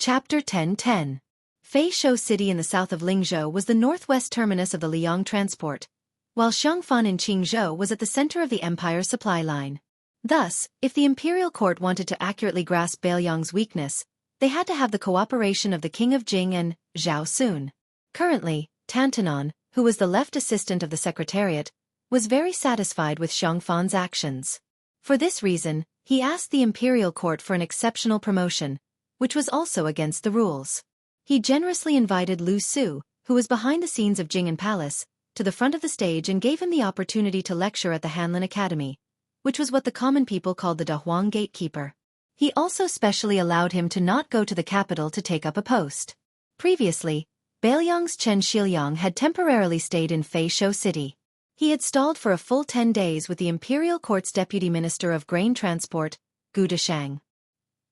Chapter 10:10. Fei Shou City in the south of Lingzhou was the northwest terminus of the Liang transport, while Xiangfan in Qingzhou was at the center of the empire's supply line. Thus, if the imperial court wanted to accurately grasp Beiliang's weakness, they had to have the cooperation of the king of Jing and Zhao Sun. Currently, Tantanon, who was the left assistant of the secretariat, was very satisfied with Xiangfan's actions. For this reason, he asked the imperial court for an exceptional promotion, which was also against the rules. He generously invited Lu Su, who was behind the scenes of Jing'an Palace, to the front of the stage and gave him the opportunity to lecture at the Hanlin Academy, which was what the common people called the Dahuang gatekeeper. He also specially allowed him to not go to the capital to take up a post. Previously, Beiliang's Chen Shiliang had temporarily stayed in Fei Shou City. He had stalled for a full 10 days with the imperial court's deputy minister of grain transport, Gu Deshang.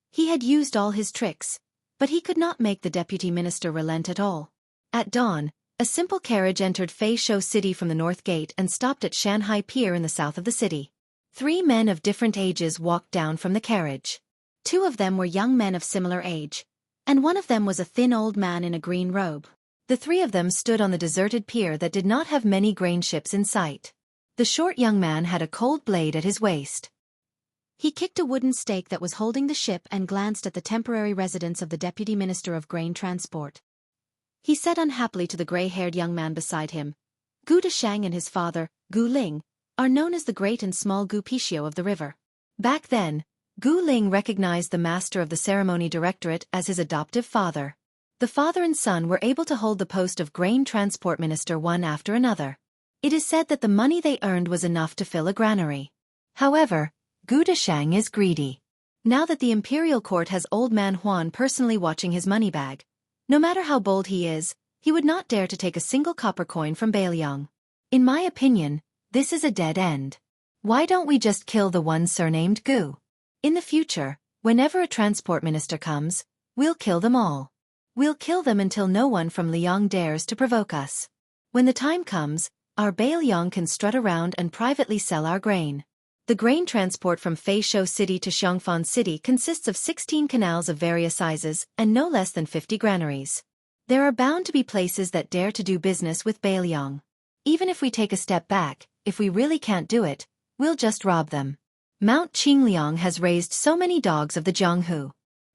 He had used all his tricks, but he could not make the deputy minister relent at all. At dawn, a simple carriage entered Fei Shou City from the north gate and stopped at Shanhai Pier in the south of the city. 3 men of different ages walked down from the carriage. 2 of them were young men of similar age, and one of them was a thin old man in a green robe. The 3 of them stood on the deserted pier that did not have many grain ships in sight. The short young man had a cold blade at his waist. He kicked a wooden stake that was holding the ship and glanced at the temporary residence of the deputy minister of grain transport. He said unhappily to the gray-haired young man beside him, "Gu Deshang and his father, Gu Ling, are known as the Great and Small Gu Pixiu of the river." Back then, Gu Ling recognized the master of the ceremony directorate as his adoptive father. The father and son were able to hold the post of grain transport minister one after another. It is said that the money they earned was enough to fill a granary. However, Gu Deshang is greedy. Now that the imperial court has old man Huan personally watching his money bag, no matter how bold he is, he would not dare to take a single copper coin from Beiliang. In my opinion, this is a dead end. Why don't we just kill the one surnamed Gu? In the future, whenever a transport minister comes, we'll kill them all. We'll kill them until no one from Liang dares to provoke us. When the time comes, our Beiliang can strut around and privately sell our grain. The grain transport from Fei Shou City to Xiangfan City consists of 16 canals of various sizes and no less than 50 granaries. There are bound to be places that dare to do business with Beiliang. Even if we take a step back, if we really can't do it, we'll just rob them. Mount Qingliang has raised so many dogs of the Jianghu.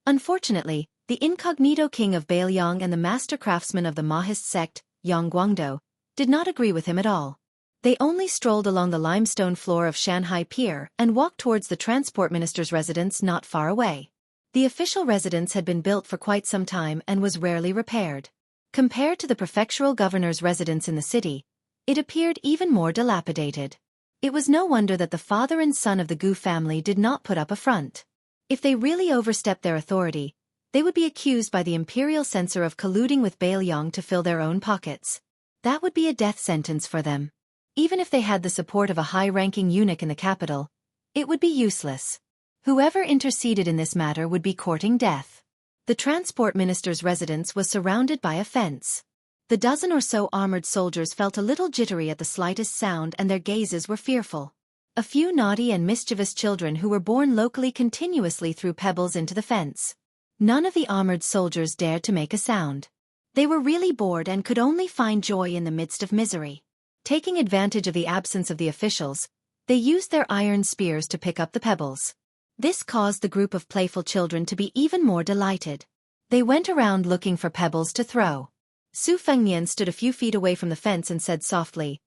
Unfortunately, the incognito king of Beiliang and the master craftsman of the Mahist sect, Yang Guangdou, did not agree with him at all. They only strolled along the limestone floor of Shanhai Pier and walked towards the transport minister's residence not far away. The official residence had been built for quite some time and was rarely repaired. Compared to the prefectural governor's residence in the city, it appeared even more dilapidated. It was no wonder that the father and son of the Gu family did not put up a front. If they really overstepped their authority, they would be accused by the imperial censor of colluding with Beiliang to fill their own pockets. That would be a death sentence for them. Even if they had the support of a high-ranking eunuch in the capital, it would be useless. Whoever interceded in this matter would be courting death. The transport minister's residence was surrounded by a fence. The dozen or so armored soldiers felt a little jittery at the slightest sound and their gazes were fearful. A few naughty and mischievous children who were born locally continuously threw pebbles into the fence. None of the armored soldiers dared to make a sound. They were really bored and could only find joy in the midst of misery. Taking advantage of the absence of the officials, they used their iron spears to pick up the pebbles. This caused the group of playful children to be even more delighted. They went around looking for pebbles to throw. Su Fengnian stood a few feet away from the fence and said softly,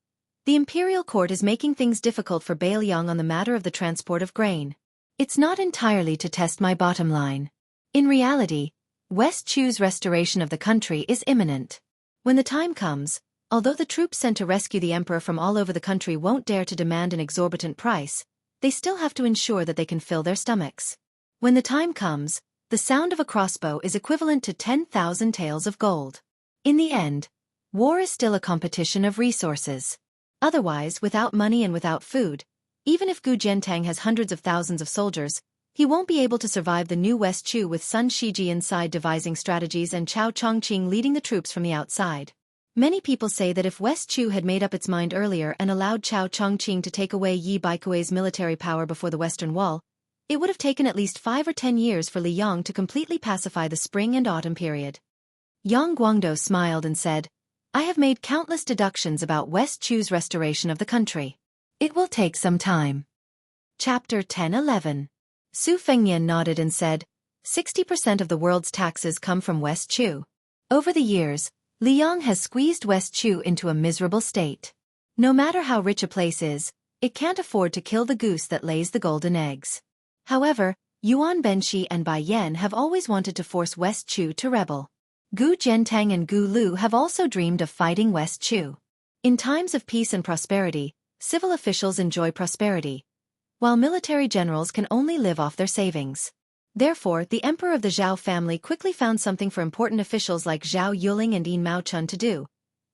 "The imperial court is making things difficult for Beiliang on the matter of the transport of grain. It's not entirely to test my bottom line. In reality, West Chu's restoration of the country is imminent. When the time comes, although the troops sent to rescue the emperor from all over the country won't dare to demand an exorbitant price, they still have to ensure that they can fill their stomachs. When the time comes, the sound of a crossbow is equivalent to 10,000 taels of gold. In the end, war is still a competition of resources. Otherwise, without money and without food, even if Gu Jiantang has hundreds of thousands of soldiers, he won't be able to survive the new West Chu with Sun Shiji inside devising strategies and Chao Chongqing leading the troops from the outside. Many people say that if West Chu had made up its mind earlier and allowed Chao Chongqing to take away Yi Baikui's military power before the Western Wall, It would have taken at least 5 or 10 years for Liang to completely pacify the spring and autumn period. Yang Guangdou smiled and said, I have made countless deductions about West Chu's restoration of the country. It will take some time. Chapter 10:11. Su Fengnian nodded and said, 60% of the world's taxes come from West Chu. Over the years, Liang has squeezed West Chu into a miserable state. No matter how rich a place is, it can't afford to kill the goose that lays the golden eggs. However, Yuan Benshi and Bai Yan have always wanted to force West Chu to rebel. Gu Jiantang and Gu Lu have also dreamed of fighting West Chu. In times of peace and prosperity, civil officials enjoy prosperity, while military generals can only live off their savings. Therefore, the emperor of the Zhao family quickly found something for important officials like Zhao Yuling and Yin Maochun to do,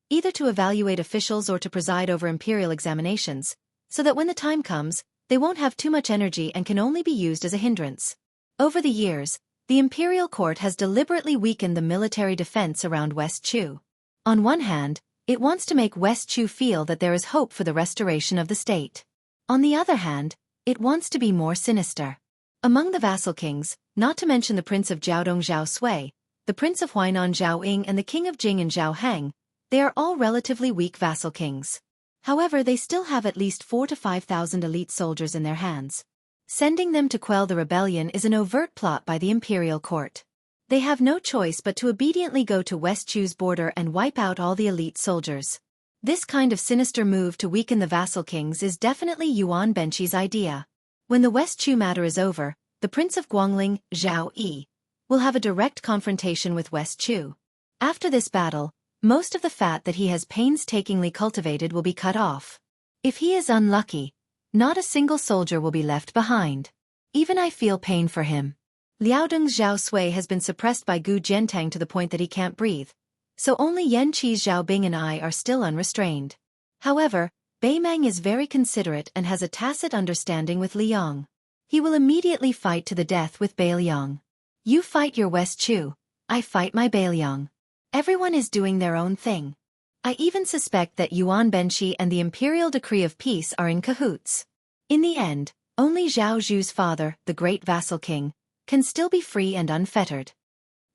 either to evaluate officials or to preside over imperial examinations, so that when the time comes, they won't have too much energy and can only be used as a hindrance. Over the years, the imperial court has deliberately weakened the military defense around West Chu. On one hand, it wants to make West Chu feel that there is hope for the restoration of the state. On the other hand, it wants to be more sinister. Among the vassal kings, not to mention the prince of Jiaodong Zhao Sui, the prince of Huainan Zhao Ying and the king of Jing and Zhao Hang, they are all relatively weak vassal kings. However, they still have at least 4,000 to 5,000 elite soldiers in their hands. Sending them to quell the rebellion is an overt plot by the imperial court. They have no choice but to obediently go to West Chu's border and wipe out all the elite soldiers. This kind of sinister move to weaken the vassal kings is definitely Yuan Benshi's idea. When the West Chu matter is over, the Prince of Guangling, Zhao Yi, will have a direct confrontation with West Chu. After this battle, most of the fat that he has painstakingly cultivated will be cut off. If he is unlucky, not a single soldier will be left behind. Even I feel pain for him. Liaodong's Zhao Sui has been suppressed by Gu Jiantang to the point that he can't breathe, so only Yan Qi's Zhao Bing and I are still unrestrained. However, Bei Mang is very considerate and has a tacit understanding with Liang. He will immediately fight to the death with Beiliang. You fight your West Chu, I fight my Beiliang. Everyone is doing their own thing. I even suspect that Yuan Benshi and the imperial decree of peace are in cahoots. In the end, only Zhao Zhu's father, the great vassal king, can still be free and unfettered.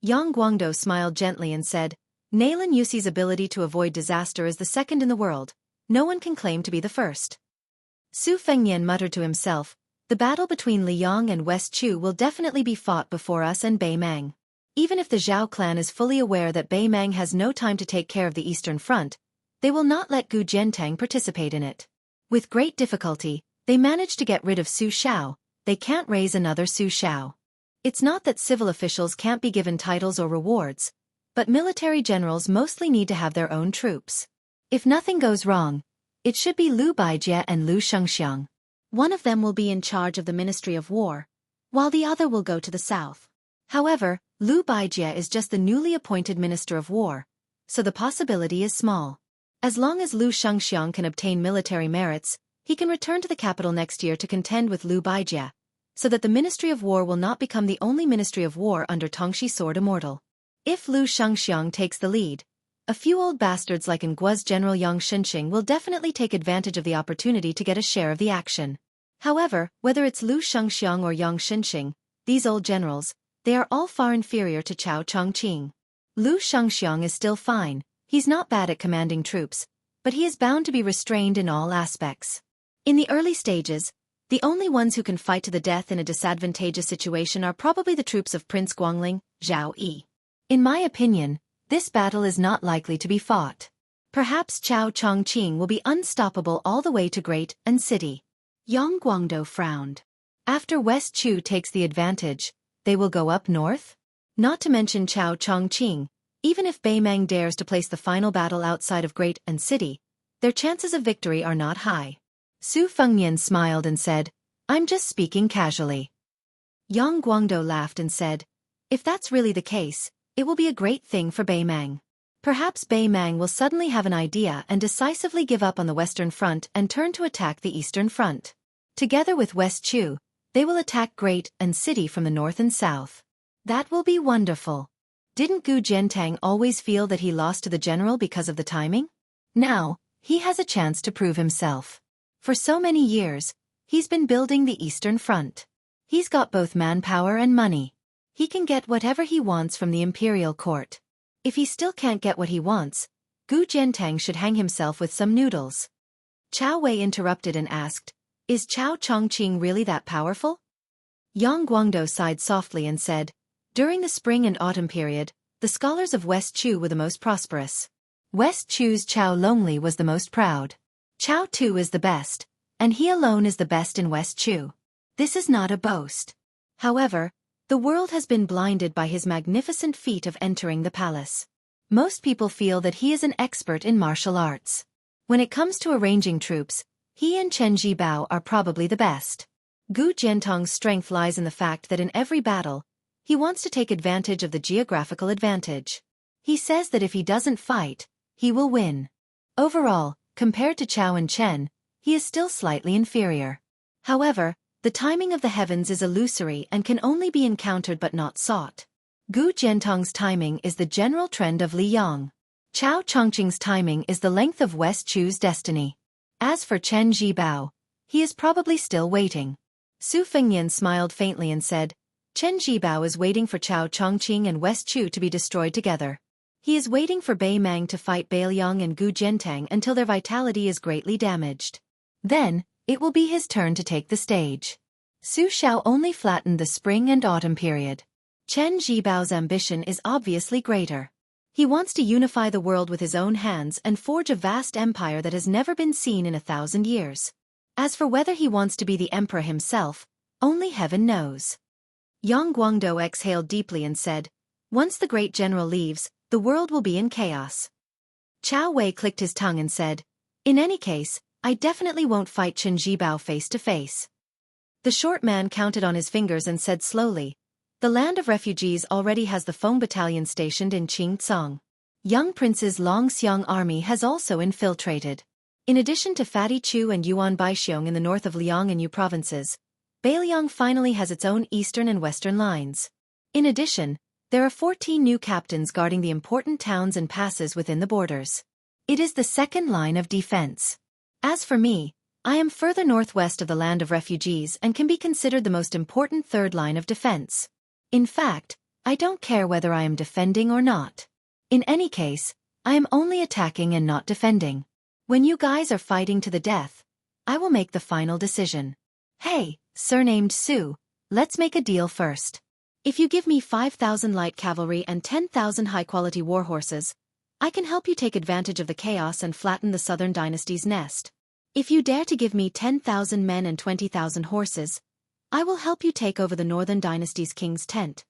Yang Guangdou smiled gently and said, Nailan Yuxi's ability to avoid disaster is the second in the world. No one can claim to be the first. Su Fengnian muttered to himself, the battle between Liang and West Chu will definitely be fought before us and Bei Mang. Even if the Zhao clan is fully aware that Bei Mang has no time to take care of the Eastern Front, they will not let Gu Jiantang participate in it. With great difficulty, they manage to get rid of Su Shao. They can't raise another Su Shao. It's not that civil officials can't be given titles or rewards, but military generals mostly need to have their own troops. If nothing goes wrong, it should be Lu Baijie and Lu Shengxiang. One of them will be in charge of the Ministry of War, while the other will go to the south. However, Lu Baijie is just the newly appointed Minister of War, so the possibility is small. As long as Lu Shengxiang can obtain military merits, he can return to the capital next year to contend with Lu Baijie, so that the Ministry of War will not become the only Ministry of War under Tongshi Sword Immortal. If Lu Shengxiang takes the lead, a few old bastards like Ngua's General Yang Shenxing will definitely take advantage of the opportunity to get a share of the action. However, whether it's Lu Shengxiang or Yang Shenxing, these old generals, they are all far inferior to Chao Chongqing. Lu Shengxiang is still fine, he's not bad at commanding troops, but he is bound to be restrained in all aspects. In the early stages, the only ones who can fight to the death in a disadvantageous situation are probably the troops of Prince Guangling, Zhao Yi. In my opinion, this battle is not likely to be fought. Perhaps Chao Chongqing will be unstoppable all the way to Great and City. Yang Guangdou frowned. After West Chu takes the advantage, they will go up north? Not to mention Chao Chongqing, even if Bei Mang dares to place the final battle outside of Great and City, their chances of victory are not high. Su Fengnian smiled and said, I'm just speaking casually. Yang Guangdou laughed and said, if that's really the case, it will be a great thing for Bei Mang. Perhaps Bei Mang will suddenly have an idea and decisively give up on the Western Front and turn to attack the Eastern Front. Together with West Chu, they will attack Great and City from the north and south. That will be wonderful. Didn't Gu Jiantang always feel that he lost to the general because of the timing? Now, he has a chance to prove himself. For so many years, he's been building the Eastern Front. He's got both manpower and money. He can get whatever he wants from the imperial court. If he still can't get what he wants, Gu Jiantang should hang himself with some noodles. Chao Wei interrupted and asked, "Is Chao Chongqing really that powerful?" Yang Guangdou sighed softly and said, "During the spring and autumn period, the scholars of West Chu were the most prosperous. West Chu's Chao Longley was the most proud. Chao Tu is the best, and he alone is the best in West Chu. This is not a boast. However, the world has been blinded by his magnificent feat of entering the palace. Most people feel that he is an expert in martial arts. When it comes to arranging troops, he and Chen Zhibao are probably the best. Gu Jiantang's strength lies in the fact that in every battle, he wants to take advantage of the geographical advantage. He says that if he doesn't fight, he will win. Overall, compared to Chao and Chen, he is still slightly inferior. However, the timing of the heavens is illusory and can only be encountered but not sought. Gu Jiantang's timing is the general trend of Li Yang. Chao Chongqing's timing is the length of West Chu's destiny. As for Chen Zhibao, he is probably still waiting." Su Fengnian smiled faintly and said, "Chen Zhibao is waiting for Chao Chongqing and West Chu to be destroyed together. He is waiting for Bai Mang to fight Bailiang and Gu Jiantang until their vitality is greatly damaged. Then, it will be his turn to take the stage." Su Xiao only flattened the spring and autumn period. Chen Zhibao's ambition is obviously greater. He wants to unify the world with his own hands and forge a vast empire that has never been seen in 1,000 years. As for whether he wants to be the emperor himself, only heaven knows. Yang Guangdou exhaled deeply and said, "Once the great general leaves, the world will be in chaos." Chao Wei clicked his tongue and said, "In any case, I definitely won't fight Chen Zhibao face to face." The short man counted on his fingers and said slowly, "The land of refugees already has the Feng Battalion stationed in Qingcang. Young Prince's Long Xiong army has also infiltrated. In addition to Fatty Chu and Yuan Baixiong in the north of Liang and Yu provinces, Bailiang finally has its own eastern and western lines. In addition, there are 14 new captains guarding the important towns and passes within the borders. It is the second line of defense. As for me, I am further northwest of the land of refugees and can be considered the most important third line of defense. In fact, I don't care whether I am defending or not. In any case, I am only attacking and not defending. When you guys are fighting to the death, I will make the final decision. Hey, surnamed Su, let's make a deal first. If you give me 5,000 light cavalry and 10,000 high-quality warhorses, I can help you take advantage of the chaos and flatten the southern dynasty's nest. If you dare to give me 10,000 men and 20,000 horses, I will help you take over the northern dynasty's king's tent."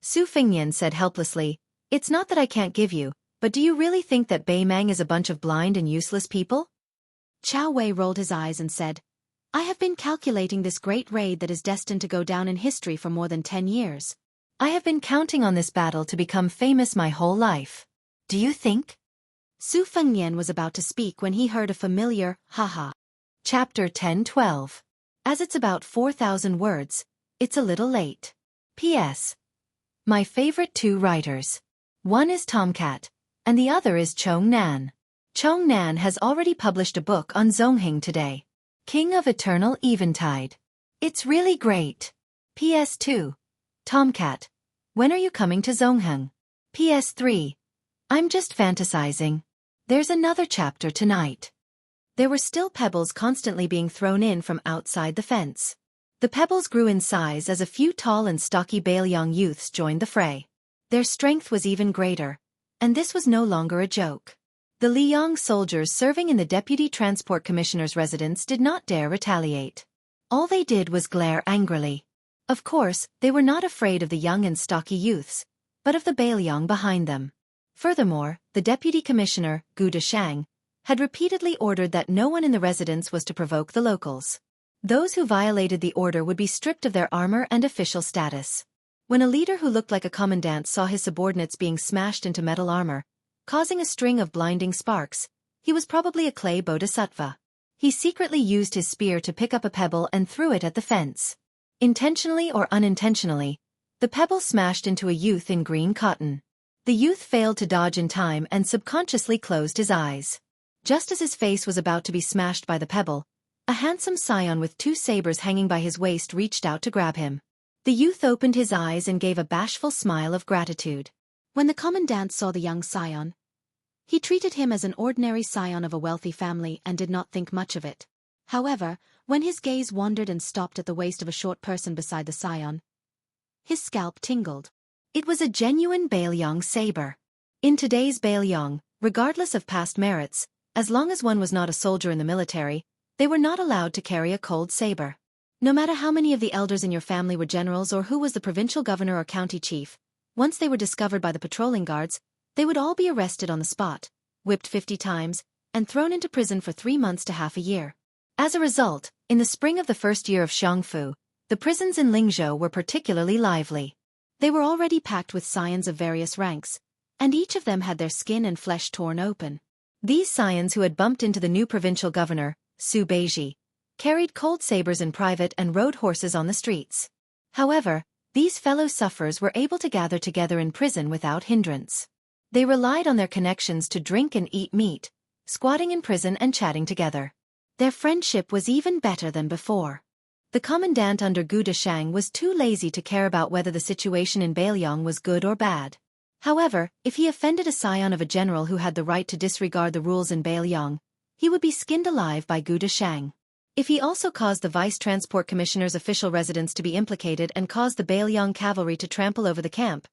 Su Fengnian said helplessly, "It's not that I can't give you, but do you really think that Bai Mang is a bunch of blind and useless people?" Chao Wei rolled his eyes and said, "I have been calculating this great raid that is destined to go down in history for more than 10 years. I have been counting on this battle to become famous my whole life. Do you think?" Su Fengnian was about to speak when he heard a familiar, haha. Chapter 10-12. As it's about 4,000 words, it's a little late. P.S. My favorite two writers. One is Tomcat, and the other is Chong Nan. Chong Nan has already published a book on Zongheng today. King of Eternal Eventide. It's really great. PS2. Tomcat. When are you coming to Zongheng? PS3. I'm just fantasizing. There's another chapter tonight. There were still pebbles constantly being thrown in from outside the fence. The pebbles grew in size as a few tall and stocky Bailiang youths joined the fray. Their strength was even greater, and this was no longer a joke. The Liang soldiers serving in the Deputy Transport Commissioner's residence did not dare retaliate. All they did was glare angrily. Of course, they were not afraid of the young and stocky youths, but of the Bailiang behind them. Furthermore, the Deputy Commissioner, Gu Deshang, had repeatedly ordered that no one in the residence was to provoke the locals. Those who violated the order would be stripped of their armor and official status. When a leader who looked like a commandant saw his subordinates being smashed into metal armor, causing a string of blinding sparks, he was probably a clay bodhisattva. He secretly used his spear to pick up a pebble and threw it at the fence. Intentionally or unintentionally, the pebble smashed into a youth in green cotton. The youth failed to dodge in time and subconsciously closed his eyes. Just as his face was about to be smashed by the pebble, A handsome scion with 2 sabers hanging by his waist reached out to grab him. The youth opened his eyes and gave a bashful smile of gratitude. When the commandant saw the young scion, he treated him as an ordinary scion of a wealthy family and did not think much of it. However, when his gaze wandered and stopped at the waist of a short person beside the scion, his scalp tingled. It was a genuine Baelyong saber. In today's Baelyong, regardless of past merits, as long as one was not a soldier in the military, they were not allowed to carry a cold saber. No matter how many of the elders in your family were generals or who was the provincial governor or county chief, once they were discovered by the patrolling guards, they would all be arrested on the spot, whipped 50 times, and thrown into prison for 3 months to half a year. As a result, in the spring of the first year of Xiongfu, the prisons in Lingzhou were particularly lively. They were already packed with scions of various ranks, and each of them had their skin and flesh torn open. These scions who had bumped into the new provincial governor, Su Beiji, carried cold sabers in private and rode horses on the streets. However, these fellow sufferers were able to gather together in prison without hindrance. They relied on their connections to drink and eat meat, squatting in prison and chatting together. Their friendship was even better than before. The commandant under Gu Deshang was too lazy to care about whether the situation in Baelyong was good or bad. However, if he offended a scion of a general who had the right to disregard the rules in Baelyong, he would be skinned alive by Gu Deshang. If he also caused the Vice Transport Commissioner's official residence to be implicated and caused the Baelyong cavalry to trample over the camp,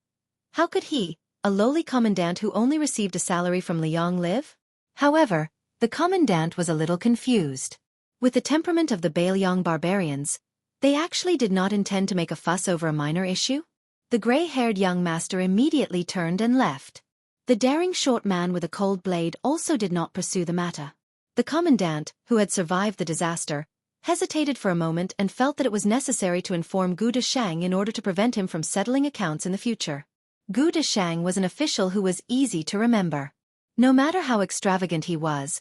how could he, a lowly commandant who only received a salary from Liang, live? However, the commandant was a little confused. With the temperament of the Baelyong barbarians, they actually did not intend to make a fuss over a minor issue. The gray-haired young master immediately turned and left. The daring short man with a cold blade also did not pursue the matter. The commandant, who had survived the disaster, hesitated for a moment and felt that it was necessary to inform Gu Deshang in order to prevent him from settling accounts in the future. Gu Deshang was an official who was easy to remember. No matter how extravagant he was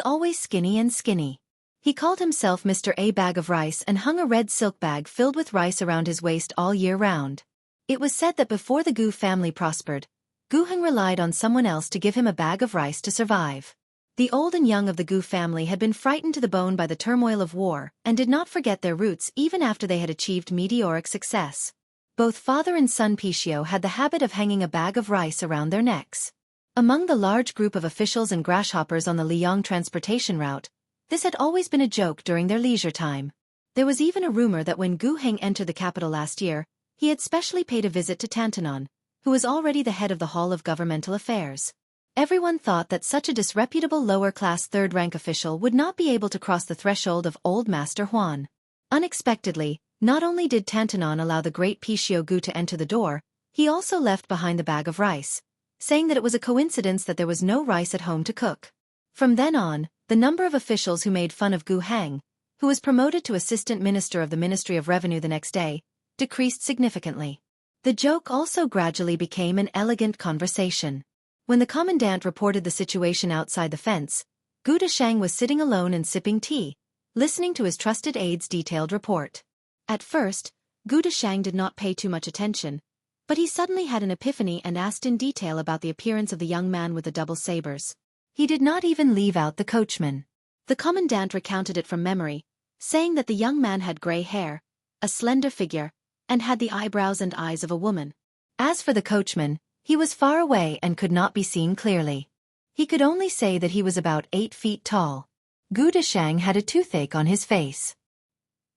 always skinny and skinny. He called himself Mr. A Bag of Rice and hung a red silk bag filled with rice around his waist all year round. It was said that before the Gu family prospered, Gu Heng relied on someone else to give him a bag of rice to survive. The old and young of the Gu family had been frightened to the bone by the turmoil of war and did not forget their roots even after they had achieved meteoric success. Both father and son Pichio had the habit of hanging a bag of rice around their necks. Among the large group of officials and grasshoppers on the Liang transportation route, this had always been a joke during their leisure time. There was even a rumor that when Gu Heng entered the capital last year, he had specially paid a visit to Tantanon, who was already the head of the Hall of Governmental Affairs. Everyone thought that such a disreputable lower-class third-rank official would not be able to cross the threshold of Old Master Huan. Unexpectedly, not only did Tantanon allow the great Pichio Gu to enter the door, he also left behind the bag of rice, saying that it was a coincidence that there was no rice at home to cook. From then on, the number of officials who made fun of Gu Heng, who was promoted to Assistant Minister of the Ministry of Revenue the next day, decreased significantly. The joke also gradually became an elegant conversation. When the commandant reported the situation outside the fence, Gu Deshang was sitting alone and sipping tea, listening to his trusted aide's detailed report. At first, Gu Deshang did not pay too much attention, but he suddenly had an epiphany and asked in detail about the appearance of the young man with the double sabers. He did not even leave out the coachman. The commandant recounted it from memory, saying that the young man had gray hair, a slender figure, and had the eyebrows and eyes of a woman. As for the coachman, he was far away and could not be seen clearly. He could only say that he was about 8 feet tall. Gu Deshang had a toothache on his face.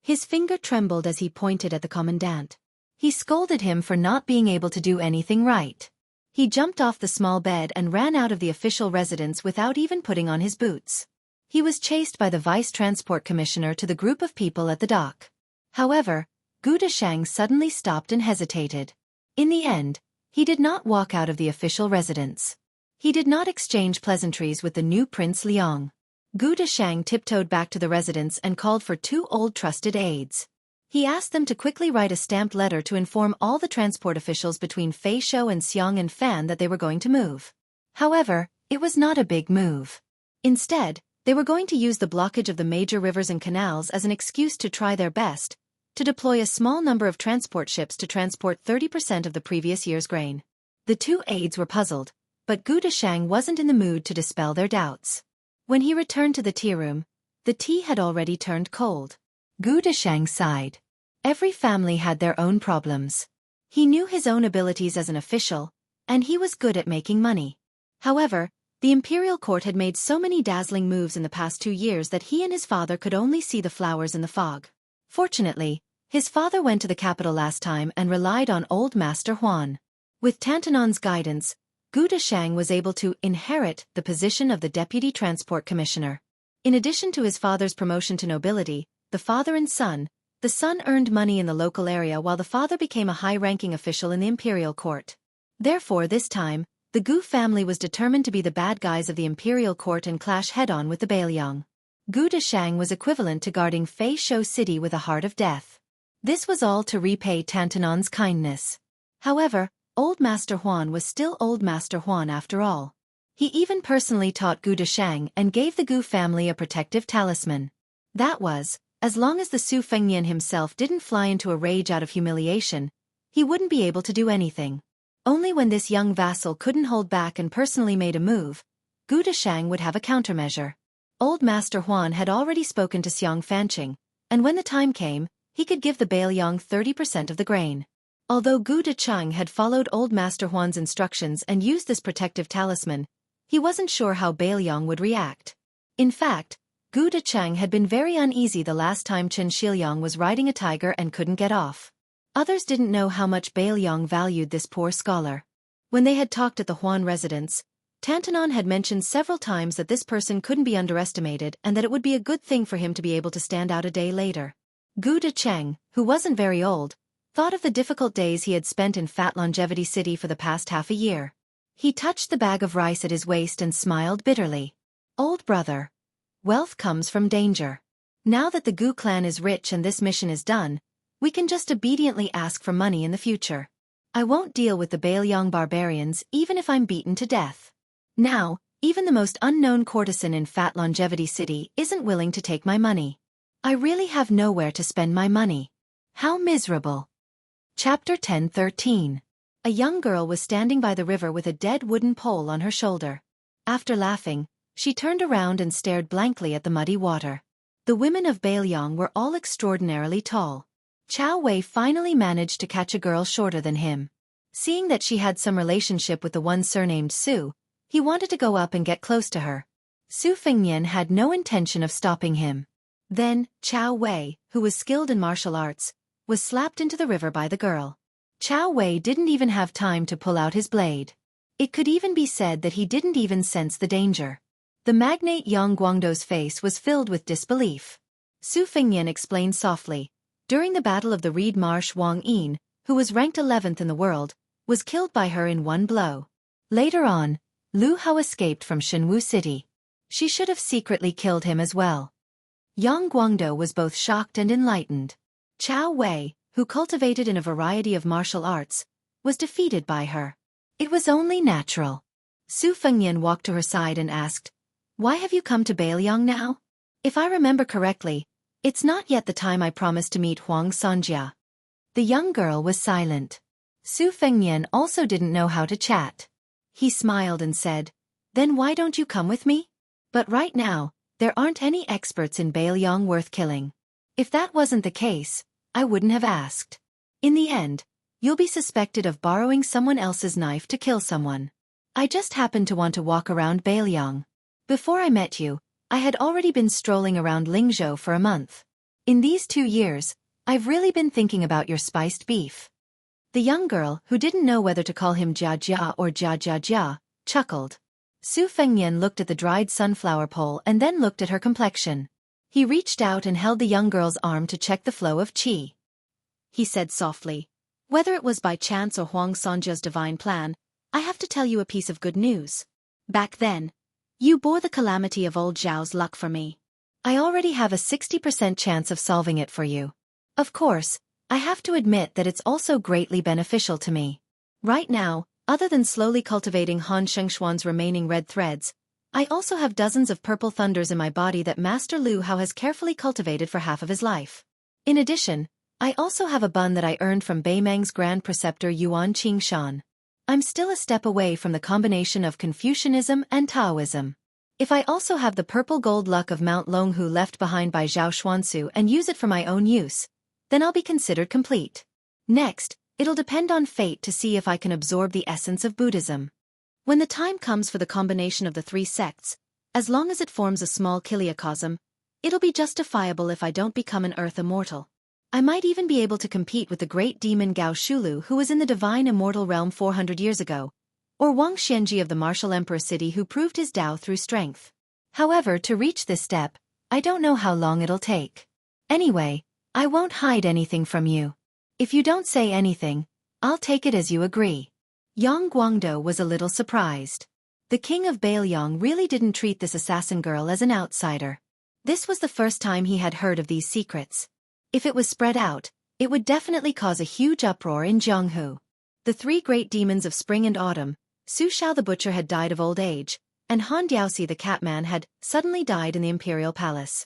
His finger trembled as he pointed at the commandant. He scolded him for not being able to do anything right. He jumped off the small bed and ran out of the official residence without even putting on his boots. He was chased by the Vice Transport Commissioner to the group of people at the dock. However, Gu Deshang suddenly stopped and hesitated. In the end, he did not walk out of the official residence. He did not exchange pleasantries with the new Prince Liang. Gu Deshang tiptoed back to the residence and called for 2 old trusted aides. He asked them to quickly write a stamped letter to inform all the transport officials between Feishou and Xiong and Fan that they were going to move. However, it was not a big move. Instead, they were going to use the blockage of the major rivers and canals as an excuse to try their best to deploy a small number of transport ships to transport 30% of the previous year's grain. The 2 aides were puzzled, but Gu Deshang wasn't in the mood to dispel their doubts. When he returned to the tea room, The tea had already turned cold. Gu Deshang sighed. Every family had their own problems. He knew his own abilities as an official, and he was good at making money. However, the imperial court had made so many dazzling moves in the past 2 years that he and his father could only see the flowers in the fog. Fortunately, his father went to the capital last time and relied on old Master Huan. With Tantanon's guidance, Gu Deshang was able to inherit the position of the Deputy Transport Commissioner. In addition to his father's promotion to nobility, the father and son, the son earned money in the local area while the father became a high-ranking official in the imperial court. Therefore this time, the Gu family was determined to be the bad guys of the imperial court and clash head-on with the Bailiang. Gu Deshang was equivalent to guarding Fei Shou City with a heart of death. This was all to repay Tantanon's kindness. However, Old Master Huan was still Old Master Huan after all. He even personally taught Gu Deshang and gave the Gu family a protective talisman. That was, as long as the Su Fengnian himself didn't fly into a rage out of humiliation, he wouldn't be able to do anything. Only when this young vassal couldn't hold back and personally made a move, Gu Deshang would have a countermeasure. Old Master Huan had already spoken to Xiang Fanqing, and when the time came, he could give the Bailiang 30% of the grain. Although Gu Deshang had followed Old Master Huan's instructions and used this protective talisman, he wasn't sure how Bailiang would react. In fact, Gu Deshang had been very uneasy the last time Chen Shiliang was riding a tiger and couldn't get off. Others didn't know how much Bailiang valued this poor scholar. When they had talked at the Huan residence, Tantanon had mentioned several times that this person couldn't be underestimated and that it would be a good thing for him to be able to stand out a day later. Gu Deshang, who wasn't very old, thought of the difficult days he had spent in Fat Longevity City for the past half a year. He touched the bag of rice at his waist and smiled bitterly. Old brother. Wealth comes from danger. Now that the Gu clan is rich and this mission is done, we can just obediently ask for money in the future. I won't deal with the Bailiang barbarians even if I'm beaten to death. Now, even the most unknown courtesan in Fat Longevity City isn't willing to take my money. I really have nowhere to spend my money. How miserable. Chapter 10:13. A young girl was standing by the river with a dead wooden pole on her shoulder. After laughing, she turned around and stared blankly at the muddy water. The women of Bailiang were all extraordinarily tall. Chao Wei finally managed to catch a girl shorter than him. Seeing that she had some relationship with the one surnamed Su, he wanted to go up and get close to her. Su Fengnian had no intention of stopping him. Then, Chao Wei, who was skilled in martial arts, was slapped into the river by the girl. Chao Wei didn't even have time to pull out his blade. It could even be said that he didn't even sense the danger. The magnate Yang Guangdou's face was filled with disbelief. Su Fengnian explained softly. During the Battle of the Reed Marsh, Wang Yin, who was ranked 11th in the world, was killed by her in one blow. Later on, Lu Hao escaped from Shenwu City. She should have secretly killed him as well. Yang Guangdou was both shocked and enlightened. Chao Wei, who cultivated in a variety of martial arts, was defeated by her. It was only natural. Su Fengnian walked to her side and asked, "Why have you come to Bailiang now? If I remember correctly, it's not yet the time I promised to meet Huang Sonjia." The young girl was silent. Su Fengnian also didn't know how to chat. He smiled and said, "Then why don't you come with me? But right now, there aren't any experts in Bailiang worth killing. If that wasn't the case, I wouldn't have asked. In the end, you'll be suspected of borrowing someone else's knife to kill someone. I just happened to want to walk around Bailiang. Before I met you, I had already been strolling around Lingzhou for a month. In these 2 years, I've really been thinking about your spiced beef." The young girl, who didn't know whether to call him Jia Jia or Jia Jia Jia, chuckled. Su Fengnian looked at the dried sunflower pole and then looked at her complexion. He reached out and held the young girl's arm to check the flow of qi. He said softly, "Whether it was by chance or Huang Sonjia's divine plan, I have to tell you a piece of good news. Back then, you bore the calamity of old Zhao's luck for me. I already have a 60% chance of solving it for you. Of course, I have to admit that it's also greatly beneficial to me. Right now, other than slowly cultivating Han Shengshuan's remaining red threads, I also have dozens of purple thunders in my body that Master Lu Hao has carefully cultivated for half of his life. In addition, I also have a bun that I earned from Beimang's Grand Preceptor Yuan Qingshan. I'm still a step away from the combination of Confucianism and Taoism. If I also have the purple gold luck of Mount Longhu left behind by Zhao Xuansu and use it for my own use, then I'll be considered complete. Next, it'll depend on fate to see if I can absorb the essence of Buddhism. When the time comes for the combination of the three sects, as long as it forms a small kiliacosm, it'll be justifiable if I don't become an earth immortal. I might even be able to compete with the great demon Gao Shulu who was in the divine immortal realm 400 years ago, or Wang Xianji of the martial emperor city who proved his Tao through strength. However, to reach this step, I don't know how long it'll take. Anyway, I won't hide anything from you. If you don't say anything, I'll take it as you agree. Yang Guangdou was a little surprised. The king of Bailiang really didn't treat this assassin girl as an outsider. This was the first time he had heard of these secrets. If it was spread out, it would definitely cause a huge uproar in Jianghu. The three great demons of spring and autumn, Su Shao the butcher had died of old age, and Han Diaoxi the catman had suddenly died in the imperial palace.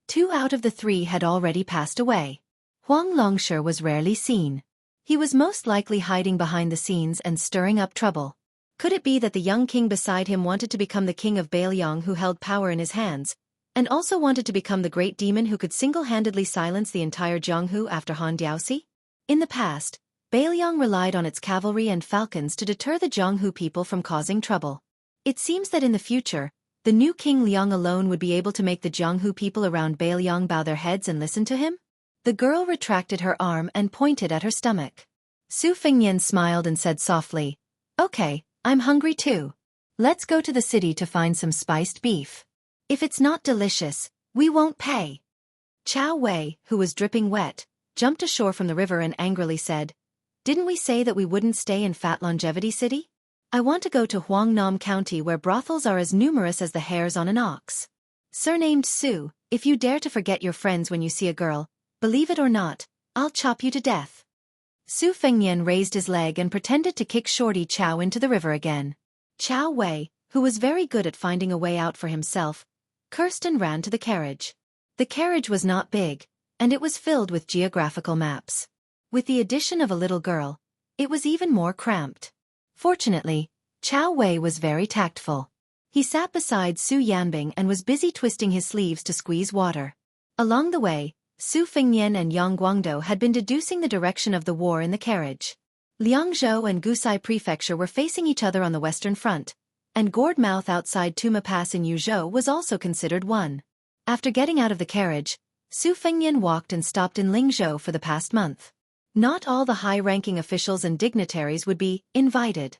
2 out of the 3 had already passed away. Huang Longshe was rarely seen. He was most likely hiding behind the scenes and stirring up trouble. Could it be that the young king beside him wanted to become the king of Bailiang who held power in his hands, and also wanted to become the great demon who could single-handedly silence the entire Jianghu after Han Diaoxi? In the past, Bailiang relied on its cavalry and falcons to deter the Jianghu people from causing trouble. It seems that in the future, the new king Liang alone would be able to make the Jianghu people around Bailiang bow their heads and listen to him? The girl retracted her arm and pointed at her stomach. Su Fengnian smiled and said softly, "Okay, I'm hungry too. Let's go to the city to find some spiced beef. If it's not delicious, we won't pay." Chao Wei, who was dripping wet, jumped ashore from the river and angrily said, "Didn't we say that we wouldn't stay in Fat Longevity City? I want to go to Huangnam County where brothels are as numerous as the hairs on an ox." Surnamed Su, if you dare to forget your friends when you see a girl, believe it or not, I'll chop you to death. Su Fengnian raised his leg and pretended to kick Shorty Chow into the river again. Chao Wei, who was very good at finding a way out for himself, cursed and ran to the carriage. The carriage was not big, and it was filled with geographical maps. With the addition of a little girl, it was even more cramped. Fortunately, Chao Wei was very tactful. He sat beside Su Yanbing and was busy twisting his sleeves to squeeze water. Along the way, Su Fengnian and Yang Guangdou had been deducing the direction of the war in the carriage. Liangzhou and Gusai Prefecture were facing each other on the western front, and Gourd Mouth outside Tuma Pass in Yuzhou was also considered one. After getting out of the carriage, Su Fengnian walked and stopped in Lingzhou for the past month. Not all the high-ranking officials and dignitaries would be invited.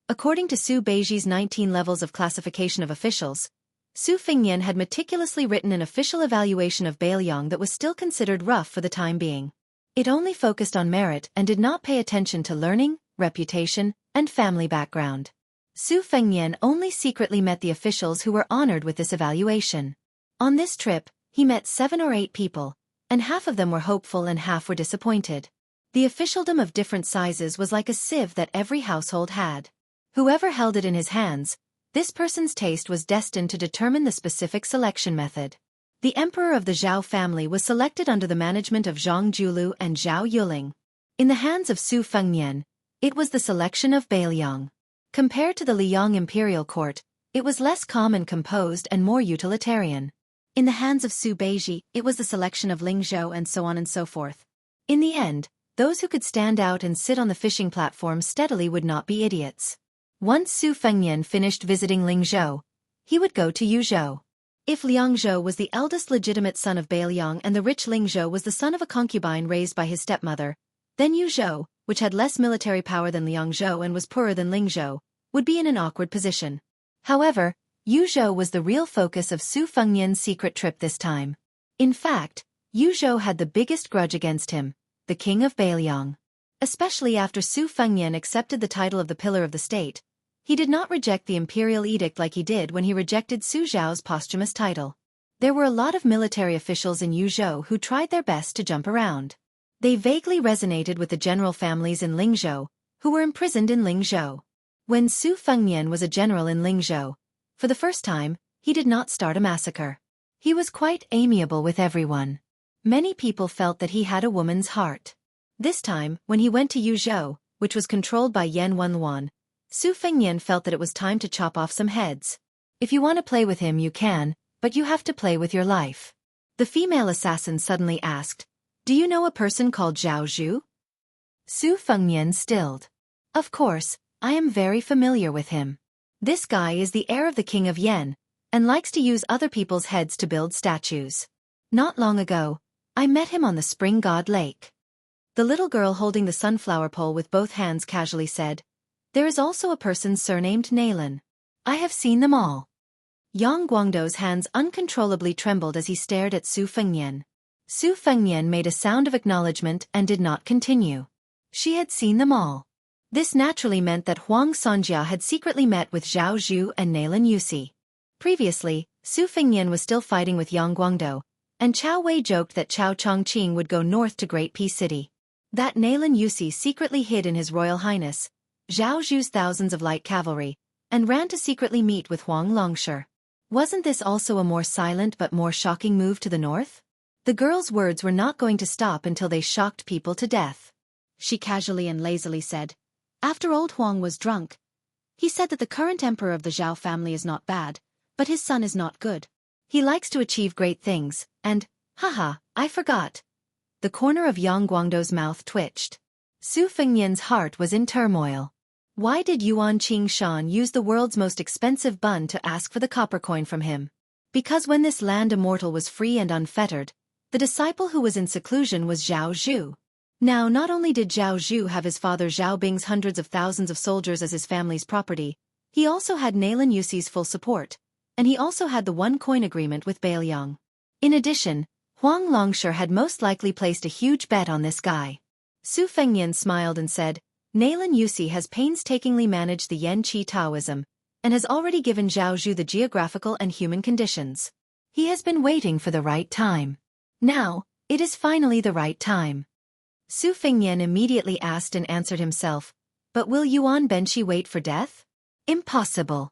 According to Su Beiji's 19 levels of classification of officials, Su Fengnian had meticulously written an official evaluation of Bailiang that was still considered rough for the time being. It only focused on merit and did not pay attention to learning, reputation, and family background. Su Fengnian only secretly met the officials who were honored with this evaluation. On this trip, he met 7 or 8 people, and half of them were hopeful and half were disappointed. The officialdom of different sizes was like a sieve that every household had. Whoever held it in his hands, this person's taste was destined to determine the specific selection method. The emperor of the Zhao family was selected under the management of Zhang Julu and Zhao Yuling. In the hands of Su Fengnian, it was the selection of Bailiang. Compared to the Liang imperial court, it was less calm and composed and more utilitarian. In the hands of Su Beiji, it was the selection of Lingzhou and so on and so forth. In the end, those who could stand out and sit on the fishing platform steadily would not be idiots. Once Su Fengnian finished visiting Lingzhou, he would go to Yuzhou. If Liangzhou was the eldest legitimate son of Bailiang and the rich Lingzhou was the son of a concubine raised by his stepmother, then Yuzhou, which had less military power than Liangzhou and was poorer than Lingzhou, would be in an awkward position. However, Yuzhou was the real focus of Su Fengnian's secret trip this time. In fact, Yuzhou had the biggest grudge against him, the king of Bailiang. Especially after Su Fengnian accepted the title of the pillar of the state, he did not reject the imperial edict like he did when he rejected Su Zhao's posthumous title. There were a lot of military officials in Yuzhou who tried their best to jump around. They vaguely resonated with the general families in Lingzhou, who were imprisoned in Lingzhou. When Su Fengnian was a general in Lingzhou, for the first time, he did not start a massacre. He was quite amiable with everyone. Many people felt that he had a woman's heart. This time, when he went to Yuzhou, which was controlled by Yan Wenluan, Su Fengnian felt that it was time to chop off some heads. If you want to play with him you can, but you have to play with your life. The female assassin suddenly asked, "Do you know a person called Zhao Zhu?" Su Fengnian stilled. "Of course, I am very familiar with him. This guy is the heir of the king of Yen, and likes to use other people's heads to build statues. Not long ago, I met him on the Spring God Lake." The little girl holding the sunflower pole with both hands casually said, "There is also a person surnamed Nalan. I have seen them all." Yang Guangdou's hands uncontrollably trembled as he stared at Su Fengnian. Su Fengnian made a sound of acknowledgement and did not continue. She had seen them all. This naturally meant that Huang Sonjia had secretly met with Zhao Zhu and Nalan Yusi. Previously, Su Fengnian was still fighting with Yang Guangdou, and Chao Wei joked that Chao Chongqing would go north to Great Peace City. That Nalan Yusi secretly hid in His Royal Highness, Zhao Zhu's thousands of light cavalry, and ran to secretly meet with Huang Longsher. Wasn't this also a more silent but more shocking move to the north? The girl's words were not going to stop until they shocked people to death. She casually and lazily said, "After old Huang was drunk, he said that the current emperor of the Zhao family is not bad, but his son is not good. He likes to achieve great things, and, haha, I forgot." The corner of Yang Guangdou's mouth twitched. Su Fengnian's heart was in turmoil. Why did Yuan Qingshan use the world's most expensive bun to ask for the copper coin from him? Because when this land immortal was free and unfettered, the disciple who was in seclusion was Zhao Zhu. Now not only did Zhao Zhu have his father Zhao Bing's hundreds of thousands of soldiers as his family's property, he also had Nalan Yusi's full support, and he also had the one-coin agreement with Bailiang. In addition, Huang Longsher had most likely placed a huge bet on this guy. Su Fengnian smiled and said, "Nalan Yusi has painstakingly managed the Yen Qi Taoism, and has already given Zhao Zhu the geographical and human conditions. He has been waiting for the right time. Now, it is finally the right time." Su Fengnian immediately asked and answered himself, "But will Yuan Benshi wait for death? Impossible."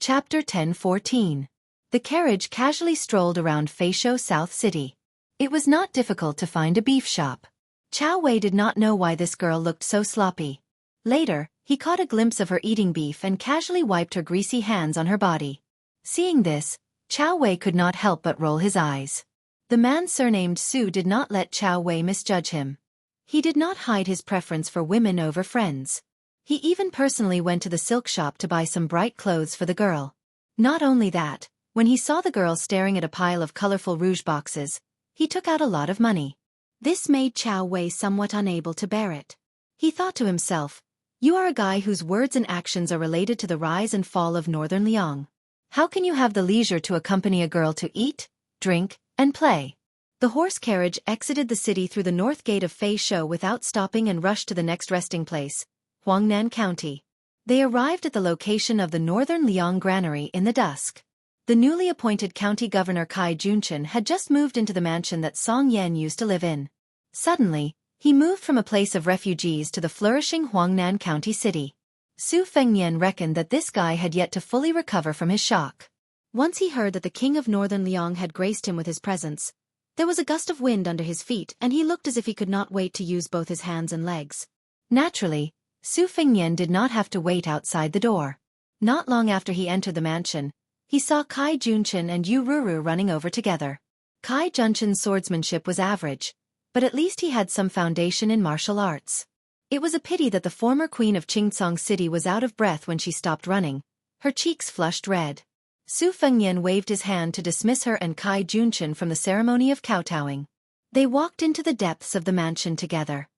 Chapter 10:14. The carriage casually strolled around Feisho South City. It was not difficult to find a beef shop. Chao Wei did not know why this girl looked so sloppy. Later, he caught a glimpse of her eating beef and casually wiped her greasy hands on her body. Seeing this, Chao Wei could not help but roll his eyes. The man surnamed Su did not let Chao Wei misjudge him. He did not hide his preference for women over friends. He even personally went to the silk shop to buy some bright clothes for the girl. Not only that, when he saw the girl staring at a pile of colorful rouge boxes, he took out a lot of money. This made Chao Wei somewhat unable to bear it. He thought to himself, "You are a guy whose words and actions are related to the rise and fall of Northern Liang. How can you have the leisure to accompany a girl to eat, drink, and play?" The horse carriage exited the city through the north gate of Feisho without stopping and rushed to the next resting place, Huangnan County. They arrived at the location of the Northern Liang Granary in the dusk. The newly appointed county governor Kai Junchen had just moved into the mansion that Song Yan used to live in. Suddenly, he moved from a place of refugees to the flourishing Huangnan County city. Su Fengnian reckoned that this guy had yet to fully recover from his shock. Once he heard that the king of Northern Liang had graced him with his presence, there was a gust of wind under his feet and he looked as if he could not wait to use both his hands and legs. Naturally, Su Fengnian did not have to wait outside the door. Not long after he entered the mansion, he saw Kai Junchen and Yu Ruru running over together. Kai Junchen's swordsmanship was average, but at least he had some foundation in martial arts. It was a pity that the former queen of Qingcong City was out of breath when she stopped running. Her cheeks flushed red. Su Fengnian waved his hand to dismiss her and Kai Junchen from the ceremony of kowtowing. They walked into the depths of the mansion together.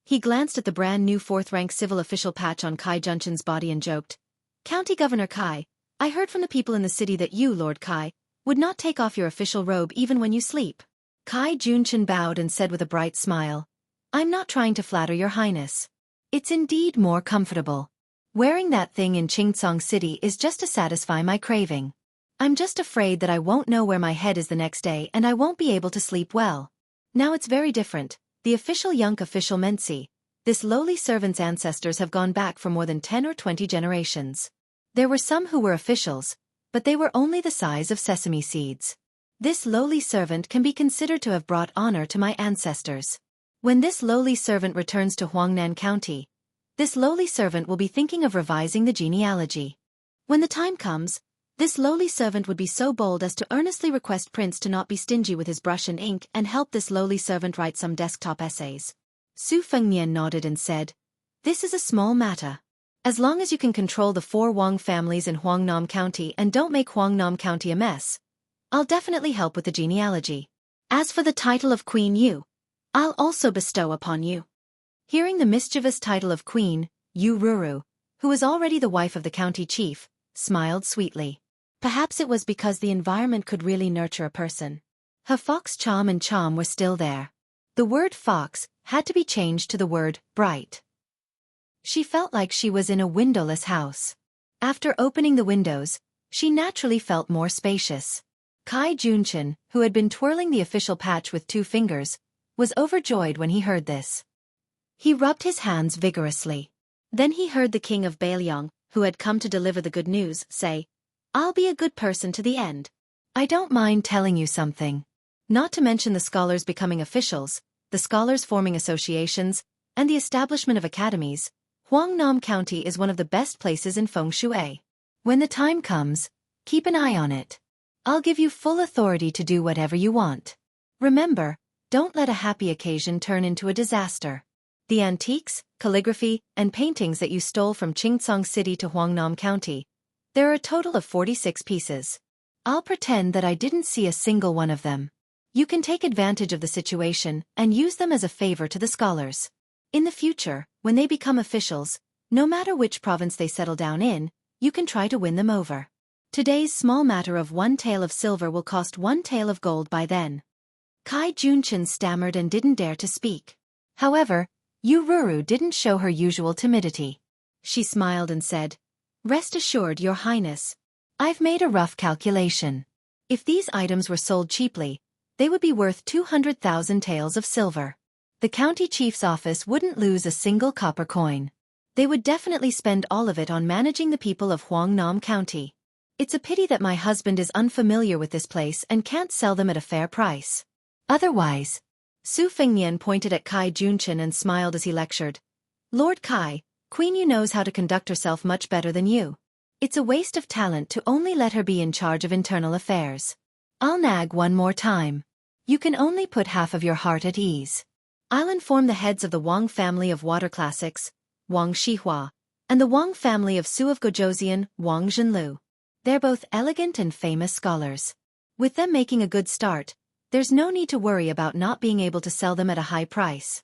He glanced at the brand-new fourth-rank civil official patch on Kai Junchen's body and joked, "County Governor Kai, I heard from the people in the city that you, Lord Kai, would not take off your official robe even when you sleep." Kai Junchen bowed and said with a bright smile, "I'm not trying to flatter your highness. It's indeed more comfortable. Wearing that thing in Qingcong City is just to satisfy my craving. I'm just afraid that I won't know where my head is the next day and I won't be able to sleep well. Now it's very different. The official Yunk official Mensi, this lowly servant's ancestors have gone back for more than 10 or 20 generations. There were some who were officials, but they were only the size of sesame seeds. This lowly servant can be considered to have brought honor to my ancestors. When this lowly servant returns to Huangnan County, this lowly servant will be thinking of revising the genealogy. When the time comes, This lowly servant would be so bold as to earnestly request Prince to not be stingy with his brush and ink and help this lowly servant write some desktop essays. Su Fengnian nodded and said, "This is a small matter. As long as you can control the 4 Huang families in Huangnam County and don't make Huangnam County a mess, I'll definitely help with the genealogy. As for the title of Queen Yu, I'll also bestow upon you." Hearing the mischievous title of Queen, Yu Ruru, who was already the wife of the county chief, smiled sweetly. Perhaps it was because the environment could really nurture a person. Her fox charm and charm were still there. The word fox had to be changed to the word bright. She felt like she was in a windowless house. After opening the windows, she naturally felt more spacious. Kai Junchen, who had been twirling the official patch with 2 fingers, was overjoyed when he heard this. He rubbed his hands vigorously. Then he heard the king of Bailiang, who had come to deliver the good news, say, "I'll be a good person to the end. I don't mind telling you something. Not to mention the scholars becoming officials, the scholars forming associations, and the establishment of academies, Huangnam County is one of the best places in Feng Shui. When the time comes, keep an eye on it. I'll give you full authority to do whatever you want. Remember, don't let a happy occasion turn into a disaster. The antiques, calligraphy, and paintings that you stole from Qingcang City to Huangnam County, there are a total of 46 pieces. I'll pretend that I didn't see a single one of them. You can take advantage of the situation and use them as a favor to the scholars. In the future, when they become officials, no matter which province they settle down in, you can try to win them over. Today's small matter of 1 tael of silver will cost 1 tael of gold by then." Kai Junchen stammered and didn't dare to speak. However, Yu Ruru didn't show her usual timidity. She smiled and said, "Rest assured, Your Highness. I've made a rough calculation. If these items were sold cheaply, they would be worth 200,000 taels of silver. The county chief's office wouldn't lose a single copper coin. They would definitely spend all of it on managing the people of Huangnam County. It's a pity that my husband is unfamiliar with this place and can't sell them at a fair price. Otherwise..." Su Fengnian pointed at Kai Junchen and smiled as he lectured. "Lord Kai, Queen Yu knows how to conduct herself much better than you. It's a waste of talent to only let her be in charge of internal affairs. I'll nag one more time. You can only put half of your heart at ease. I'll inform the heads of the Wang family of water classics, Wang Shihua, and the Wang family of Su of Gojoseon, Wang Zhenlu. They're both elegant and famous scholars. With them making a good start, there's no need to worry about not being able to sell them at a high price.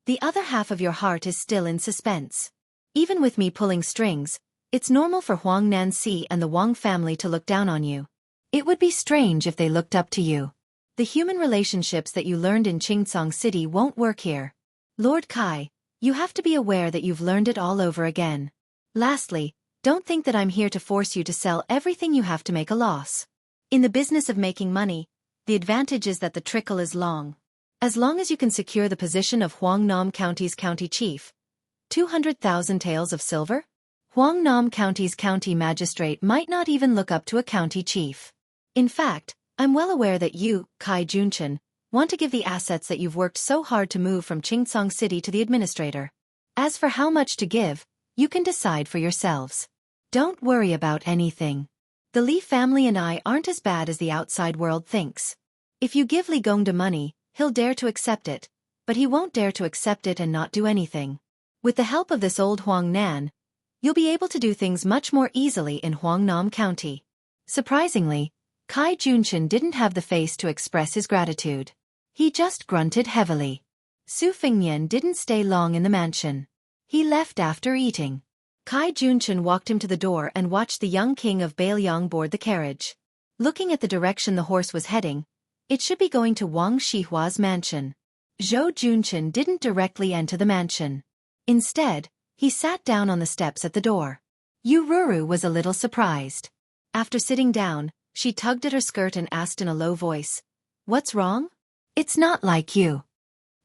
The other half of your heart is still in suspense. Even with me pulling strings, it's normal for Huang Nanxi and the Wang family to look down on you. It would be strange if they looked up to you. The human relationships that you learned in Qingcang City won't work here. Lord Kai, you have to be aware that you've learned it all over again. Lastly, don't think that I'm here to force you to sell everything you have to make a loss. In the business of making money, the advantage is that the trickle is long. As long as you can secure the position of Huangnam County's county chief, 200,000 taels of silver? Huangnam County's county magistrate might not even look up to a county chief. In fact, I'm well aware that you, Kai Junchen, want to give the assets that you've worked so hard to move from Qingcang City to the administrator. As for how much to give, you can decide for yourselves. Don't worry about anything. The Li family and I aren't as bad as the outside world thinks. If you give Li Gongda money, he'll dare to accept it, but he won't dare to accept it and not do anything. With the help of this old Huang Nan, you'll be able to do things much more easily in Huangnam County." Surprisingly, Kai Junchen didn't have the face to express his gratitude. He just grunted heavily. Su Fengnian didn't stay long in the mansion. He left after eating. Kai Junchen walked him to the door and watched the young king of Bailiang board the carriage. Looking at the direction the horse was heading, it should be going to Wang Shihua's mansion. Zhou Junchen didn't directly enter the mansion. Instead, he sat down on the steps at the door. Yu Ruru was a little surprised. After sitting down, she tugged at her skirt and asked in a low voice, "What's wrong?" "It's not like you."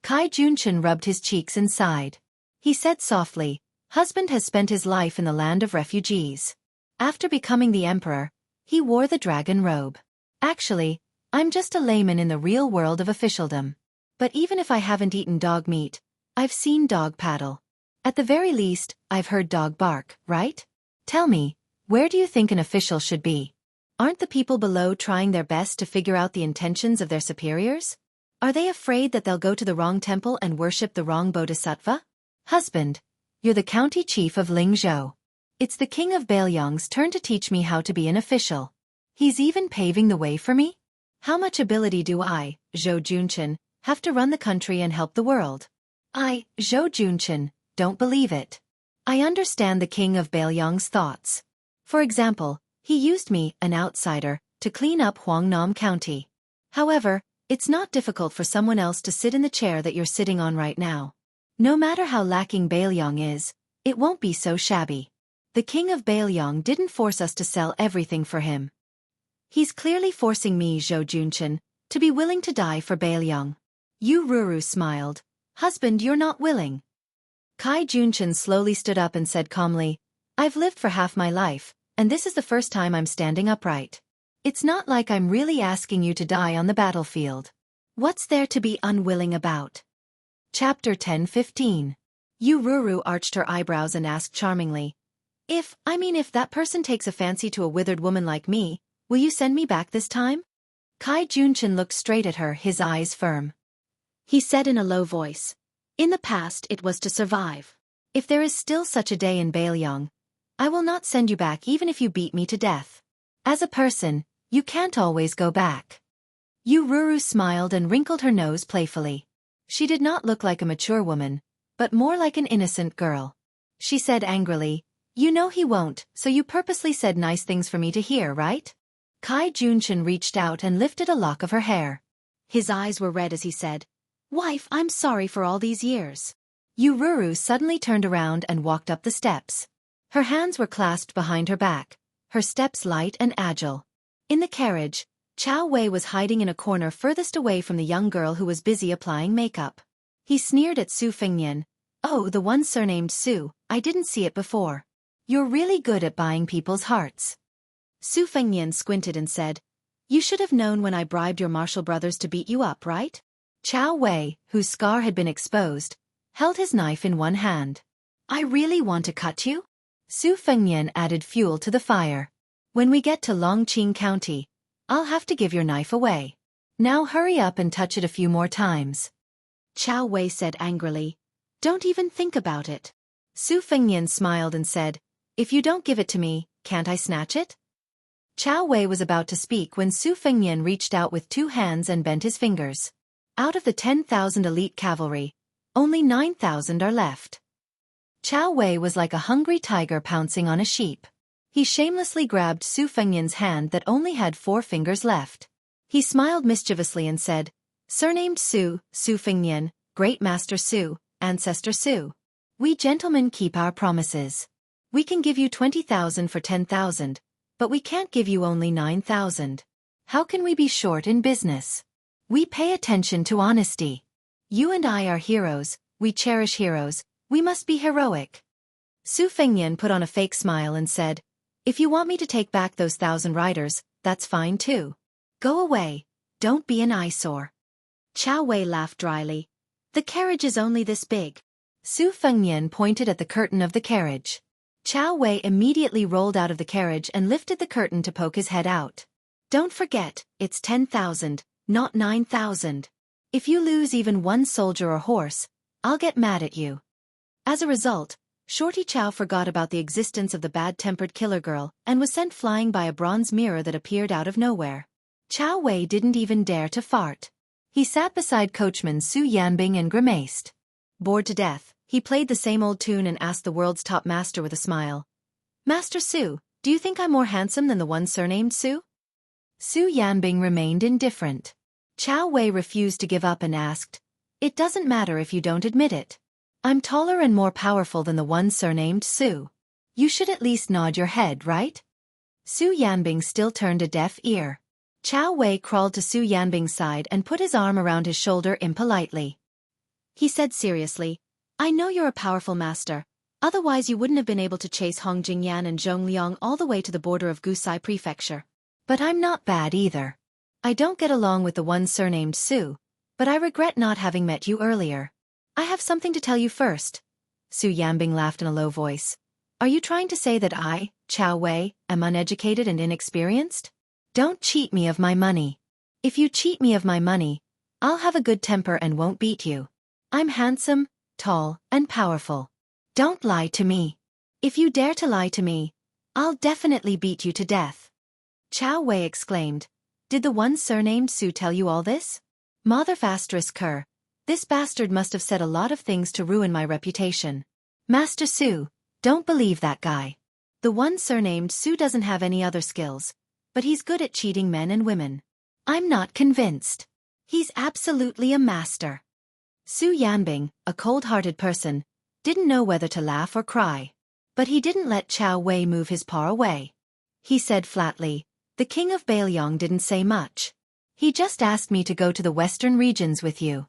Kai Junchen rubbed his cheeks and sighed. He said softly, "Husband has spent his life in the land of refugees. After becoming the emperor, he wore the dragon robe. Actually, I'm just a layman in the real world of officialdom. But even if I haven't eaten dog meat, I've seen dog paddle. At the very least, I've heard dog bark, right? Tell me, where do you think an official should be?" Aren't the people below trying their best to figure out the intentions of their superiors? Are they afraid that they'll go to the wrong temple and worship the wrong bodhisattva? Husband, you're the county chief of Lingzhou. It's the king of Baelyong's turn to teach me how to be an official. He's even paving the way for me? How much ability do I, Zhou Junchen, have to run the country and help the world? I, Zhou Junchen, don't believe it. I understand the king of Baelyong's thoughts. For example, he used me, an outsider, to clean up Huangnam County. However, it's not difficult for someone else to sit in the chair that you're sitting on right now. No matter how lacking Baelyong is, it won't be so shabby. The king of Baelyong didn't force us to sell everything for him. He's clearly forcing me, Zhou Junchen, to be willing to die for Baelyong. Yu Ruru smiled. Husband, you're not willing. Kai Junchen slowly stood up and said calmly, I've lived for half my life, and this is the first time I'm standing upright. It's not like I'm really asking you to die on the battlefield. What's there to be unwilling about? Chapter 10:15. Yu Ruru arched her eyebrows and asked charmingly, If that person takes a fancy to a withered woman like me, will you send me back this time? Kai Junchen looked straight at her, his eyes firm. He said in a low voice, In the past it was to survive. If there is still such a day in Baelyong, I will not send you back even if you beat me to death. As a person, you can't always go back. Yu Ruru smiled and wrinkled her nose playfully. She did not look like a mature woman, but more like an innocent girl. She said angrily, You know he won't, so you purposely said nice things for me to hear, right? Kai Junchen reached out and lifted a lock of her hair. His eyes were red as he said, Wife, I'm sorry for all these years. Yu Ruru suddenly turned around and walked up the steps. Her hands were clasped behind her back, her steps light and agile. In the carriage, Chao Wei was hiding in a corner furthest away from the young girl who was busy applying makeup. He sneered at Su Fengnian. Oh, the one surnamed Su, I didn't see it before. You're really good at buying people's hearts. Su Fengnian squinted and said, You should have known when I bribed your martial brothers to beat you up, right? Chao Wei, whose scar had been exposed, held his knife in one hand. I really want to cut you? Su Fengnian added fuel to the fire. When we get to Longqing County, I'll have to give your knife away. Now hurry up and touch it a few more times. Chao Wei said angrily, Don't even think about it. Su Fengnian smiled and said, If you don't give it to me, can't I snatch it? Chao Wei was about to speak when Su Fengnian reached out with 2 hands and bent his fingers. Out of the 10,000 elite cavalry, only 9,000 are left. Chao Wei was like a hungry tiger pouncing on a sheep. He shamelessly grabbed Su Fengnian's hand that only had 4 fingers left. He smiled mischievously and said, Surnamed Su, Su Fengnian, Great Master Su, Ancestor Su. We gentlemen keep our promises. We can give you 20,000 for 10,000, but we can't give you only 9,000. How can we be short in business? We pay attention to honesty. You and I are heroes, we cherish heroes, we must be heroic. Su Fengnian put on a fake smile and said, If you want me to take back those 1,000 riders, that's fine too. Go away, don't be an eyesore. Chao Wei laughed dryly. The carriage is only this big. Su Fengnian pointed at the curtain of the carriage. Chao Wei immediately rolled out of the carriage and lifted the curtain to poke his head out. Don't forget, it's 10,000, not 9,000. If you lose even one soldier or horse, I'll get mad at you. As a result, Shorty Chow forgot about the existence of the bad-tempered killer girl and was sent flying by a bronze mirror that appeared out of nowhere. Chao Wei didn't even dare to fart. He sat beside coachman Su Yanbing and grimaced. Bored to death, he played the same old tune and asked the world's top master with a smile. Master Su, do you think I'm more handsome than the one surnamed Su? Su Yanbing remained indifferent. Chao Wei refused to give up and asked, It doesn't matter if you don't admit it. I'm taller and more powerful than the one surnamed Su. You should at least nod your head, right? Su Yanbing still turned a deaf ear. Chao Wei crawled to Su Yanbing's side and put his arm around his shoulder impolitely. He said seriously, I know you're a powerful master, otherwise you wouldn't have been able to chase Hong Jingyan and Zhong Liang all the way to the border of Gusai Prefecture. But I'm not bad either. I don't get along with the one surnamed Su, but I regret not having met you earlier. I have something to tell you first. Su Yanbing laughed in a low voice. Are you trying to say that I, Chao Wei, am uneducated and inexperienced? Don't cheat me of my money. If you cheat me of my money, I'll have a good temper and won't beat you. I'm handsome, tall, and powerful. Don't lie to me. If you dare to lie to me, I'll definitely beat you to death. Chow Wei exclaimed. Did the one surnamed Su tell you all this? Mother Cur. This bastard must have said a lot of things to ruin my reputation. Master Su, don't believe that guy. The one surnamed Su doesn't have any other skills, but he's good at cheating men and women. I'm not convinced. He's absolutely a master. Su Yanbing, a cold-hearted person, didn't know whether to laugh or cry. But he didn't let Chow Wei move his paw away. He said flatly, the king of Bailiang didn't say much. He just asked me to go to the western regions with you.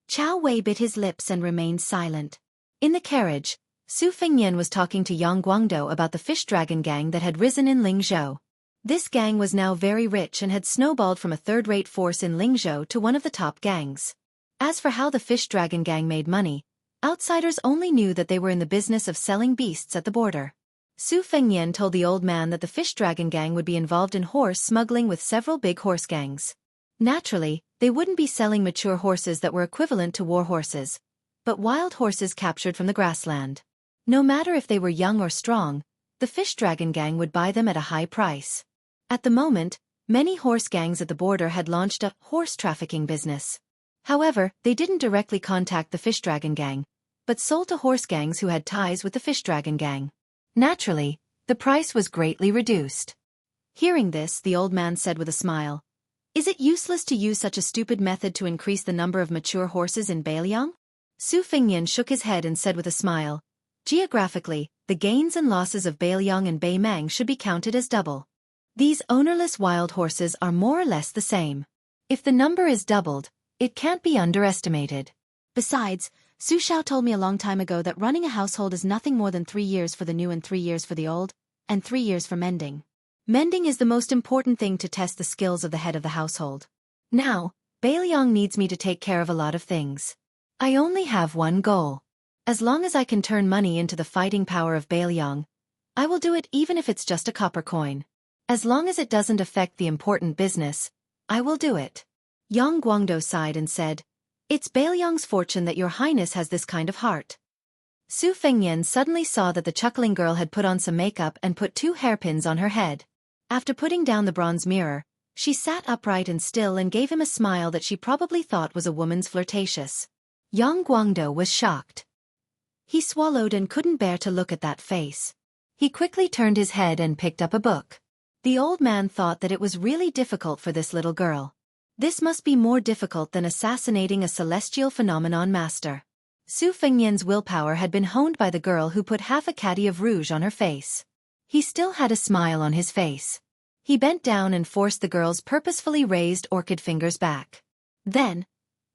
Chow Wei bit his lips and remained silent. In the carriage, Su Fengyan was talking to Yang Guangdou about the fish dragon gang that had risen in Lingzhou. This gang was now very rich and had snowballed from a third-rate force in Lingzhou to one of the top gangs. As for how the fish dragon gang made money, outsiders only knew that they were in the business of selling beasts at the border. Su Fengyan told the old man that the fish dragon gang would be involved in horse smuggling with several big horse gangs. Naturally, they wouldn't be selling mature horses that were equivalent to war horses, but wild horses captured from the grassland. No matter if they were young or strong, the fish dragon gang would buy them at a high price. At the moment, many horse gangs at the border had launched a horse trafficking business. However, they didn't directly contact the fish dragon gang, but sold to horse gangs who had ties with the fish dragon gang. Naturally, the price was greatly reduced. Hearing this, the old man said with a smile, Is it useless to use such a stupid method to increase the number of mature horses in Bailiang? Su Fengyan shook his head and said with a smile, Geographically, the gains and losses of Bailiang and Baimang should be counted as double. These ownerless wild horses are more or less the same. If the number is doubled, it can't be underestimated. Besides, Su Xiao told me a long time ago that running a household is nothing more than 3 years for the new and 3 years for the old, and 3 years for mending. Mending is the most important thing to test the skills of the head of the household. Now, Bailiang needs me to take care of a lot of things. I only have one goal. As long as I can turn money into the fighting power of Bailiang, I will do it even if it's just a copper coin. As long as it doesn't affect the important business, I will do it. Yang Guangdou sighed and said, It's Bailiang's fortune that your highness has this kind of heart. Su Fengyan suddenly saw that the chuckling girl had put on some makeup and put 2 hairpins on her head. After putting down the bronze mirror, she sat upright and still and gave him a smile that she probably thought was a woman's flirtatious. Yang Guangdou was shocked. He swallowed and couldn't bear to look at that face. He quickly turned his head and picked up a book. The old man thought that it was really difficult for this little girl. This must be more difficult than assassinating a celestial phenomenon master. Su Fengyan's willpower had been honed by the girl who put half a caddy of rouge on her face. He still had a smile on his face. He bent down and forced the girl's purposefully raised orchid fingers back. Then,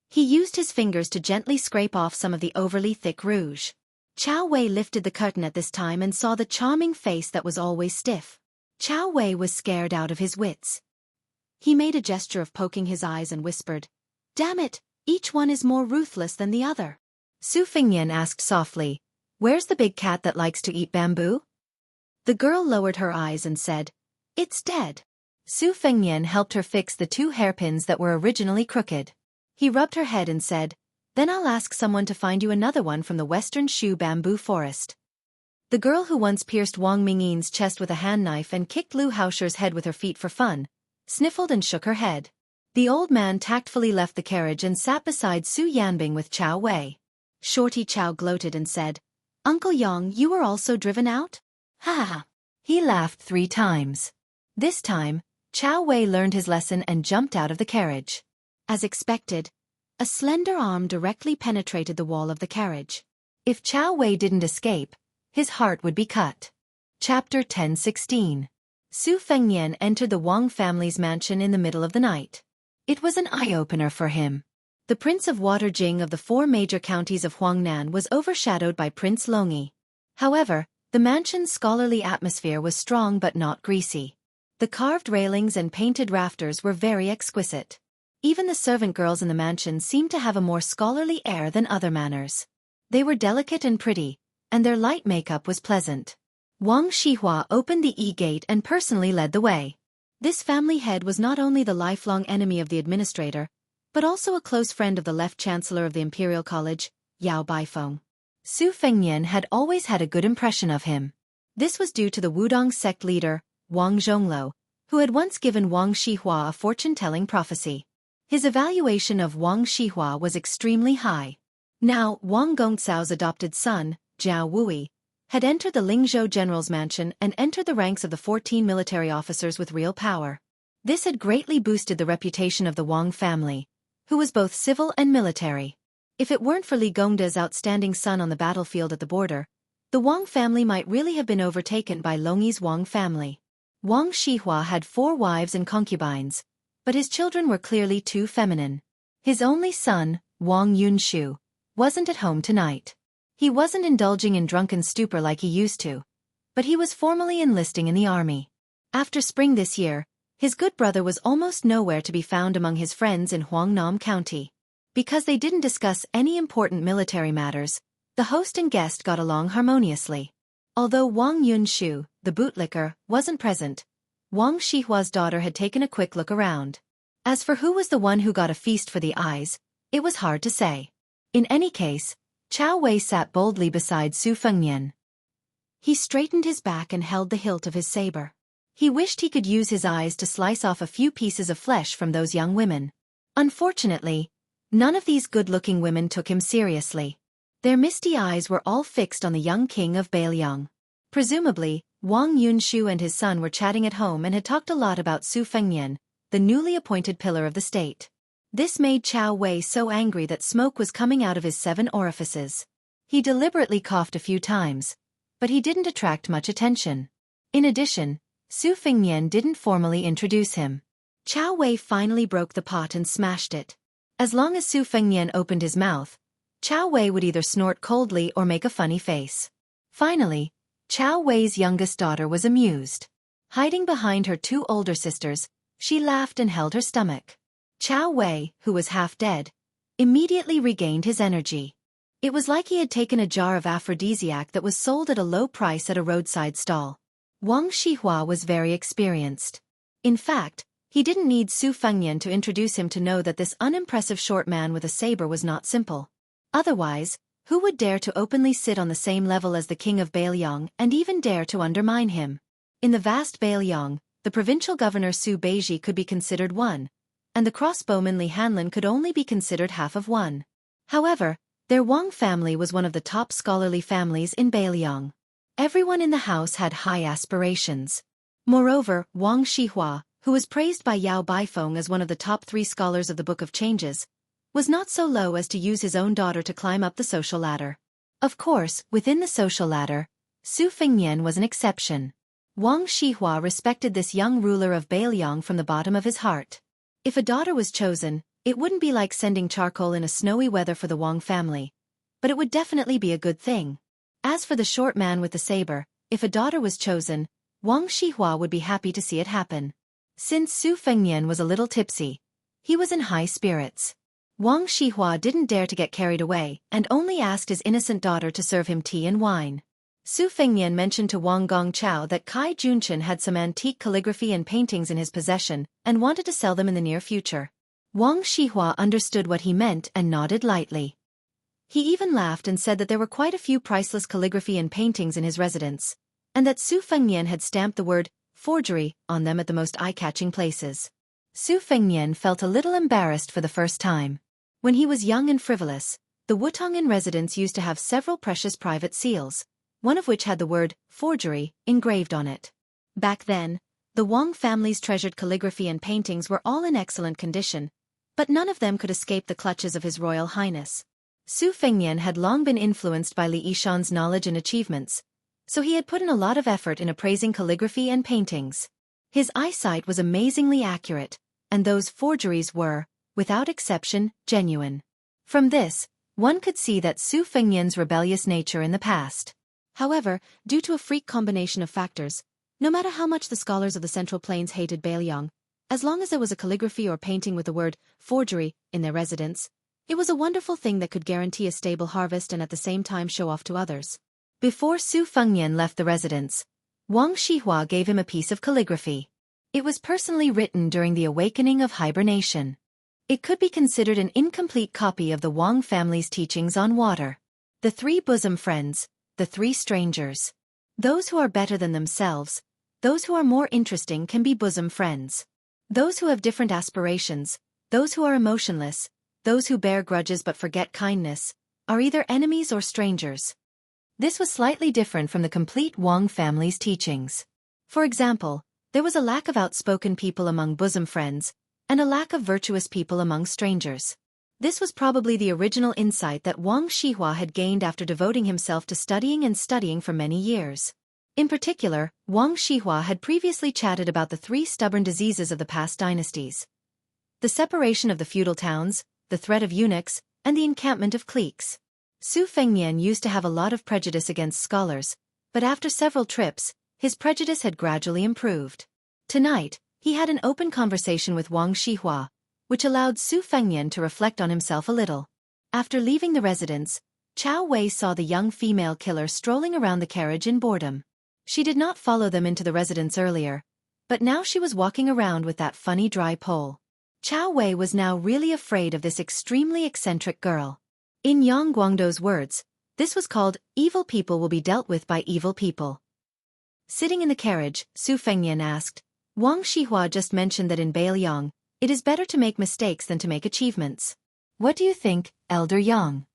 he used his fingers to gently scrape off some of the overly thick rouge. Chow Wei lifted the curtain at this time and saw the charming face that was always stiff. Chow Wei was scared out of his wits. He made a gesture of poking his eyes and whispered, Damn it, each one is more ruthless than the other. Su Fengyan asked softly, Where's the big cat that likes to eat bamboo? The girl lowered her eyes and said, It's dead. Su Fengyan helped her fix the 2 hairpins that were originally crooked. He rubbed her head and said, Then I'll ask someone to find you another one from the western Shu bamboo forest. The girl who once pierced Wang Mingyin's chest with a hand knife and kicked Lu Haosher's head with her feet for fun, sniffled and shook her head. The old man tactfully left the carriage and sat beside Su Yanbing with Chow Wei. Shorty Chow gloated and said, Uncle Yang, you were also driven out? Ha ha ha. He laughed 3 times. This time, Chow Wei learned his lesson and jumped out of the carriage. As expected, a slender arm directly penetrated the wall of the carriage. If Chow Wei didn't escape, his heart would be cut. Chapter 10:16. Su Fengyan entered the Wang family's mansion in the middle of the night. It was an eye-opener for him. The Prince of Water Jing of the 4 major counties of Huangnan was overshadowed by Prince Longyi. However, the mansion's scholarly atmosphere was strong but not greasy. The carved railings and painted rafters were very exquisite. Even the servant girls in the mansion seemed to have a more scholarly air than other manors. They were delicate and pretty, and their light makeup was pleasant. Wang Shihua opened the E-gate and personally led the way. This family head was not only the lifelong enemy of the administrator, but also a close friend of the left chancellor of the Imperial College, Yao Baifeng. Su Fengnian had always had a good impression of him. This was due to the Wudong sect leader, Wang Zhongluo, who had once given Wang Shihua a fortune-telling prophecy. His evaluation of Wang Shihua was extremely high. Now, Wang Gongcao's adopted son, Jiao Wui, had entered the Lingzhou general's mansion and entered the ranks of the 14 military officers with real power. This had greatly boosted the reputation of the Wang family, who was both civil and military. If it weren't for Li Gongda's outstanding son on the battlefield at the border, the Wang family might really have been overtaken by Longyi's Wang family. Wang Shihua had 4 wives and concubines, but his children were clearly too feminine. His only son, Wang Yunshu, wasn't at home tonight. He wasn't indulging in drunken stupor like he used to, but he was formally enlisting in the army. After spring this year, his good brother was almost nowhere to be found among his friends in Huangnam County. Because they didn't discuss any important military matters, the host and guest got along harmoniously. Although Wang Yunshu, the bootlicker, wasn't present, Wang Shihua's daughter had taken a quick look around. As for who was the one who got a feast for the eyes, it was hard to say. In any case, Chao Wei sat boldly beside Su Fengnian. He straightened his back and held the hilt of his saber. He wished he could use his eyes to slice off a few pieces of flesh from those young women. Unfortunately, none of these good-looking women took him seriously. Their misty eyes were all fixed on the young king of Bailiang. Presumably, Wang Yunshu and his son were chatting at home and had talked a lot about Su Fengnian, the newly appointed pillar of the state. This made Chao Wei so angry that smoke was coming out of his 7 orifices. He deliberately coughed a few times, but he didn't attract much attention. In addition, Su Fengnian didn't formally introduce him. Chao Wei finally broke the pot and smashed it. As long as Su Fengnian opened his mouth, Chao Wei would either snort coldly or make a funny face. Finally, Chao Wei's youngest daughter was amused. Hiding behind her 2 older sisters, she laughed and held her stomach. Chao Wei, who was half dead, immediately regained his energy. It was like he had taken a jar of aphrodisiac that was sold at a low price at a roadside stall. Wang Shihua was very experienced. In fact, he didn't need Su Fengnian to introduce him to know that this unimpressive short man with a saber was not simple. Otherwise, who would dare to openly sit on the same level as the king of Bailiang and even dare to undermine him? In the vast Bailiang, the provincial governor Su Beiji could be considered one, and the crossbowman Li Hanlin could only be considered half of one. However, their Wang family was one of the top scholarly families in Bailiang. Everyone in the house had high aspirations. Moreover, Wang Shihua, who was praised by Yao Baifeng as one of the top 3 scholars of the Book of Changes, was not so low as to use his own daughter to climb up the social ladder. Of course, within the social ladder, Su Fengnian was an exception. Wang Shihua respected this young ruler of Bailiang from the bottom of his heart. If a daughter was chosen, it wouldn't be like sending charcoal in a snowy weather for the Wang family, but it would definitely be a good thing. As for the short man with the saber, if a daughter was chosen, Wang Shihua would be happy to see it happen. Since Su Fengnian was a little tipsy, he was in high spirits. Wang Shihua didn't dare to get carried away and only asked his innocent daughter to serve him tea and wine. Su Fengnian mentioned to Wang Gongchao that Kai Junchen had some antique calligraphy and paintings in his possession and wanted to sell them in the near future. Wang Shihua understood what he meant and nodded lightly. He even laughed and said that there were quite a few priceless calligraphy and paintings in his residence, and that Su Fengnian had stamped the word forgery on them at the most eye-catching places. Su Fengnian felt a little embarrassed for the first time. When he was young and frivolous, the Wutongin residence used to have several precious private seals, one of which had the word forgery engraved on it. Back then, the Wang family's treasured calligraphy and paintings were all in excellent condition, but none of them could escape the clutches of His Royal Highness. Su Fengnian had long been influenced by Li Yishan's knowledge and achievements, so he had put in a lot of effort in appraising calligraphy and paintings. His eyesight was amazingly accurate, and those forgeries were, without exception, genuine. From this, one could see that Su Fengnian's rebellious nature in the past. However, due to a freak combination of factors, no matter how much the scholars of the Central Plains hated Bailiang, as long as there was a calligraphy or painting with the word forgery in their residence, it was a wonderful thing that could guarantee a stable harvest and at the same time show off to others. Before Su Fengnian left the residence, Wang Shihua gave him a piece of calligraphy. It was personally written during the awakening of hibernation. It could be considered an incomplete copy of the Wang family's teachings on water. The three bosom friends, the three strangers. Those who are better than themselves, those who are more interesting can be bosom friends. Those who have different aspirations, those who are emotionless, those who bear grudges but forget kindness, are either enemies or strangers. This was slightly different from the complete Wang family's teachings. For example, there was a lack of outspoken people among bosom friends, and a lack of virtuous people among strangers. This was probably the original insight that Wang Shihua had gained after devoting himself to studying and studying for many years. In particular, Wang Shihua had previously chatted about the three stubborn diseases of the past dynasties: the separation of the feudal towns, the threat of eunuchs, and the encampment of cliques. Su Fengnian used to have a lot of prejudice against scholars, but after several trips, his prejudice had gradually improved. Tonight, he had an open conversation with Wang Shihua, which allowed Su Fengnian to reflect on himself a little. After leaving the residence, Chao Wei saw the young female killer strolling around the carriage in boredom. She did not follow them into the residence earlier, but now she was walking around with that funny dry pole. Chao Wei was now really afraid of this extremely eccentric girl. In Yang Guangdou's words, this was called, "Evil people will be dealt with by evil people." Sitting in the carriage, Su Fengnian asked, "Wang Shihua just mentioned that in Bailiang, it is better to make mistakes than to make achievements. What do you think, Elder Yang?"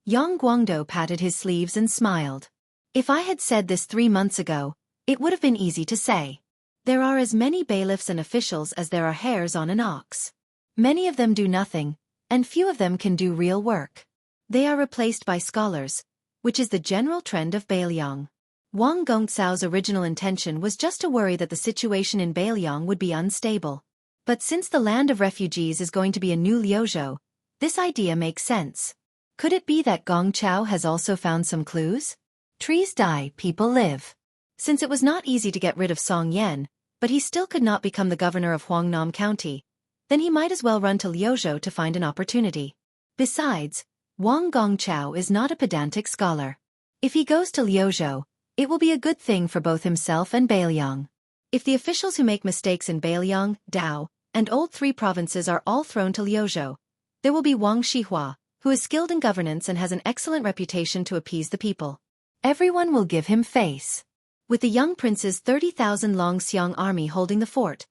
Yang Guangdou patted his sleeves and smiled. "If I had said this 3 months ago, it would have been easy to say. There are as many bailiffs and officials as there are hairs on an ox. Many of them do nothing, and few of them can do real work. They are replaced by scholars, which is the general trend of Bailiang." Wang Gongcao's original intention was just to worry that the situation in Bailiang would be unstable. But since the land of refugees is going to be a new Liuzhou, this idea makes sense. Could it be that Gong Chao has also found some clues? Trees die, people live. Since it was not easy to get rid of Song Yan, but he still could not become the governor of Huangnam County, then he might as well run to Liuzhou to find an opportunity. Besides, Wang Gongchao is not a pedantic scholar. If he goes to Liuzhou, it will be a good thing for both himself and Bailiang. If the officials who make mistakes in Bailiang, Dao, and Old Three Provinces are all thrown to Liuzhou, there will be Wang Shihua, who is skilled in governance and has an excellent reputation to appease the people. Everyone will give him face. With the young prince's 30,000 Long Xiang army holding the fort,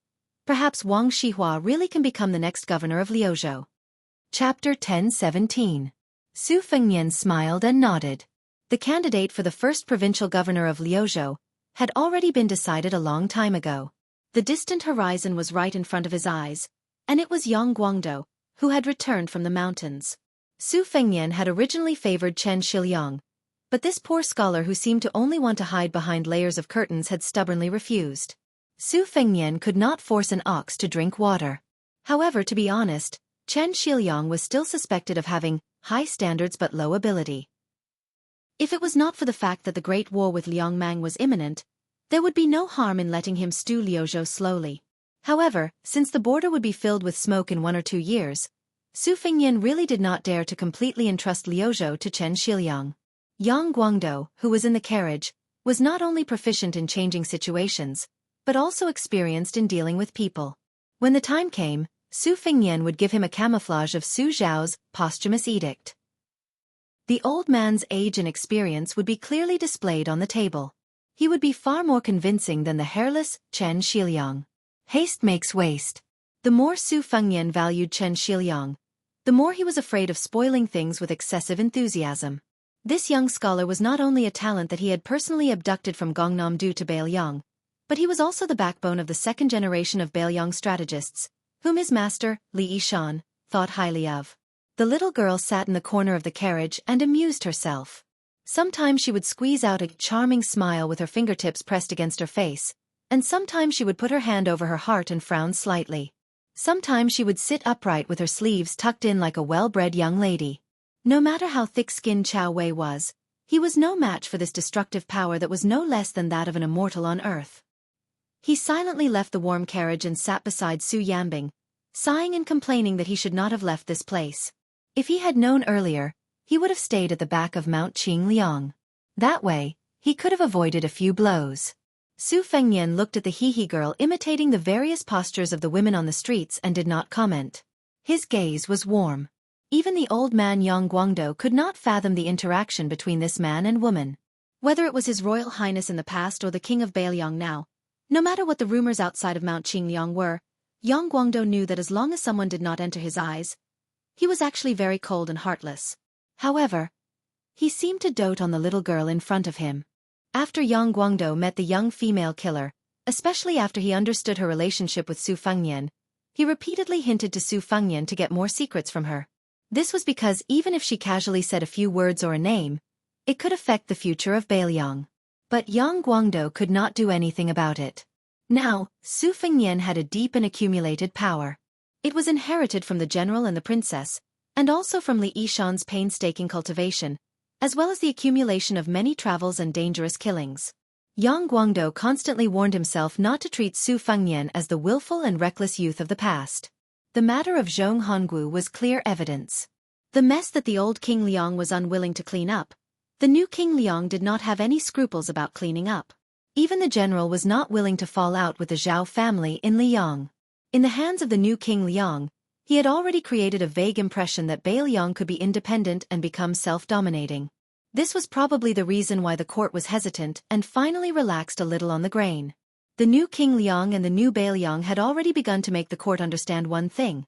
perhaps Wang Shihua really can become the next governor of Liuzhou. Chapter 1017. Su Fengnian smiled and nodded. The candidate for the first provincial governor of Liuzhou had already been decided a long time ago. The distant horizon was right in front of his eyes, and it was Yang Guangdou, who had returned from the mountains. Su Fengnian had originally favored Chen Shiliang, but this poor scholar who seemed to only want to hide behind layers of curtains had stubbornly refused. Su Fengnian could not force an ox to drink water. However, to be honest, Chen Shiliang was still suspected of having high standards but low ability. If it was not for the fact that the Great War with Liang Mang was imminent, there would be no harm in letting him stew Liuzhou slowly. However, since the border would be filled with smoke in 1 or 2 years, Su Fengnian really did not dare to completely entrust Liuzhou to Chen Shiliang. Yang Guangdou, who was in the carriage, was not only proficient in changing situations, but also experienced in dealing with people. When the time came, Su Fengnian would give him a camouflage of Su Zhao's posthumous edict. The old man's age and experience would be clearly displayed on the table. He would be far more convincing than the hairless Chen Shiliang. Haste makes waste. The more Su Fengnian valued Chen Shiliang, the more he was afraid of spoiling things with excessive enthusiasm. This young scholar was not only a talent that he had personally abducted from Gongnam-do to Bailiang, but he was also the backbone of the second generation of Bailiang strategists, whom his master, Li Yishan, thought highly of. The little girl sat in the corner of the carriage and amused herself. Sometimes she would squeeze out a charming smile with her fingertips pressed against her face, and sometimes she would put her hand over her heart and frown slightly. Sometimes she would sit upright with her sleeves tucked in like a well-bred young lady. No matter how thick-skinned Chao Wei was, he was no match for this destructive power that was no less than that of an immortal on earth. He silently left the warm carriage and sat beside Su Yambing, sighing and complaining that he should not have left this place. If he had known earlier, he would have stayed at the back of Mount Qingliang. That way, he could have avoided a few blows. Su Fengnian looked at the Hehe girl imitating the various postures of the women on the streets and did not comment. His gaze was warm. Even the old man Yang Guangdou could not fathom the interaction between this man and woman. Whether it was His Royal Highness in the past or the King of Bailiang now, no matter what the rumors outside of Mount Qingliang were, Yang Guangdou knew that as long as someone did not enter his eyes, he was actually very cold and heartless. However, he seemed to dote on the little girl in front of him. After Yang Guangdou met the young female killer, especially after he understood her relationship with Su Fengnian, he repeatedly hinted to Su Fengnian to get more secrets from her. This was because even if she casually said a few words or a name, it could affect the future of Bailiang. But Yang Guangdou could not do anything about it. Now, Su Fengnian had a deep and accumulated power. It was inherited from the general and the princess, and also from Li Yishan's painstaking cultivation, as well as the accumulation of many travels and dangerous killings. Yang Guangdou constantly warned himself not to treat Su Fengnian as the willful and reckless youth of the past. The matter of Zhong Honggu was clear evidence. The mess that the old King Liang was unwilling to clean up, the new King Liang did not have any scruples about cleaning up. Even the general was not willing to fall out with the Zhao family in Liang. In the hands of the new King Liang, he had already created a vague impression that Bailiang could be independent and become self-dominating. This was probably the reason why the court was hesitant and finally relaxed a little on the grain. The new King Liang and the new Bailiang had already begun to make the court understand one thing.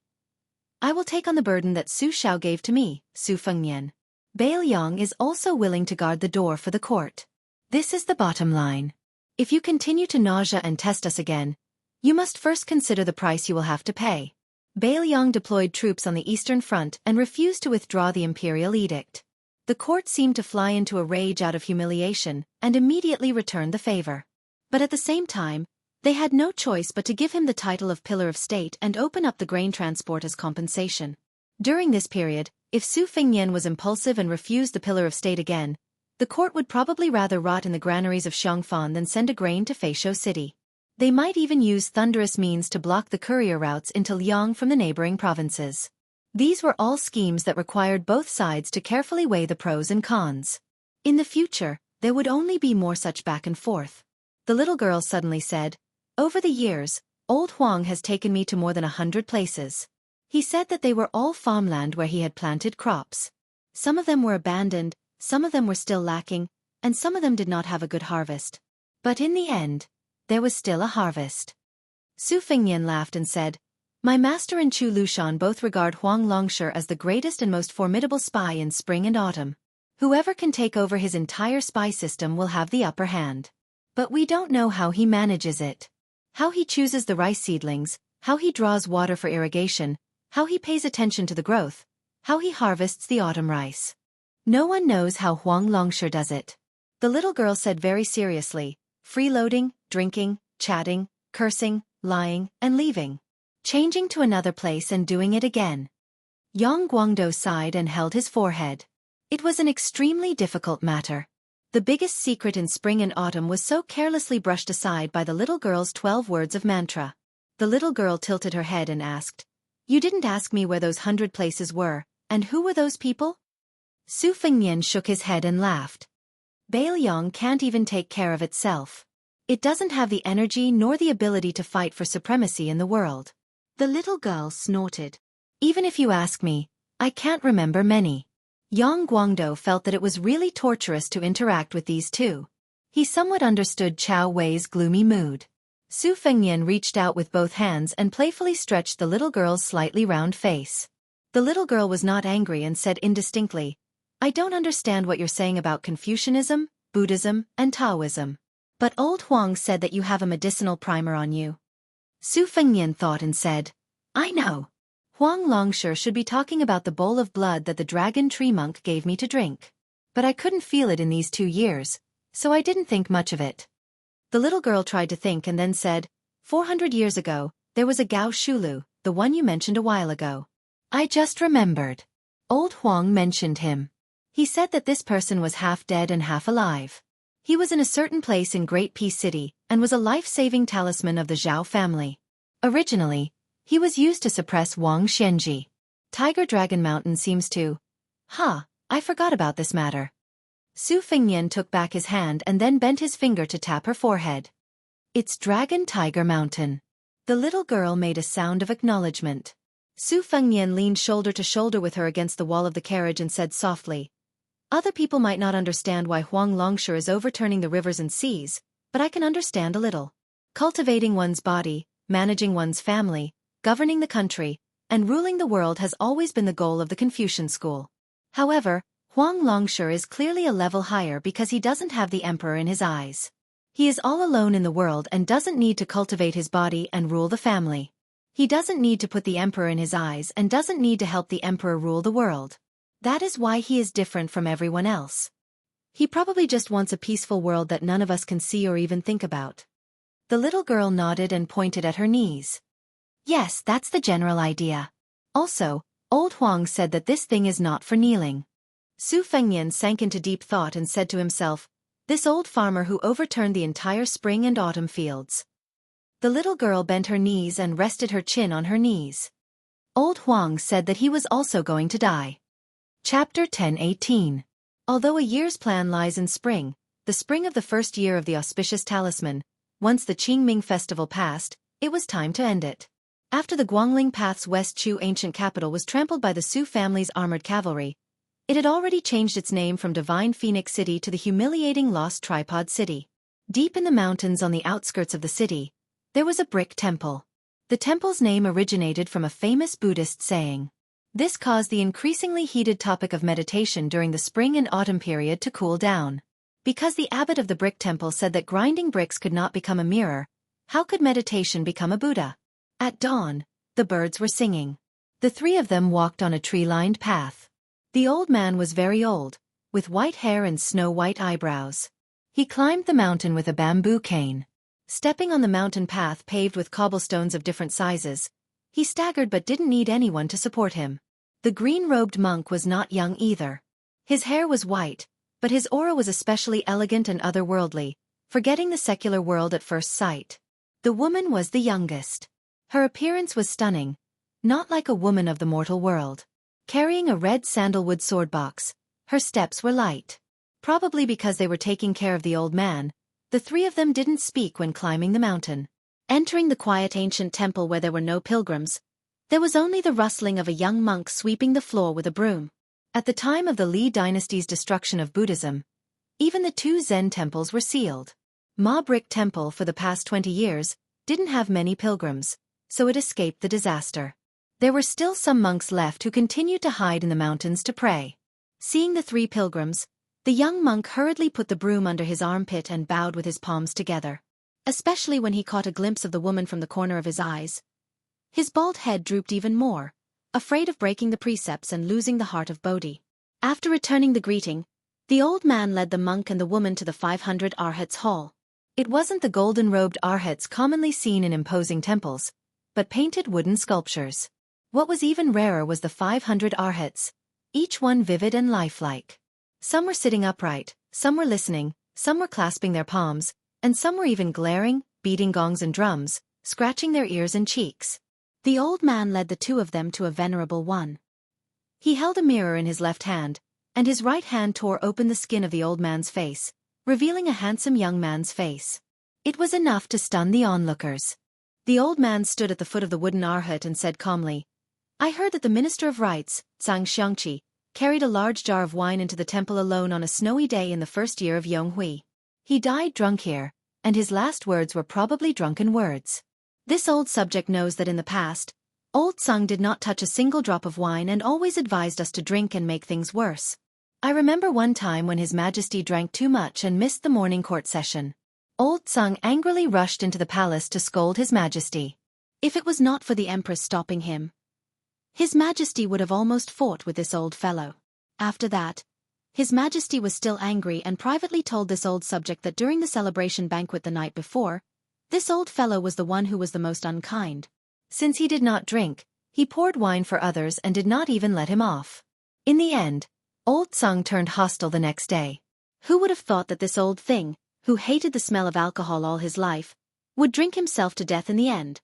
I will take on the burden that Su Xiao gave to me, Su Fengnian. Bailiang is also willing to guard the door for the court. This is the bottom line. If you continue to nausea and test us again, you must first consider the price you will have to pay. Bailiang deployed troops on the Eastern Front and refused to withdraw the imperial edict. The court seemed to fly into a rage out of humiliation and immediately returned the favor. But at the same time, they had no choice but to give him the title of Pillar of State and open up the grain transport as compensation. During this period, if Su Fengnian was impulsive and refused the Pillar of State again, the court would probably rather rot in the granaries of Xiongfan than send a grain to Feishou City. They might even use thunderous means to block the courier routes into Liang from the neighboring provinces. These were all schemes that required both sides to carefully weigh the pros and cons. In the future, there would only be more such back and forth. The little girl suddenly said, "Over the years, old Huang has taken me to more than 100 places. He said that they were all farmland where he had planted crops. Some of them were abandoned, some of them were still lacking, and some of them did not have a good harvest. But in the end, there was still a harvest." Su Fengnian laughed and said, "My master and Chu Lushan both regard Huang Longshi as the greatest and most formidable spy in spring and autumn. Whoever can take over his entire spy system will have the upper hand. But we don't know how he manages it. How he chooses the rice seedlings, how he draws water for irrigation, how he pays attention to the growth, how he harvests the autumn rice. No one knows how Huang Longshi does it." The little girl said very seriously, "Freeloading, drinking, chatting, cursing, lying, and leaving. Changing to another place and doing it again." Yang Guangdou sighed and held his forehead. It was an extremely difficult matter. The biggest secret in spring and autumn was so carelessly brushed aside by the little girl's 12 words of mantra. The little girl tilted her head and asked, "You didn't ask me where those 100 places were, and who were those people?" Su Fengnian shook his head and laughed. "Bailiang can't even take care of itself. It doesn't have the energy nor the ability to fight for supremacy in the world." The little girl snorted. "Even if you ask me, I can't remember many." Yang Guangdou felt that it was really torturous to interact with these two. He somewhat understood Chao Wei's gloomy mood. Su Fengnian reached out with both hands and playfully stretched the little girl's slightly round face. The little girl was not angry and said indistinctly, "I don't understand what you're saying about Confucianism, Buddhism, and Taoism. But old Huang said that you have a medicinal primer on you." Su Fengnian thought and said, "I know. Huang Longshi should be talking about the bowl of blood that the dragon tree monk gave me to drink. But I couldn't feel it in these 2 years, so I didn't think much of it." The little girl tried to think and then said, 400 years ago, there was a Gao Shulu, the one you mentioned a while ago. I just remembered. Old Huang mentioned him. He said that this person was half dead and half alive. He was in a certain place in Great Peace City and was a life-saving talisman of the Zhao family. Originally, he was used to suppress Wang Xianji. Tiger Dragon Mountain seems to... I forgot about this matter. Su Fengnian took back his hand and then bent his finger to tap her forehead. It's Dragon Tiger Mountain. The little girl made a sound of acknowledgement. Su Fengnian leaned shoulder to shoulder with her against the wall of the carriage and said softly, "Other people might not understand why Huang Longsha is overturning the rivers and seas, but I can understand a little. Cultivating one's body, managing one's family, governing the country, and ruling the world has always been the goal of the Confucian school. However, Huang Longsha is clearly a level higher because he doesn't have the emperor in his eyes. He is all alone in the world and doesn't need to cultivate his body and rule the family. He doesn't need to put the emperor in his eyes and doesn't need to help the emperor rule the world. That is why he is different from everyone else. He probably just wants a peaceful world that none of us can see or even think about." The little girl nodded and pointed at her knees. "Yes, that's the general idea. Also, old Huang said that this thing is not for kneeling." Su Fengnian sank into deep thought and said to himself, "This old farmer who overturned the entire spring and autumn fields." The little girl bent her knees and rested her chin on her knees. Old Huang said that he was also going to die. Chapter 10:18. Although a year's plan lies in spring, the spring of the first year of the auspicious talisman, once the Qingming festival passed, it was time to end it. After the Guangling Path's West Chu ancient capital was trampled by the Su family's armored cavalry, it had already changed its name from Divine Phoenix City to the humiliating Lost Tripod City. Deep in the mountains on the outskirts of the city, there was a brick temple. The temple's name originated from a famous Buddhist saying. This caused the increasingly heated topic of meditation during the spring and autumn period to cool down. Because the abbot of the brick temple said that grinding bricks could not become a mirror, how could meditation become a Buddha? At dawn, the birds were singing. The three of them walked on a tree-lined path. The old man was very old, with white hair and snow-white eyebrows. He climbed the mountain with a bamboo cane. Stepping on the mountain path paved with cobblestones of different sizes, he staggered but didn't need anyone to support him. The green-robed monk was not young either. His hair was white, but his aura was especially elegant and otherworldly, forgetting the secular world at first sight. The woman was the youngest. Her appearance was stunning, not like a woman of the mortal world. Carrying a red sandalwood sword box, her steps were light. Probably because they were taking care of the old man, the three of them didn't speak when climbing the mountain. Entering the quiet ancient temple where there were no pilgrims, there was only the rustling of a young monk sweeping the floor with a broom. At the time of the Li dynasty's destruction of Buddhism, even the two Zen temples were sealed. Ma Brick Temple for the past 20 years didn't have many pilgrims, so it escaped the disaster. There were still some monks left who continued to hide in the mountains to pray. Seeing the three pilgrims, the young monk hurriedly put the broom under his armpit and bowed with his palms together. Especially when he caught a glimpse of the woman from the corner of his eyes. His bald head drooped even more, afraid of breaking the precepts and losing the heart of Bodhi. After returning the greeting, the old man led the monk and the woman to the 500 Arhats Hall. It wasn't the golden-robed Arhats commonly seen in imposing temples, but painted wooden sculptures. What was even rarer was the 500 Arhats, each one vivid and lifelike. Some were sitting upright, some were listening, some were clasping their palms, and some were even glaring, beating gongs and drums, scratching their ears and cheeks. The old man led the two of them to a venerable one. He held a mirror in his left hand, and his right hand tore open the skin of the old man's face, revealing a handsome young man's face. It was enough to stun the onlookers. The old man stood at the foot of the wooden arhat and said calmly, "I heard that the Minister of Rites, Zhang Xiangqi, carried a large jar of wine into the temple alone on a snowy day in the first year of Yonghui. He died drunk here, and his last words were probably drunken words. This old subject knows that in the past, old Tsang did not touch a single drop of wine and always advised us to drink and make things worse. I remember one time when His Majesty drank too much and missed the morning court session. Old Tsang angrily rushed into the palace to scold His Majesty. If it was not for the Empress stopping him, His Majesty would have almost fought with this old fellow. After that, His Majesty was still angry and privately told this old subject that during the celebration banquet the night before, this old fellow was the one who was the most unkind. Since he did not drink, he poured wine for others and did not even let him off. In the end, old Tsang turned hostile the next day. Who would have thought that this old thing, who hated the smell of alcohol all his life, would drink himself to death in the end?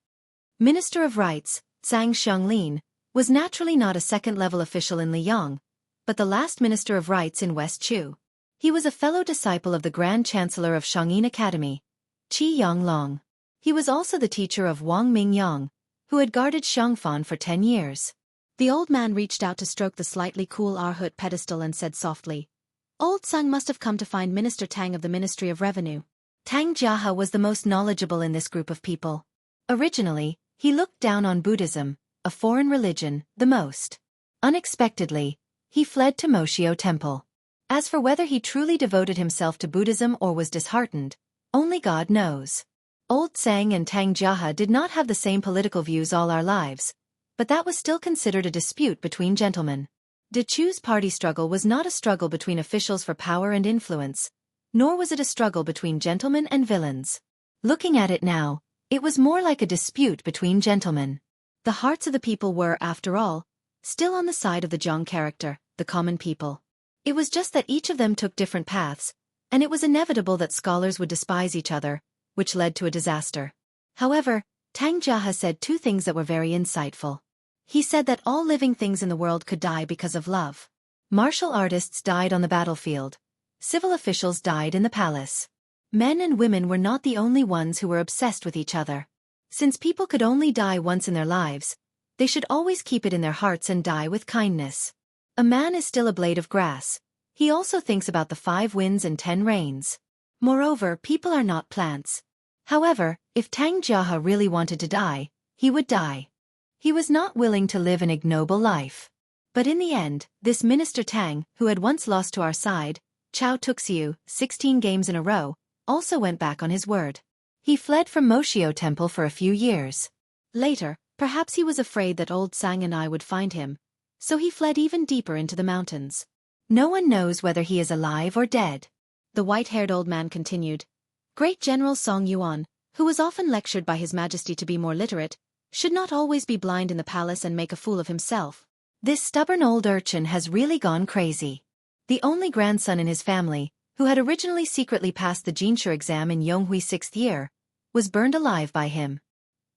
Minister of Rites, Zhang Xianglin, was naturally not a second-level official in Liyang, but the last Minister of Rites in West Chu. He was a fellow disciple of the Grand Chancellor of Shangyin Academy. Qi Yonglong. He was also the teacher of Wang Mingyang, who had guarded Xiangfan for 10 years. The old man reached out to stroke the slightly cool Arhut pedestal and said softly, "Old Sung must have come to find Minister Tang of the Ministry of Revenue." Tang Jiahe was the most knowledgeable in this group of people. Originally, he looked down on Buddhism, a foreign religion, the most. Unexpectedly, he fled to Moshio Temple. As for whether he truly devoted himself to Buddhism or was disheartened, only God knows. Old Sang and Tang Jiahe did not have the same political views all our lives, but that was still considered a dispute between gentlemen. De Chu's party struggle was not a struggle between officials for power and influence, nor was it a struggle between gentlemen and villains. Looking at it now, it was more like a dispute between gentlemen. The hearts of the people were, after all, still on the side of the Zhang character, the common people. It was just that each of them took different paths, and it was inevitable that scholars would despise each other, which led to a disaster. However, Tang Jiahe said two things that were very insightful. He said that all living things in the world could die because of love. Martial artists died on the battlefield. Civil officials died in the palace. Men and women were not the only ones who were obsessed with each other. Since people could only die once in their lives, they should always keep it in their hearts and die with kindness. A man is still a blade of grass. He also thinks about the 5 winds and 10 rains. Moreover, people are not plants. However, if Tang Jiahe really wanted to die, he would die. He was not willing to live an ignoble life. But in the end, this Minister Tang, who had once lost to our side, Chao Tuxiu, 16 games in a row, also went back on his word. He fled from Moshio Temple for a few years. Later, perhaps he was afraid that old Sang and I would find him, so he fled even deeper into the mountains. No one knows whether he is alive or dead. The white-haired old man continued. Great General Song Yuan, who was often lectured by His Majesty to be more literate, should not always be blind in the palace and make a fool of himself. This stubborn old urchin has really gone crazy. The only grandson in his family, who had originally secretly passed the Jinshu exam in Yonghui 6th year, was burned alive by him.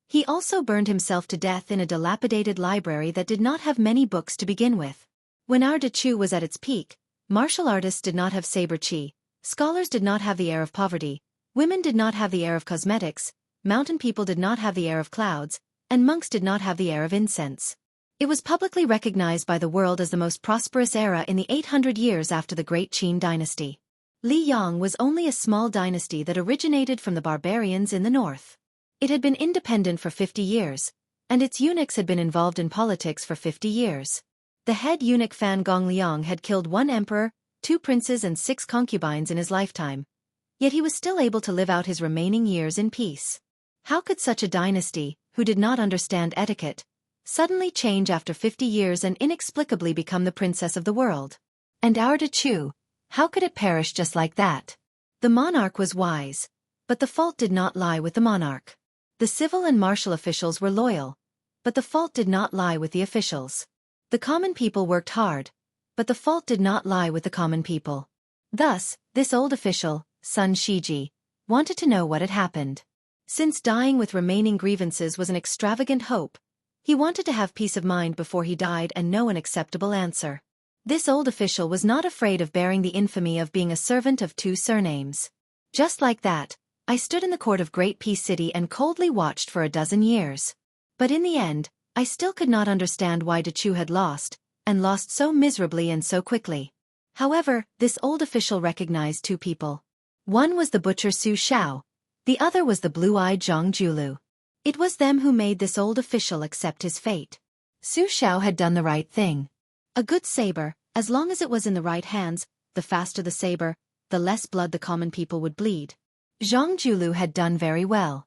He also burned himself to death in a dilapidated library that did not have many books to begin with. When our De Chu was at its peak, martial artists did not have saber chi, scholars did not have the air of poverty, women did not have the air of cosmetics, mountain people did not have the air of clouds, and monks did not have the air of incense. It was publicly recognized by the world as the most prosperous era in the 800 years after the Great Qin dynasty. Li Yang was only a small dynasty that originated from the barbarians in the north. It had been independent for 50 years, and its eunuchs had been involved in politics for 50 years. The head eunuch Fan Gongliang had killed 1 emperor, 2 princes and 6 concubines in his lifetime, yet he was still able to live out his remaining years in peace. How could such a dynasty, who did not understand etiquette, suddenly change after 50 years and inexplicably become the princess of the world? And our De Chu, how could it perish just like that? The monarch was wise, but the fault did not lie with the monarch. The civil and martial officials were loyal, but the fault did not lie with the officials. The common people worked hard, but the fault did not lie with the common people. Thus, this old official, Sun Shiji, wanted to know what had happened. Since dying with remaining grievances was an extravagant hope, he wanted to have peace of mind before he died and know an acceptable answer. This old official was not afraid of bearing the infamy of being a servant of 2 surnames. Just like that, I stood in the court of Great Peace City and coldly watched for a dozen years. But in the end, I still could not understand why De Chu had lost, and lost so miserably and so quickly. However, this old official recognized 2 people. One was the butcher Su Shao, the other was the blue-eyed Zhang Julu. It was them who made this old official accept his fate. Su Shao had done the right thing. A good saber, as long as it was in the right hands, the faster the saber, the less blood the common people would bleed. Zhang Julu had done very well.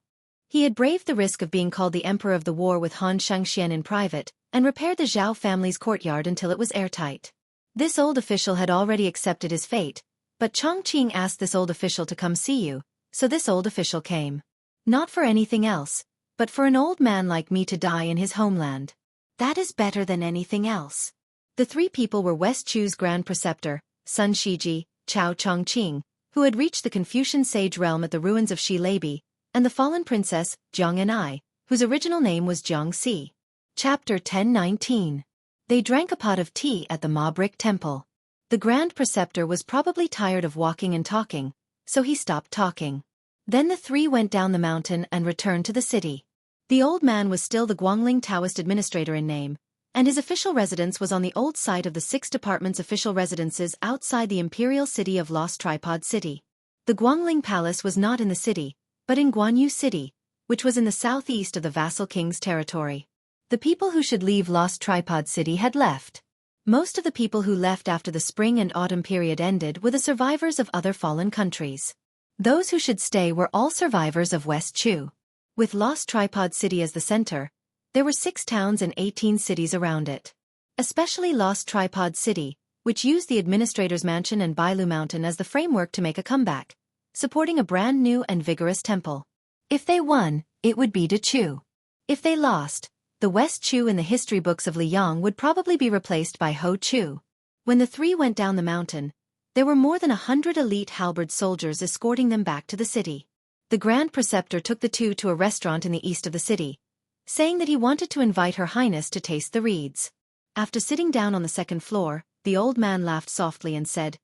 He had braved the risk of being called the emperor of the war with Han Shangxian in private, and repaired the Zhao family's courtyard until it was airtight. This old official had already accepted his fate, but Chongqing asked this old official to come see you, so this old official came. Not for anything else, but for an old man like me to die in his homeland. That is better than anything else. The 3 people were West Chu's Grand Preceptor, Sun Shiji, Chao Chongqing, who had reached the Confucian sage realm at the ruins of Shi Leibi, and the fallen princess, Jiang Enai, whose original name was Jiang Si. Chapter 1019. They drank a pot of tea at the Ma Brick Temple. The Grand Preceptor was probably tired of walking and talking, so he stopped talking. Then the three went down the mountain and returned to the city. The old man was still the Guangling Taoist administrator in name, and his official residence was on the old site of the 6 departments' official residences outside the imperial city of Lost Tripod City. The Guangling Palace was not in the city, but in Guanyu City, which was in the southeast of the vassal king's territory. The people who should leave Lost Tripod City had left. Most of the people who left after the spring and autumn period ended were the survivors of other fallen countries. Those who should stay were all survivors of West Chu. With Lost Tripod City as the center, there were 6 towns and 18 cities around it. Especially Lost Tripod City, which used the administrator's mansion and Bailu Mountain as the framework to make a comeback, supporting a brand new and vigorous temple. If they won, it would be De Chu. If they lost, the West Chu in the history books of Liang would probably be replaced by Ho Chu. When the three went down the mountain, there were more than 100 elite halberd soldiers escorting them back to the city. The Grand Preceptor took the two to a restaurant in the east of the city, saying that he wanted to invite Her Highness to taste the reeds. After sitting down on the second floor, the old man laughed softly and said,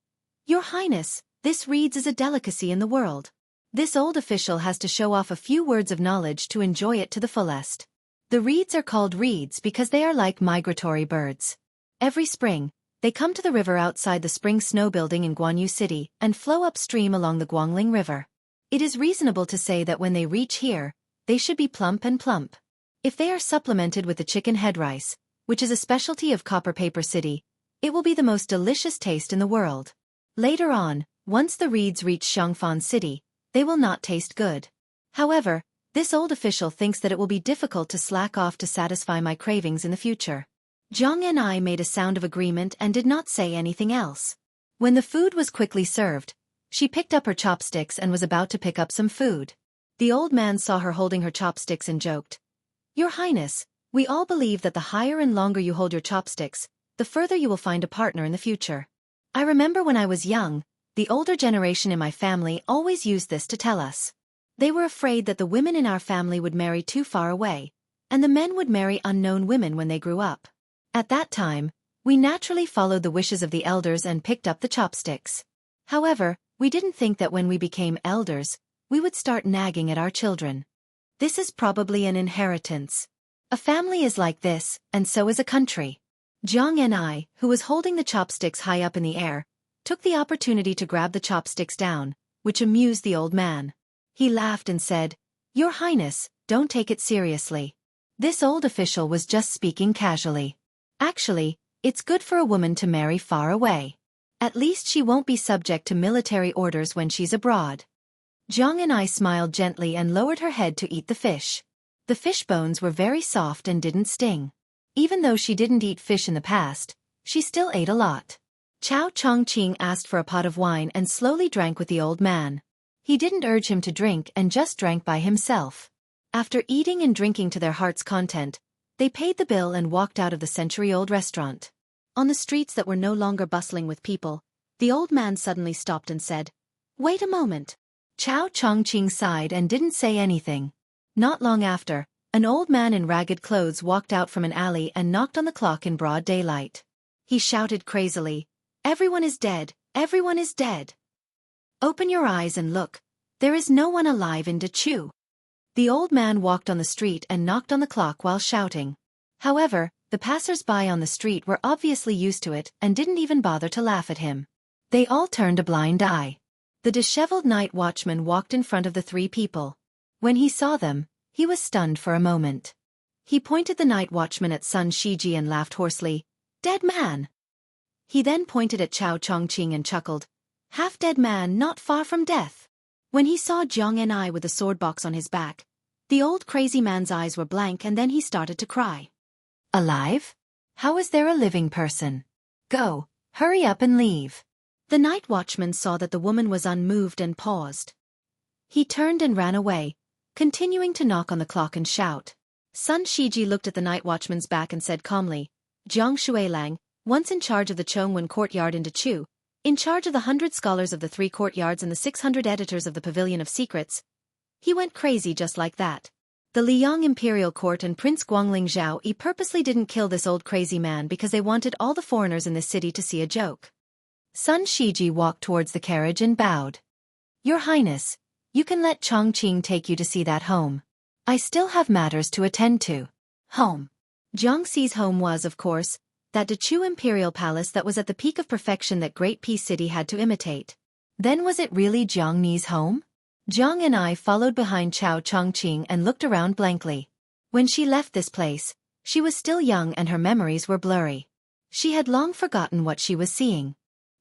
"Your Highness, this reeds is a delicacy in the world. This old official has to show off a few words of knowledge to enjoy it to the fullest. The reeds are called reeds because they are like migratory birds. Every spring, they come to the river outside the spring snow building in Guanyu City and flow upstream along the Guangling River. It is reasonable to say that when they reach here, they should be plump and plump. If they are supplemented with the chicken head rice, which is a specialty of Copper Paper City, it will be the most delicious taste in the world. Later on, once the reeds reach Xiangfan City, they will not taste good. However, this old official thinks that it will be difficult to slack off to satisfy my cravings in the future." Zhang and I made a sound of agreement and did not say anything else. When the food was quickly served, she picked up her chopsticks and was about to pick up some food. The old man saw her holding her chopsticks and joked, "Your Highness, we all believe that the higher and longer you hold your chopsticks, the further you will find a partner in the future. I remember when I was young, the older generation in my family always used this to tell us. They were afraid that the women in our family would marry too far away, and the men would marry unknown women when they grew up. At that time, we naturally followed the wishes of the elders and picked up the chopsticks. However, we didn't think that when we became elders, we would start nagging at our children. This is probably an inheritance. A family is like this, and so is a country." Zhang and I, who was holding the chopsticks high up in the air, took the opportunity to grab the chopsticks down, which amused the old man. He laughed and said, "Your Highness, don't take it seriously. This old official was just speaking casually. Actually, it's good for a woman to marry far away. At least she won't be subject to military orders when she's abroad." Zhang and I smiled gently and lowered her head to eat the fish. The fish bones were very soft and didn't sting. Even though she didn't eat fish in the past, she still ate a lot. Chao Chongqing asked for a pot of wine and slowly drank with the old man. He didn't urge him to drink and just drank by himself. After eating and drinking to their heart's content, they paid the bill and walked out of the century-old restaurant. On the streets that were no longer bustling with people, the old man suddenly stopped and said, "Wait a moment." Chao Chongqing sighed and didn't say anything. Not long after, an old man in ragged clothes walked out from an alley and knocked on the clock in broad daylight. He shouted crazily, "Everyone is dead, everyone is dead. Open your eyes and look, there is no one alive in De Chu." The old man walked on the street and knocked on the clock while shouting. However, the passers-by on the street were obviously used to it and didn't even bother to laugh at him. They all turned a blind eye. The disheveled night watchman walked in front of the three people. When he saw them, he was stunned for a moment. He pointed the night watchman at Sun Shiji and laughed hoarsely, "Dead man." He then pointed at Chao Chongqing and chuckled, "Half-dead man not far from death." When he saw Zhang and I with the sword box on his back, the old crazy man's eyes were blank and then he started to cry. "Alive? How is there a living person? Go, hurry up and leave." The night watchman saw that the woman was unmoved and paused. He turned and ran away, continuing to knock on the clock and shout. Sun Shiji looked at the night watchman's back and said calmly, "Zhang Shuilang, once in charge of the Chongwen courtyard in De Chu, in charge of the 100 scholars of the 3 courtyards and the 600 editors of the Pavilion of Secrets. He went crazy just like that. The Liang Imperial Court and Prince Guangling Zhao purposely didn't kill this old crazy man because they wanted all the foreigners in this city to see a joke." Sun Shiji walked towards the carriage and bowed. "Your Highness, You can let Chongqing take you to see that home. I still have matters to attend to. Home. Jiangxi's home was, of course, that Dechu imperial palace that was at the peak of perfection that Great Peace City had to imitate. Then was it really Jiang Ni's home? Jiang and I followed behind Chao Chongqing and looked around blankly. When she left this place, she was still young and her memories were blurry. She had long forgotten what she was seeing.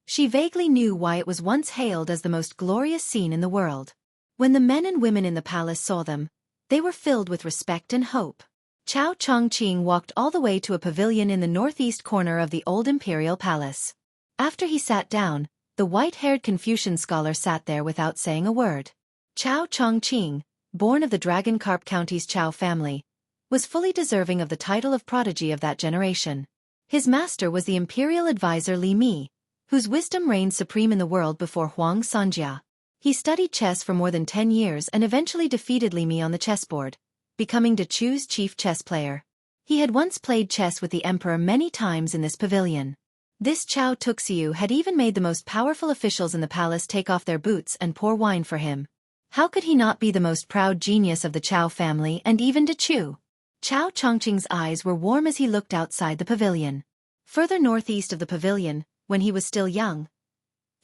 She vaguely knew why it was once hailed as the most glorious scene in the world. When the men and women in the palace saw them, they were filled with respect and hope. Chao Chongqing walked all the way to a pavilion in the northeast corner of the old imperial palace. After he sat down, the white-haired Confucian scholar sat there without saying a word. Chao Chongqing, born of the Dragon Carp County's Chao family, was fully deserving of the title of prodigy of that generation. His master was the imperial advisor Li Mi, whose wisdom reigned supreme in the world before Huang Sanjia. He studied chess for more than 10 years and eventually defeated Li Mi on the chessboard, becoming Dechu's chief chess player. He had once played chess with the emperor many times in this pavilion. This Chao Tuxiu had even made the most powerful officials in the palace take off their boots and pour wine for him. How could he not be the most proud genius of the Chao family and even Dechu? Chao Chongqing's eyes were warm as he looked outside the pavilion. Further northeast of the pavilion, when he was still young,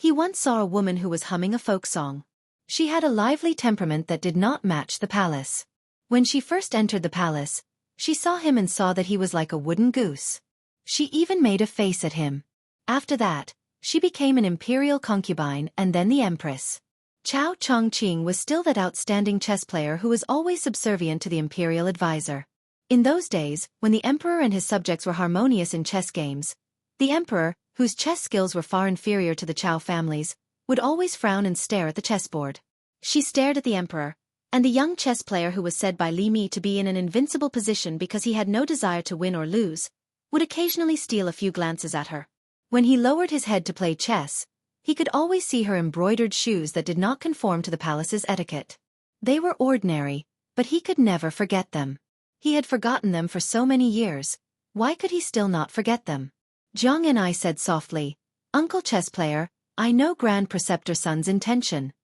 he once saw a woman who was humming a folk song. She had a lively temperament that did not match the palace. When she first entered the palace, she saw him and saw that he was like a wooden goose. She even made a face at him. After that, she became an imperial concubine and then the empress. Chao Chongqing was still that outstanding chess player who was always subservient to the imperial advisor. In those days, when the emperor and his subjects were harmonious in chess games, the emperor, whose chess skills were far inferior to the Chao family's, would always frown and stare at the chessboard. She stared at the emperor, and the young chess player who was said by Li Mi to be in an invincible position because he had no desire to win or lose, would occasionally steal a few glances at her. When he lowered his head to play chess, he could always see her embroidered shoes that did not conform to the palace's etiquette. They were ordinary, but he could never forget them. He had forgotten them for so many years. Why could he still not forget them? Jiang and I said softly, "Uncle chess player, I know Grand Preceptor Sun's intention.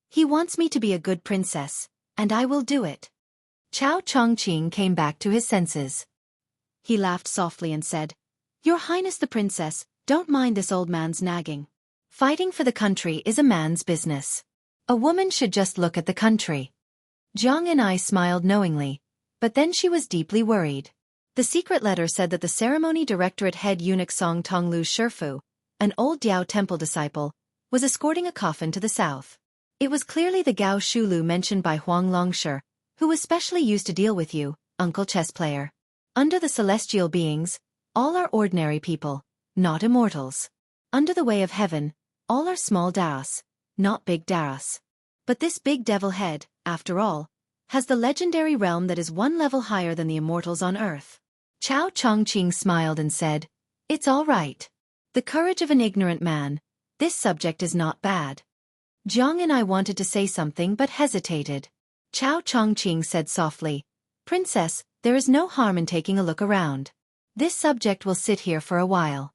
He wants me to be a good princess, and I will do it." Chao Chongqing came back to his senses. He laughed softly and said, "Your Highness the Princess, don't mind this old man's nagging. Fighting for the country is a man's business. A woman should just look at the country." Jiang and I smiled knowingly, but then she was deeply worried. The secret letter said that the ceremony directorate head eunuch Song Tonglu Shifu, an old Diao temple disciple, was escorting a coffin to the south. It was clearly the Gao Shulu mentioned by Huang Longshi, who was specially used to deal with you, Uncle Chess Player. Under the celestial beings, all are ordinary people, not immortals. Under the way of heaven, all are small daras, not big daras. But this big devil head, after all, has the legendary realm that is one level higher than the immortals on earth. Chao Chongqing smiled and said, "It's all right. The courage of an ignorant man. This subject is not bad." Jiang and I wanted to say something but hesitated. Chao Chongqing said softly, "Princess, there is no harm in taking a look around. This subject will sit here for a while."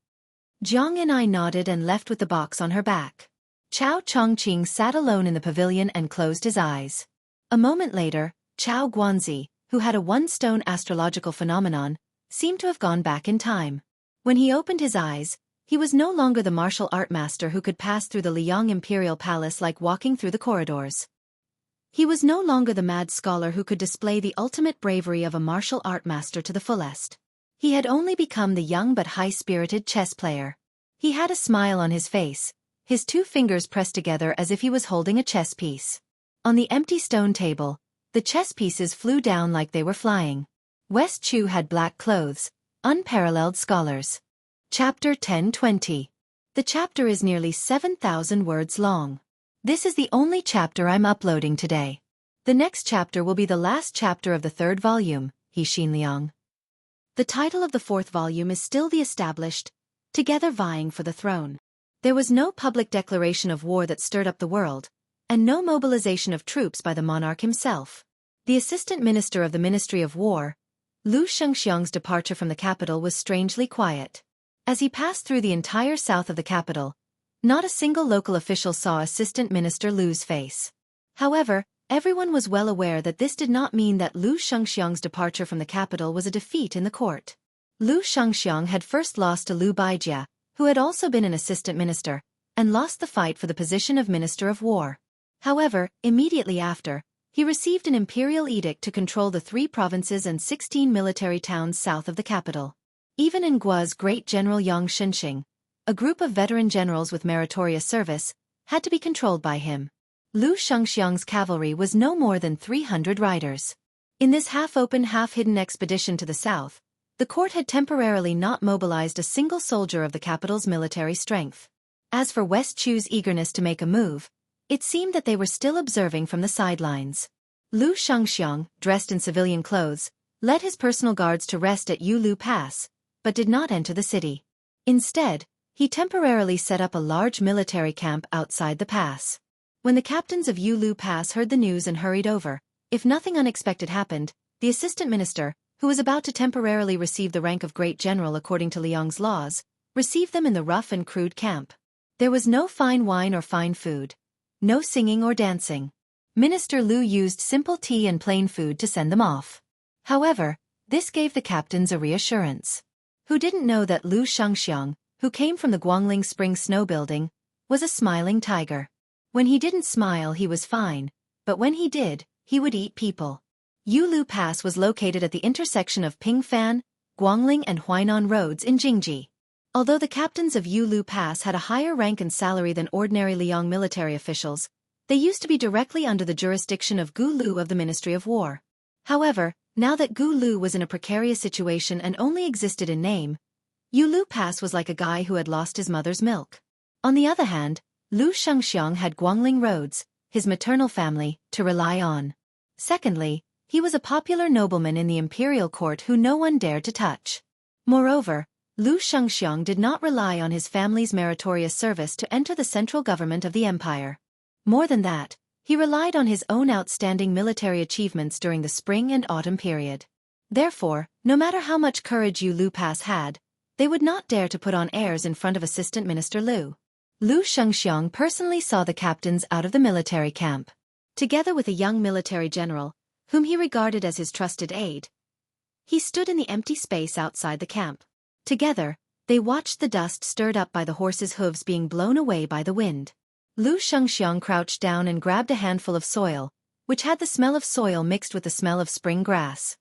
Jiang and I nodded and left with the box on her back. Chao Chongqing sat alone in the pavilion and closed his eyes. A moment later, Chao Guanzi, who had a one-stone astrological phenomenon, seemed to have gone back in time. When he opened his eyes, he was no longer the martial art master who could pass through the Liang Imperial Palace like walking through the corridors. He was no longer the mad scholar who could display the ultimate bravery of a martial art master to the fullest. He had only become the young but high-spirited chess player. He had a smile on his face, his two fingers pressed together as if he was holding a chess piece. On the empty stone table, the chess pieces flew down like they were flying. West Chu had black clothes, unparalleled scholars. Chapter 1020. The chapter is nearly 7,000 words long. This is the only chapter I'm uploading today. The next chapter will be the last chapter of the third volume, He Xin Liang. The title of the fourth volume is still The Established, Together Vying for the Throne. There was no public declaration of war that stirred up the world, and no mobilization of troops by the monarch himself. The assistant minister of the Ministry of War, Lu Shengxiang's departure from the capital was strangely quiet. As he passed through the entire south of the capital, not a single local official saw Assistant Minister Lu's face. However, everyone was well aware that this did not mean that Lu Shengxiang's departure from the capital was a defeat in the court. Lu Shengxiang had first lost to Liu Baijia, who had also been an assistant minister, and lost the fight for the position of Minister of War. However, immediately after, he received an imperial edict to control the 3 provinces and 16 military towns south of the capital. Even in Gua's great general Yang Shenxing, a group of veteran generals with meritorious service, had to be controlled by him. Lu Shengxiang's cavalry was no more than 300 riders. In this half-open, half-hidden expedition to the south, the court had temporarily not mobilized a single soldier of the capital's military strength. As for West Chu's eagerness to make a move, it seemed that they were still observing from the sidelines. Lu Shengxiang, dressed in civilian clothes, led his personal guards to rest at Yulu Pass, but did not enter the city. Instead, he temporarily set up a large military camp outside the pass. When the captains of Yulu Pass heard the news and hurried over, if nothing unexpected happened, the assistant minister, who was about to temporarily receive the rank of great general according to Liang's laws, received them in the rough and crude camp. There was no fine wine or fine food. No singing or dancing. Minister Lu used simple tea and plain food to send them off. However, this gave the captains a reassurance. Who didn't know that Lu Shengxiang, who came from the Guangling Spring Snow Building, was a smiling tiger. When he didn't smile he was fine, but when he did, he would eat people. Yulu Pass was located at the intersection of Pingfan, Guangling and Huainan roads in Jingji. Although the captains of Yulu Pass had a higher rank and salary than ordinary Liang military officials, they used to be directly under the jurisdiction of Gu Lu of the Ministry of War. However, now that Gu Lu was in a precarious situation and only existed in name, Yulu Pass was like a guy who had lost his mother's milk. On the other hand, Lu Shengxiang had Guangling roads, his maternal family, to rely on. Secondly, he was a popular nobleman in the imperial court who no one dared to touch. Moreover, Lu Shengxiang did not rely on his family's meritorious service to enter the central government of the empire. More than that, he relied on his own outstanding military achievements during the spring and autumn period. Therefore, no matter how much courage Yulu Pass had, they would not dare to put on airs in front of Assistant Minister Lu. Lu Shengxiang personally saw the captains out of the military camp. Together with a young military general, whom he regarded as his trusted aide, he stood in the empty space outside the camp. Together, they watched the dust stirred up by the horses' hooves being blown away by the wind. Lu Shengxiang crouched down and grabbed a handful of soil, which had the smell of soil mixed with the smell of spring grass.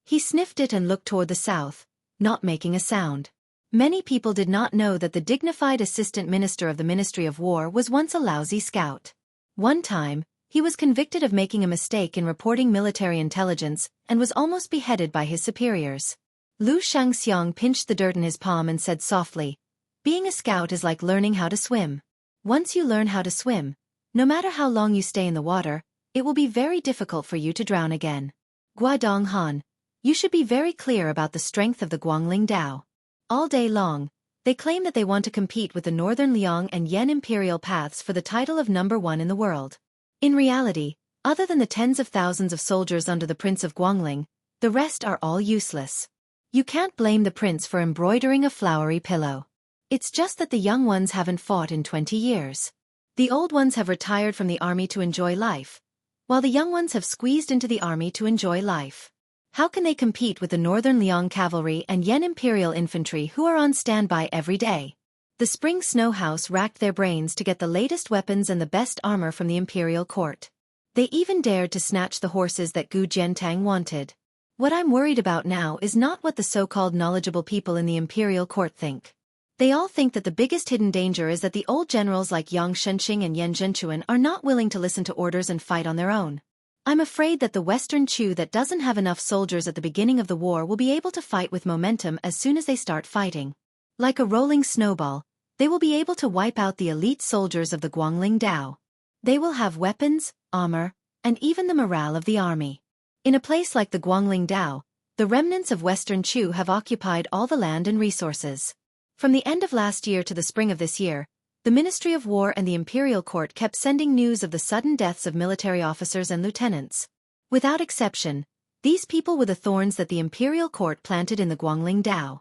He sniffed it and looked toward the south, not making a sound. Many people did not know that the dignified assistant minister of the Ministry of War was once a lousy scout. One time, he was convicted of making a mistake in reporting military intelligence and was almost beheaded by his superiors. Lu Shengxiang pinched the dirt in his palm and said softly, "Being a scout is like learning how to swim. Once you learn how to swim, no matter how long you stay in the water, it will be very difficult for you to drown again. Guadong Han, you should be very clear about the strength of the Guangling Dao." All day long, they claim that they want to compete with the Northern Liang and Yan imperial paths for the title of #1 in the world. In reality, other than the tens of thousands of soldiers under the Prince of Guangling, the rest are all useless. You can't blame the prince for embroidering a flowery pillow. It's just that the young ones haven't fought in 20 years. The old ones have retired from the army to enjoy life, while the young ones have squeezed into the army to enjoy life. How can they compete with the Northern Liang cavalry and Yan imperial infantry who are on standby every day? The Spring Snow House racked their brains to get the latest weapons and the best armor from the imperial court. They even dared to snatch the horses that Gu Jiantang wanted. What I'm worried about now is not what the so-called knowledgeable people in the imperial court think. They all think that the biggest hidden danger is that the old generals like Yang Shenxing and Yan Zhenchuan are not willing to listen to orders and fight on their own. I'm afraid that the Western Chu that doesn't have enough soldiers at the beginning of the war will be able to fight with momentum as soon as they start fighting. Like a rolling snowball, they will be able to wipe out the elite soldiers of the Guangling Dao. They will have weapons, armor, and even the morale of the army. In a place like the Guangling Dao, the remnants of Western Chu have occupied all the land and resources. From the end of last year to the spring of this year, the Ministry of War and the Imperial Court kept sending news of the sudden deaths of military officers and lieutenants. Without exception, these people were the thorns that the Imperial Court planted in the Guangling Dao.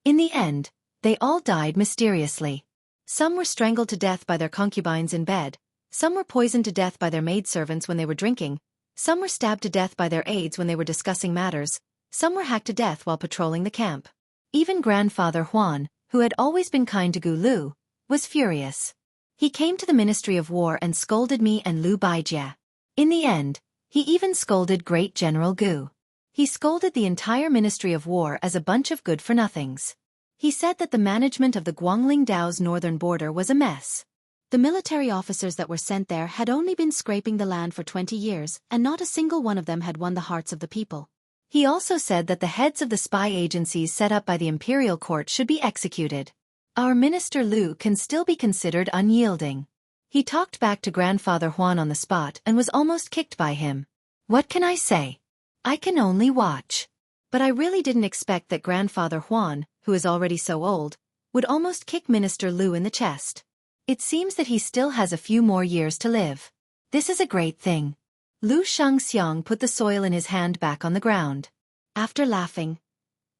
In the end, they all died mysteriously. Some were strangled to death by their concubines in bed, Some were poisoned to death by their maidservants when they were drinking, some were stabbed to death by their aides when they were discussing matters, some were hacked to death while patrolling the camp. Even Grandfather Huan, who had always been kind to Gu Lu, was furious. He came to the Ministry of War and scolded me and Lu Baijia. In the end, he even scolded Great General Gu. He scolded the entire Ministry of War as a bunch of good-for-nothings. He said that the management of the Guangling Dao's northern border was a mess. The military officers that were sent there had only been scraping the land for 20 years, and not a single one of them had won the hearts of the people. He also said that the heads of the spy agencies set up by the imperial court should be executed. Our Minister Lu can still be considered unyielding. He talked back to Grandfather Huan on the spot and was almost kicked by him. What can I say? I can only watch. But I really didn't expect that Grandfather Huan, who is already so old, would almost kick Minister Lu in the chest. It seems that he still has a few more years to live. This is a great thing. Lu Shangxiang put the soil in his hand back on the ground. After laughing,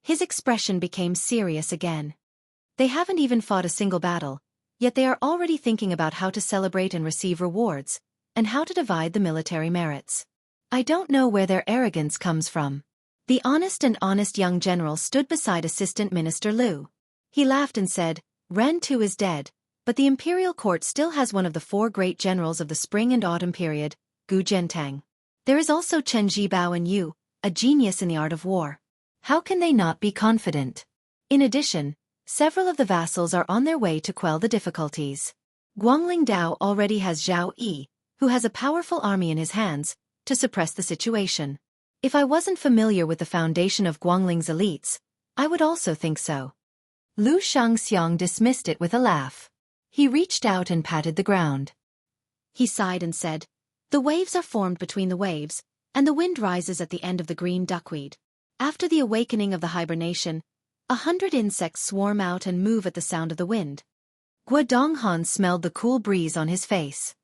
his expression became serious again. They haven't even fought a single battle, yet they are already thinking about how to celebrate and receive rewards, and how to divide the military merits. I don't know where their arrogance comes from. The honest young general stood beside Assistant Minister Lu. He laughed and said, Ren Tu is dead, but the imperial court still has one of the 4 great generals of the spring and autumn period, Gu Zhentang. There is also Chen Jibao and Yu, a genius in the art of war. How can they not be confident? In addition, several of the vassals are on their way to quell the difficulties. Guangling Dao already has Zhao Yi, who has a powerful army in his hands, to suppress the situation. If I wasn't familiar with the foundation of Guangling's elites, I would also think so. Lu Shangxiang dismissed it with a laugh. He reached out and patted the ground. He sighed and said, The waves are formed between the waves, and the wind rises at the end of the green duckweed. After the awakening of the hibernation, 100 insects swarm out and move at the sound of the wind. Guodonghan smelled the cool breeze on his face.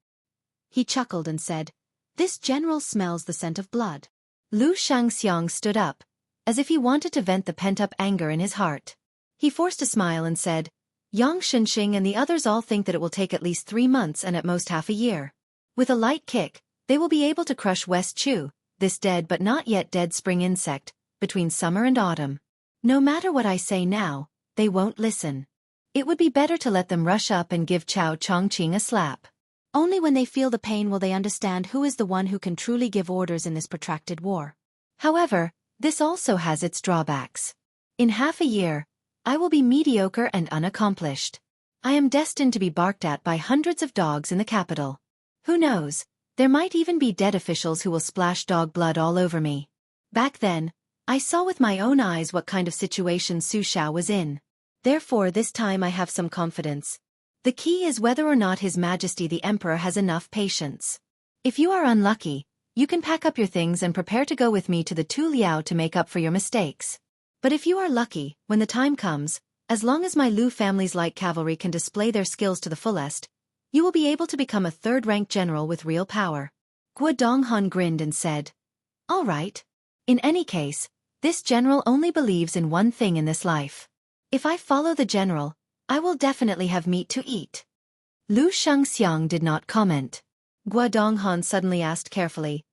He chuckled and said, This general smells the scent of blood. Lu Shangxiang stood up, as if he wanted to vent the pent-up anger in his heart. He forced a smile and said, Yang Shenxing and the others all think that it will take at least 3 months and at most half a year. With a light kick, they will be able to crush West Chu, this dead but not yet dead spring insect, between summer and autumn. No matter what I say now, they won't listen. It would be better to let them rush up and give Chao Chongqing a slap. Only when they feel the pain will they understand who is the one who can truly give orders in this protracted war. However, this also has its drawbacks. In half a year, I will be mediocre and unaccomplished. I am destined to be barked at by hundreds of dogs in the capital. Who knows, there might even be dead officials who will splash dog blood all over me. Back then, I saw with my own eyes what kind of situation Su Shao was in. Therefore this time I have some confidence. The key is whether or not His Majesty the Emperor has enough patience. If you are unlucky, you can pack up your things and prepare to go with me to the Tu Liao to make up for your mistakes. But if you are lucky, when the time comes, as long as my Lu family's light cavalry can display their skills to the fullest, you will be able to become a 3rd-rank general with real power. Guodonghan grinned and said, All right. In any case, this general only believes in one thing in this life. If I follow the general, I will definitely have meat to eat. Lu Shangxiang did not comment. Guodonghan suddenly asked carefully,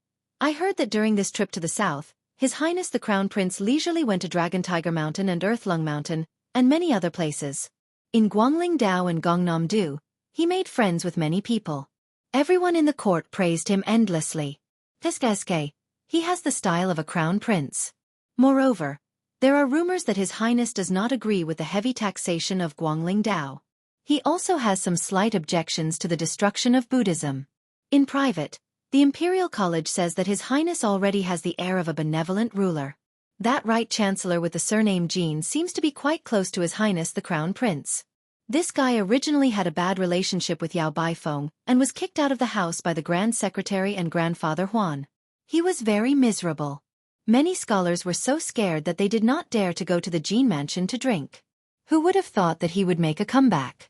I heard that during this trip to the south, His Highness the Crown Prince leisurely went to Dragon Tiger Mountain and Earthlung Mountain, and many other places. In Guangling Dao and Gongnam Du, he made friends with many people. Everyone in the court praised him endlessly. Tiskeske, he has the style of a crown prince. Moreover, there are rumors that His Highness does not agree with the heavy taxation of Guangling Dao. He also has some slight objections to the destruction of Buddhism. In private, the Imperial College says that His Highness already has the air of a benevolent ruler. That right chancellor with the surname Jean seems to be quite close to His Highness the Crown Prince. This guy originally had a bad relationship with Yao Baifeng and was kicked out of the house by the Grand Secretary and Grandfather Huan. He was very miserable. Many scholars were so scared that they did not dare to go to the Jean mansion to drink. Who would have thought that he would make a comeback?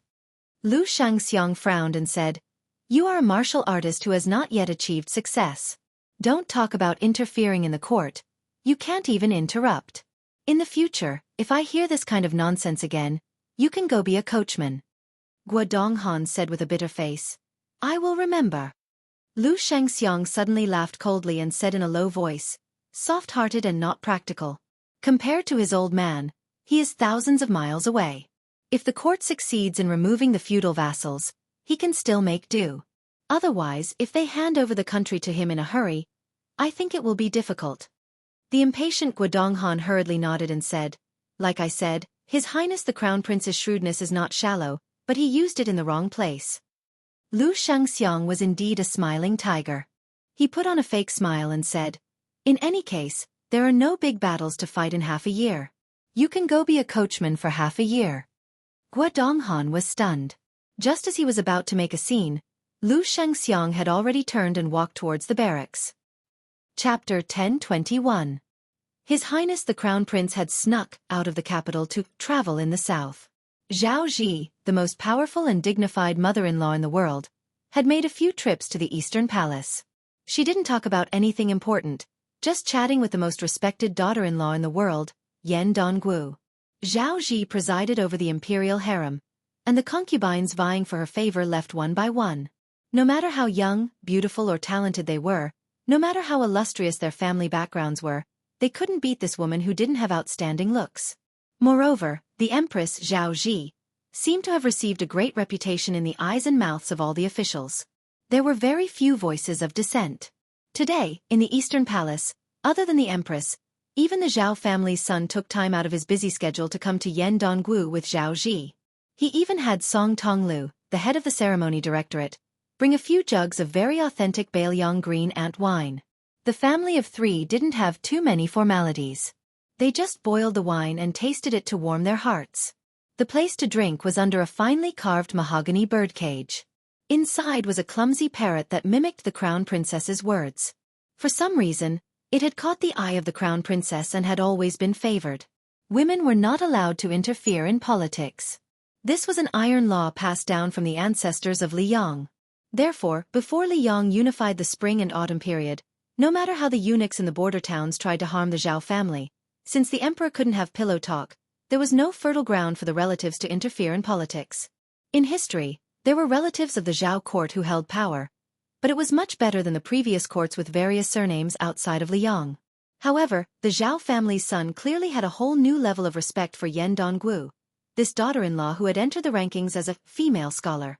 Lu Shangxiang frowned and said, You are a martial artist who has not yet achieved success. Don't talk about interfering in the court. You can't even interrupt. In the future, if I hear this kind of nonsense again, you can go be a coachman. Guodonghan said with a bitter face, I will remember. Lu Shengxiang suddenly laughed coldly and said in a low voice, soft-hearted and not practical. Compared to his old man, he is thousands of miles away. If the court succeeds in removing the feudal vassals, he can still make do. Otherwise, if they hand over the country to him in a hurry, I think it will be difficult. The impatient Guodonghan hurriedly nodded and said, like I said, His Highness the Crown Prince's shrewdness is not shallow, but he used it in the wrong place. Lu Shengxiang was indeed a smiling tiger. He put on a fake smile and said, in any case, there are no big battles to fight in half a year. You can go be a coachman for half a year. Guodonghan was stunned. Just as he was about to make a scene, Lu Shengxiang had already turned and walked towards the barracks. Chapter 1021. His Highness the Crown Prince had snuck out of the capital to travel in the south. Zhao Ji, the most powerful and dignified mother-in-law in the world, had made a few trips to the Eastern Palace. She didn't talk about anything important, just chatting with the most respected daughter-in-law in the world, Yan Donggu. Zhao Ji presided over the imperial harem, and the concubines vying for her favor left one by one. No matter how young, beautiful or talented they were, no matter how illustrious their family backgrounds were, they couldn't beat this woman who didn't have outstanding looks. Moreover, the Empress Zhao Ji seemed to have received a great reputation in the eyes and mouths of all the officials. There were very few voices of dissent. Today, in the Eastern Palace, other than the Empress, even the Zhao family's son took time out of his busy schedule to come to Yan Donggu with Zhao Ji. He even had Song Tonglu, the head of the ceremony directorate, bring a few jugs of very authentic Bailiang green ant wine. The family of three didn't have too many formalities. They just boiled the wine and tasted it to warm their hearts. The place to drink was under a finely carved mahogany birdcage. Inside was a clumsy parrot that mimicked the Crown Princess's words. For some reason, it had caught the eye of the Crown Princess and had always been favored. Women were not allowed to interfere in politics. This was an iron law passed down from the ancestors of Liang. Therefore, before Liang unified the spring and autumn period, no matter how the eunuchs in the border towns tried to harm the Zhao family, since the emperor couldn't have pillow talk, there was no fertile ground for the relatives to interfere in politics. In history, there were relatives of the Zhao court who held power, but it was much better than the previous courts with various surnames outside of Liang. However, the Zhao family's son clearly had a whole new level of respect for Yan Donggu, this daughter-in-law who had entered the rankings as a female scholar.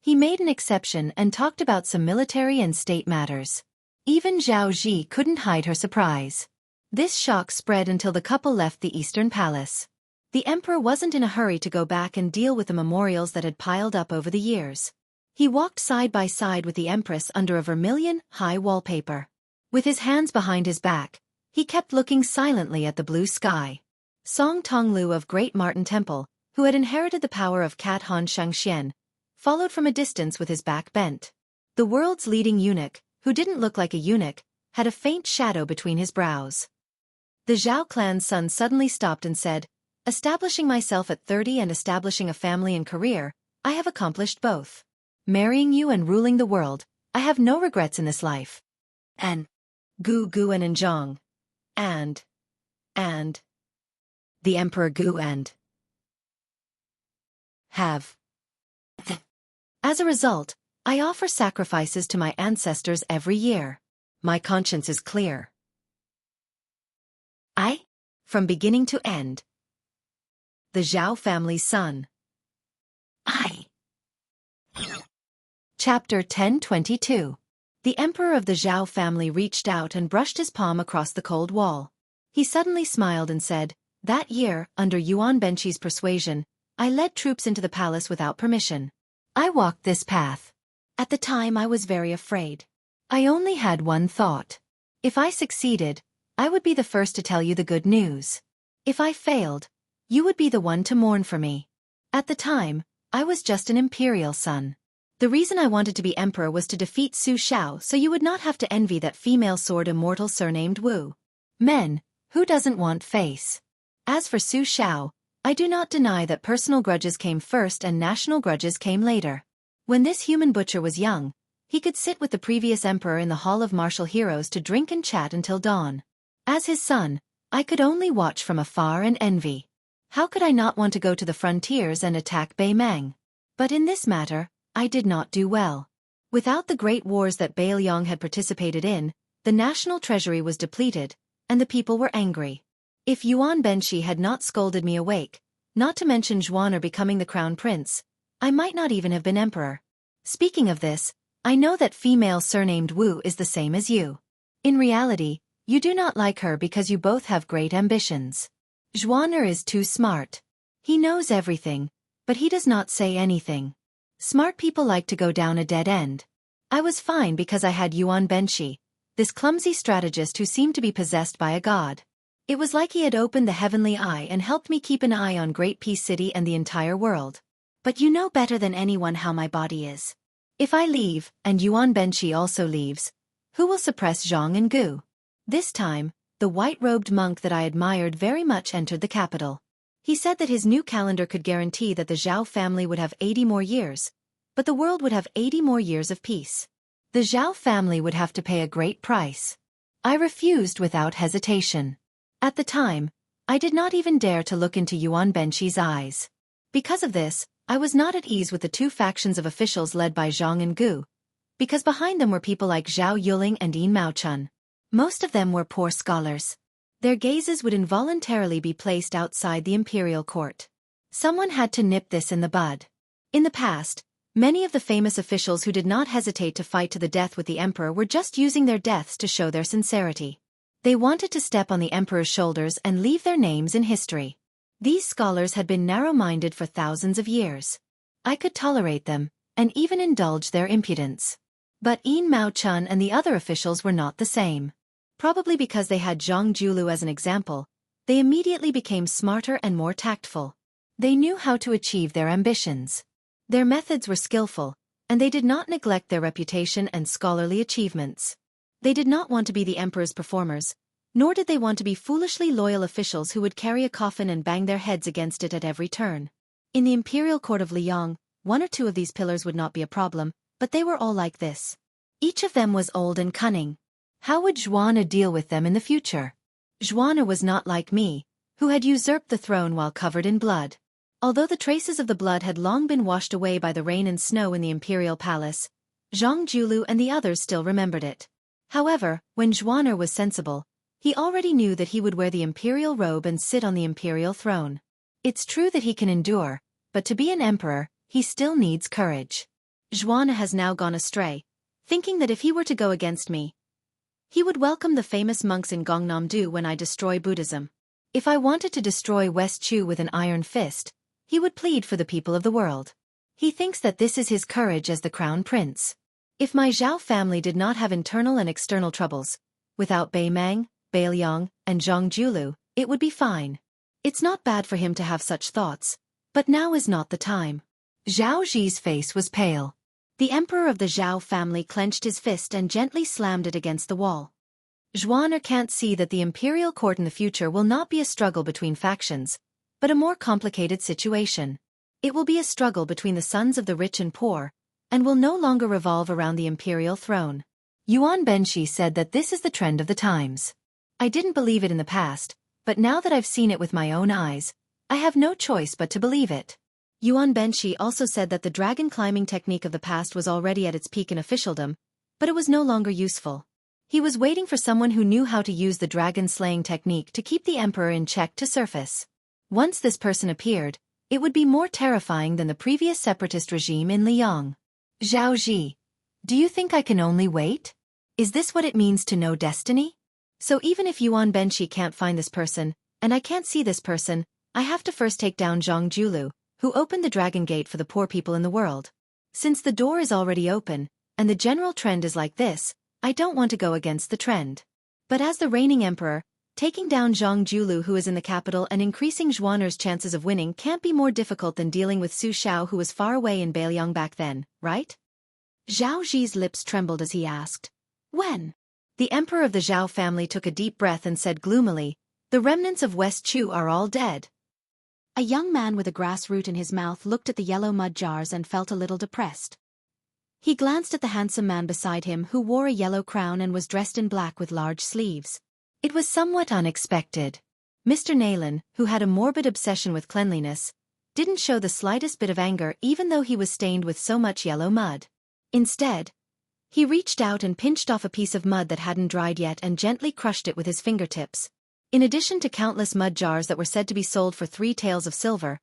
He made an exception and talked about some military and state matters. Even Zhao Ji couldn't hide her surprise. This shock spread until the couple left the Eastern Palace. The emperor wasn't in a hurry to go back and deal with the memorials that had piled up over the years. He walked side by side with the empress under a vermilion, high wallpaper. With his hands behind his back, he kept looking silently at the blue sky. Song Tonglu of Great Martin Temple, who had inherited the power of Cat Han Shangxian, followed from a distance with his back bent. The world's leading eunuch, who didn't look like a eunuch, had a faint shadow between his brows. The Zhao clan's son suddenly stopped and said, establishing myself at 30 and establishing a family and career, I have accomplished both. Marrying you and ruling the world, I have no regrets in this life. And Gu Gu and Zhang. And the Emperor Gu and have. As a result, I offer sacrifices to my ancestors every year. My conscience is clear. From beginning to end. The Zhao family's son. Chapter 1022. The emperor of the Zhao family reached out and brushed his palm across the cold wall. He suddenly smiled and said, that year, under Yuan Benqi's persuasion, I led troops into the palace without permission. I walked this path. At the time I was very afraid. I only had one thought. If I succeeded, I would be the first to tell you the good news. If I failed, you would be the one to mourn for me. At the time, I was just an imperial son. The reason I wanted to be emperor was to defeat Su Shao so you would not have to envy that female sword immortal surnamed Wu. Men, who doesn't want face? As for Su Shao, I do not deny that personal grudges came first and national grudges came later. When this human butcher was young, he could sit with the previous emperor in the Hall of Martial Heroes to drink and chat until dawn. As his son, I could only watch from afar and envy. How could I not want to go to the frontiers and attack Bei Meng? But in this matter, I did not do well. Without the great wars that Bailiang had participated in, the national treasury was depleted, and the people were angry. If Yuan Benshi had not scolded me awake, not to mention Zhuaner becoming the crown prince, I might not even have been emperor. Speaking of this, I know that female surnamed Wu is the same as you. In reality, you do not like her because you both have great ambitions. Zhuaner is too smart. He knows everything, but he does not say anything. Smart people like to go down a dead end. I was fine because I had Yuan Benshi, this clumsy strategist who seemed to be possessed by a god. It was like he had opened the heavenly eye and helped me keep an eye on Great Peace City and the entire world. But you know better than anyone how my body is. If I leave, and Yuan Benshi also leaves, who will suppress Zhang and Gu? This time, the white-robed monk that I admired very much entered the capital. He said that his new calendar could guarantee that the Zhao family would have 80 more years, but the world would have 80 more years of peace. The Zhao family would have to pay a great price. I refused without hesitation. At the time, I did not even dare to look into Yuan Benshi's eyes. Because of this, I was not at ease with the two factions of officials led by Zhang and Gu, because behind them were people like Zhao Yuling and Yin Maochun. Most of them were poor scholars. Their gazes would involuntarily be placed outside the imperial court. Someone had to nip this in the bud. In the past, many of the famous officials who did not hesitate to fight to the death with the emperor were just using their deaths to show their sincerity. They wanted to step on the emperor's shoulders and leave their names in history. These scholars had been narrow-minded for thousands of years. I could tolerate them, and even indulge their impudence. But Yin Maochun and the other officials were not the same. Probably because they had Zhang Julu as an example, they immediately became smarter and more tactful. They knew how to achieve their ambitions. Their methods were skillful, and they did not neglect their reputation and scholarly achievements. They did not want to be the emperor's performers, nor did they want to be foolishly loyal officials who would carry a coffin and bang their heads against it at every turn. In the imperial court of Liang, one or two of these pillars would not be a problem, but they were all like this. Each of them was old and cunning. How would Zhuaner deal with them in the future? Zhuaner was not like me, who had usurped the throne while covered in blood. Although the traces of the blood had long been washed away by the rain and snow in the imperial palace, Zhang Julu and the others still remembered it. However, when Zhuaner was sensible, he already knew that he would wear the imperial robe and sit on the imperial throne. It's true that he can endure, but to be an emperor, he still needs courage. Zhuaner has now gone astray, thinking that if he were to go against me, he would welcome the famous monks in Gongnam-do when I destroy Buddhism. If I wanted to destroy West Chu with an iron fist, he would plead for the people of the world. He thinks that this is his courage as the crown prince. If my Zhao family did not have internal and external troubles, without Beimang, Bailiang, and Zhang Julu, it would be fine. It's not bad for him to have such thoughts, but now is not the time. Zhao Zi's face was pale. The emperor of the Zhao family clenched his fist and gently slammed it against the wall. Zhuaner can't see that the imperial court in the future will not be a struggle between factions, but a more complicated situation. It will be a struggle between the sons of the rich and poor, and will no longer revolve around the imperial throne. Yuan Benshi said that this is the trend of the times. I didn't believe it in the past, but now that I've seen it with my own eyes, I have no choice but to believe it. Yuan Benshi also said that the dragon climbing technique of the past was already at its peak in officialdom, but it was no longer useful. He was waiting for someone who knew how to use the dragon slaying technique to keep the emperor in check to surface. Once this person appeared, it would be more terrifying than the previous separatist regime in Liang. Zhao Zi, do you think I can only wait? Is this what it means to know destiny? So even if Yuan Benshi can't find this person, and I can't see this person, I have to first take down Zhang Julu, who opened the dragon gate for the poor people in the world. Since the door is already open, and the general trend is like this, I don't want to go against the trend. But as the reigning emperor, taking down Zhang Julu who is in the capital and increasing Zhuaner's chances of winning can't be more difficult than dealing with Su Xiao who was far away in Bailiang back then, right? Zhao Zi's lips trembled as he asked, when? The emperor of the Zhao family took a deep breath and said gloomily, the remnants of West Chu are all dead. A young man with a grass root in his mouth looked at the yellow mud jars and felt a little depressed. He glanced at the handsome man beside him who wore a yellow crown and was dressed in black with large sleeves. It was somewhat unexpected. Mr. Nayland, who had a morbid obsession with cleanliness, didn't show the slightest bit of anger even though he was stained with so much yellow mud. Instead, he reached out and pinched off a piece of mud that hadn't dried yet and gently crushed it with his fingertips. In addition to countless mud jars that were said to be sold for 3 taels of silver,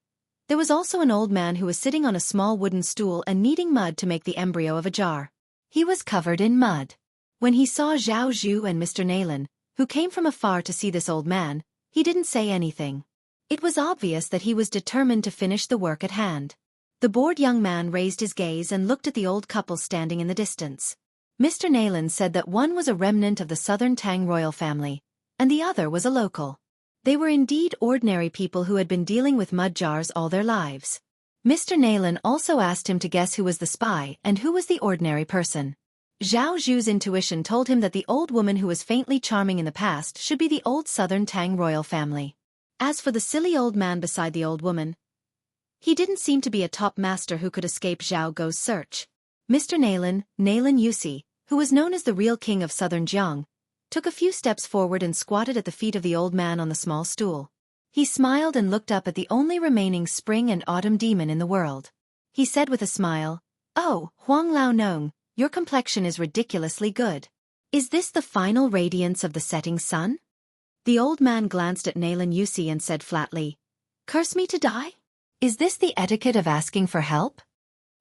there was also an old man who was sitting on a small wooden stool and kneading mud to make the embryo of a jar. He was covered in mud. When he saw Zhao Zhu and Mr. Naylan, who came from afar to see this old man, he didn't say anything. It was obvious that he was determined to finish the work at hand. The bored young man raised his gaze and looked at the old couple standing in the distance. Mr. Naylan said that one was a remnant of the Southern Tang royal family, and the other was a local. They were indeed ordinary people who had been dealing with mud jars all their lives. Mr. Naylan also asked him to guess who was the spy and who was the ordinary person. Zhao Zhu's intuition told him that the old woman who was faintly charming in the past should be the old Southern Tang royal family. As for the silly old man beside the old woman, he didn't seem to be a top master who could escape Zhao Guo's search. Mr. Naylan, Naylan Yusi, who was known as the real king of Southern Jiang, took a few steps forward and squatted at the feet of the old man on the small stool. He smiled and looked up at the only remaining spring and autumn demon in the world. He said with a smile, "Oh, Huang Lao Nong, your complexion is ridiculously good. Is this the final radiance of the setting sun?" The old man glanced at Naylan Yusi and said flatly, "Curse me to die? Is this the etiquette of asking for help?"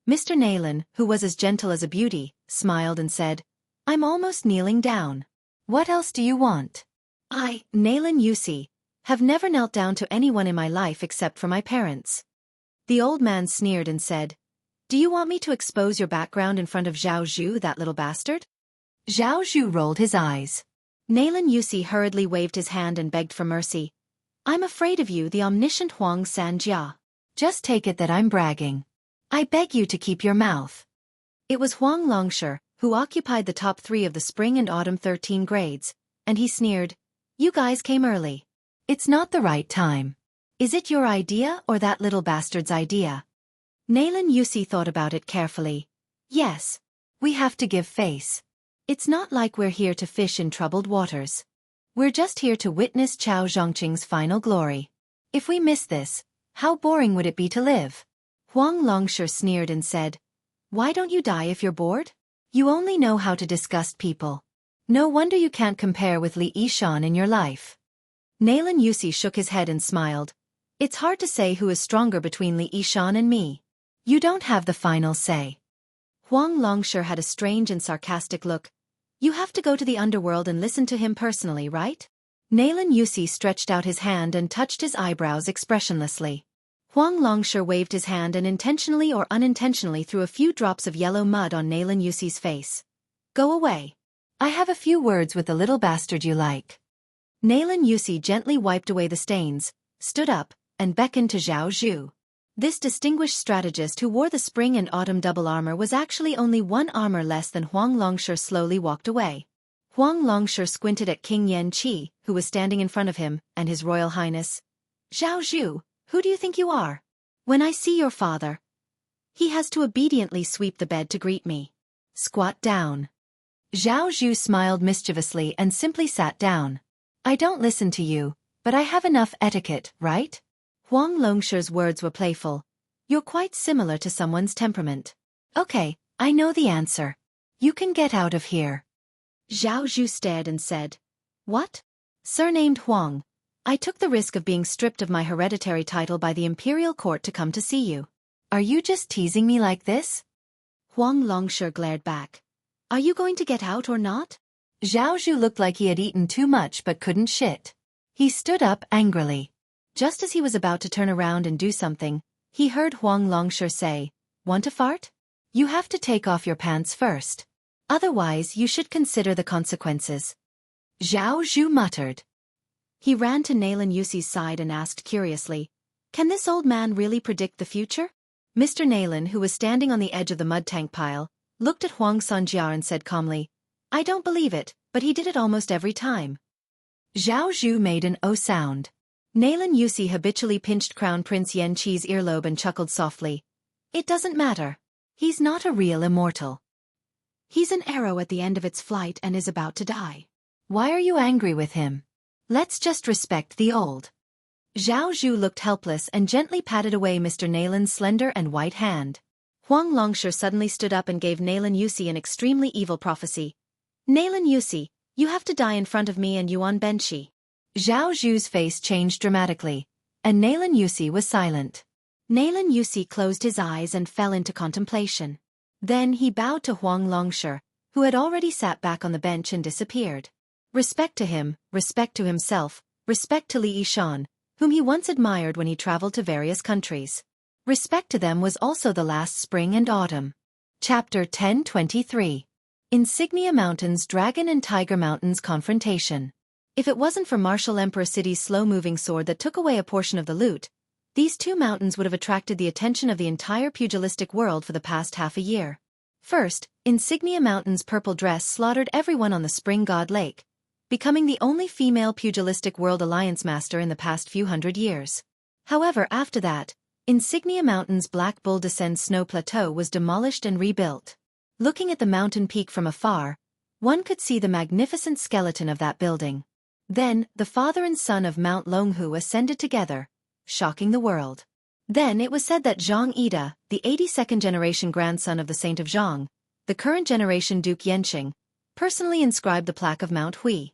Mr. Naylan, who was as gentle as a beauty, smiled and said, "I'm almost kneeling down. What else do you want?" "I, Naylan Yusi, have never knelt down to anyone in my life except for my parents." The old man sneered and said, "Do you want me to expose your background in front of Zhao Zhu, that little bastard?" Zhao Zhu rolled his eyes. Naylan Yusi hurriedly waved his hand and begged for mercy. "I'm afraid of you, the omniscient Huang Sanjia. Just take it that I'm bragging. I beg you to keep your mouth." It was Huang Longshi, who occupied the top 3 of the spring and autumn 13 grades, and he sneered, "You guys came early. It's not the right time. Is it your idea or that little bastard's idea?" Naylan Yusi thought about it carefully. "Yes. We have to give face. It's not like we're here to fish in troubled waters. We're just here to witness Chao Zhongqing's final glory. If we miss this, how boring would it be to live?" Huang Longshi sneered and said, "Why don't you die if you're bored? You only know how to disgust people. No wonder you can't compare with Li Yishan in your life." Naylan Yusi shook his head and smiled. "It's hard to say who is stronger between Li Yishan and me. You don't have the final say." Huang Longshi had a strange and sarcastic look. "You have to go to the underworld and listen to him personally, right?" Naylan Yusi stretched out his hand and touched his eyebrows expressionlessly. Huang Longshi waved his hand and intentionally or unintentionally threw a few drops of yellow mud on Naylan Yusi's face. "Go away. I have a few words with the little bastard you like." Naylan Yusi gently wiped away the stains, stood up, and beckoned to Zhao Zhu. This distinguished strategist who wore the spring and autumn double armor was actually only 1 armor less than Huang Longshi slowly walked away. Huang Longshi squinted at King Yan Qi, who was standing in front of him, and His Royal Highness. "Zhao Zhu, who do you think you are? When I see your father, he has to obediently sweep the bed to greet me. Squat down." Zhao Zhu smiled mischievously and simply sat down. "I don't listen to you, but I have enough etiquette, right?" Huang Longshi's words were playful. "You're quite similar to someone's temperament." "Okay, I know the answer. You can get out of here." Zhao Zhu stared and said, "What?" "Surnamed Huang. I took the risk of being stripped of my hereditary title by the imperial court to come to see you. Are you just teasing me like this?" Huang Longshi glared back. "Are you going to get out or not?" Zhao Zhu looked like he had eaten too much but couldn't shit. He stood up angrily. Just as he was about to turn around and do something, he heard Huang Longshi say, "Want to fart? You have to take off your pants first. Otherwise you should consider the consequences." Zhao Zhu muttered. He ran to Naylan Yusi's side and asked curiously, "Can this old man really predict the future?" Mr. Naylan, who was standing on the edge of the mud tank pile, looked at Huang Sanjia and said calmly, "I don't believe it, but he did it almost every time." Zhao Zhu made an "oh" sound. Naylan Yusi habitually pinched Crown Prince Yan Qi's earlobe and chuckled softly. "It doesn't matter. He's not a real immortal. He's an arrow at the end of its flight and is about to die. Why are you angry with him? Let's just respect the old." Zhao Zhu looked helpless and gently patted away Mr. Nalan's slender and white hand. Huang Longsher suddenly stood up and gave Nalan Yusi an extremely evil prophecy. Nalan Yusi, you have to die in front of me and Yuan Benshi. Zhao Zhu's face changed dramatically, and Nalan Yusi was silent. Nalan Yusi closed his eyes and fell into contemplation. Then he bowed to Huang Longsher, who had already sat back on the bench and disappeared. Respect to him, respect to himself, respect to Li Yishan, whom he once admired when he traveled to various countries. Respect to them was also the last spring and autumn. Chapter 1023. Insignia Mountains Dragon and Tiger Mountains Confrontation. If it wasn't for Martial Emperor City's slow-moving sword that took away a portion of the loot, these two mountains would have attracted the attention of the entire pugilistic world for the past half a year. First, Insignia Mountain's purple dress slaughtered everyone on the Spring God Lake, becoming the only female pugilistic world alliance master in the past few hundred years. However, after that, Insignia Mountain's Black Bull Descent Snow Plateau was demolished and rebuilt. Looking at the mountain peak from afar, one could see the magnificent skeleton of that building. Then, the father and son of Mount Longhu ascended together, shocking the world. Then it was said that Zhang Ida, the 82nd generation grandson of the Saint of Zhang, the current generation Duke Yenqing, personally inscribed the plaque of Mount Hui.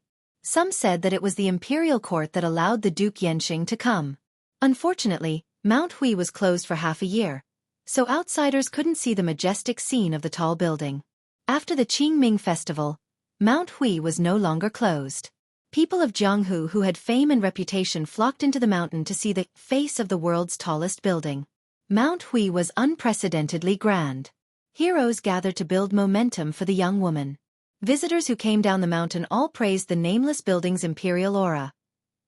Some said that it was the imperial court that allowed the Duke Yenqing to come. Unfortunately, Mount Hui was closed for half a year, so outsiders couldn't see the majestic scene of the tall building. After the Qingming festival, Mount Hui was no longer closed. People of Jianghu who had fame and reputation flocked into the mountain to see the face of the world's tallest building. Mount Hui was unprecedentedly grand. Heroes gathered to build momentum for the young woman. Visitors who came down the mountain all praised the nameless building's imperial aura.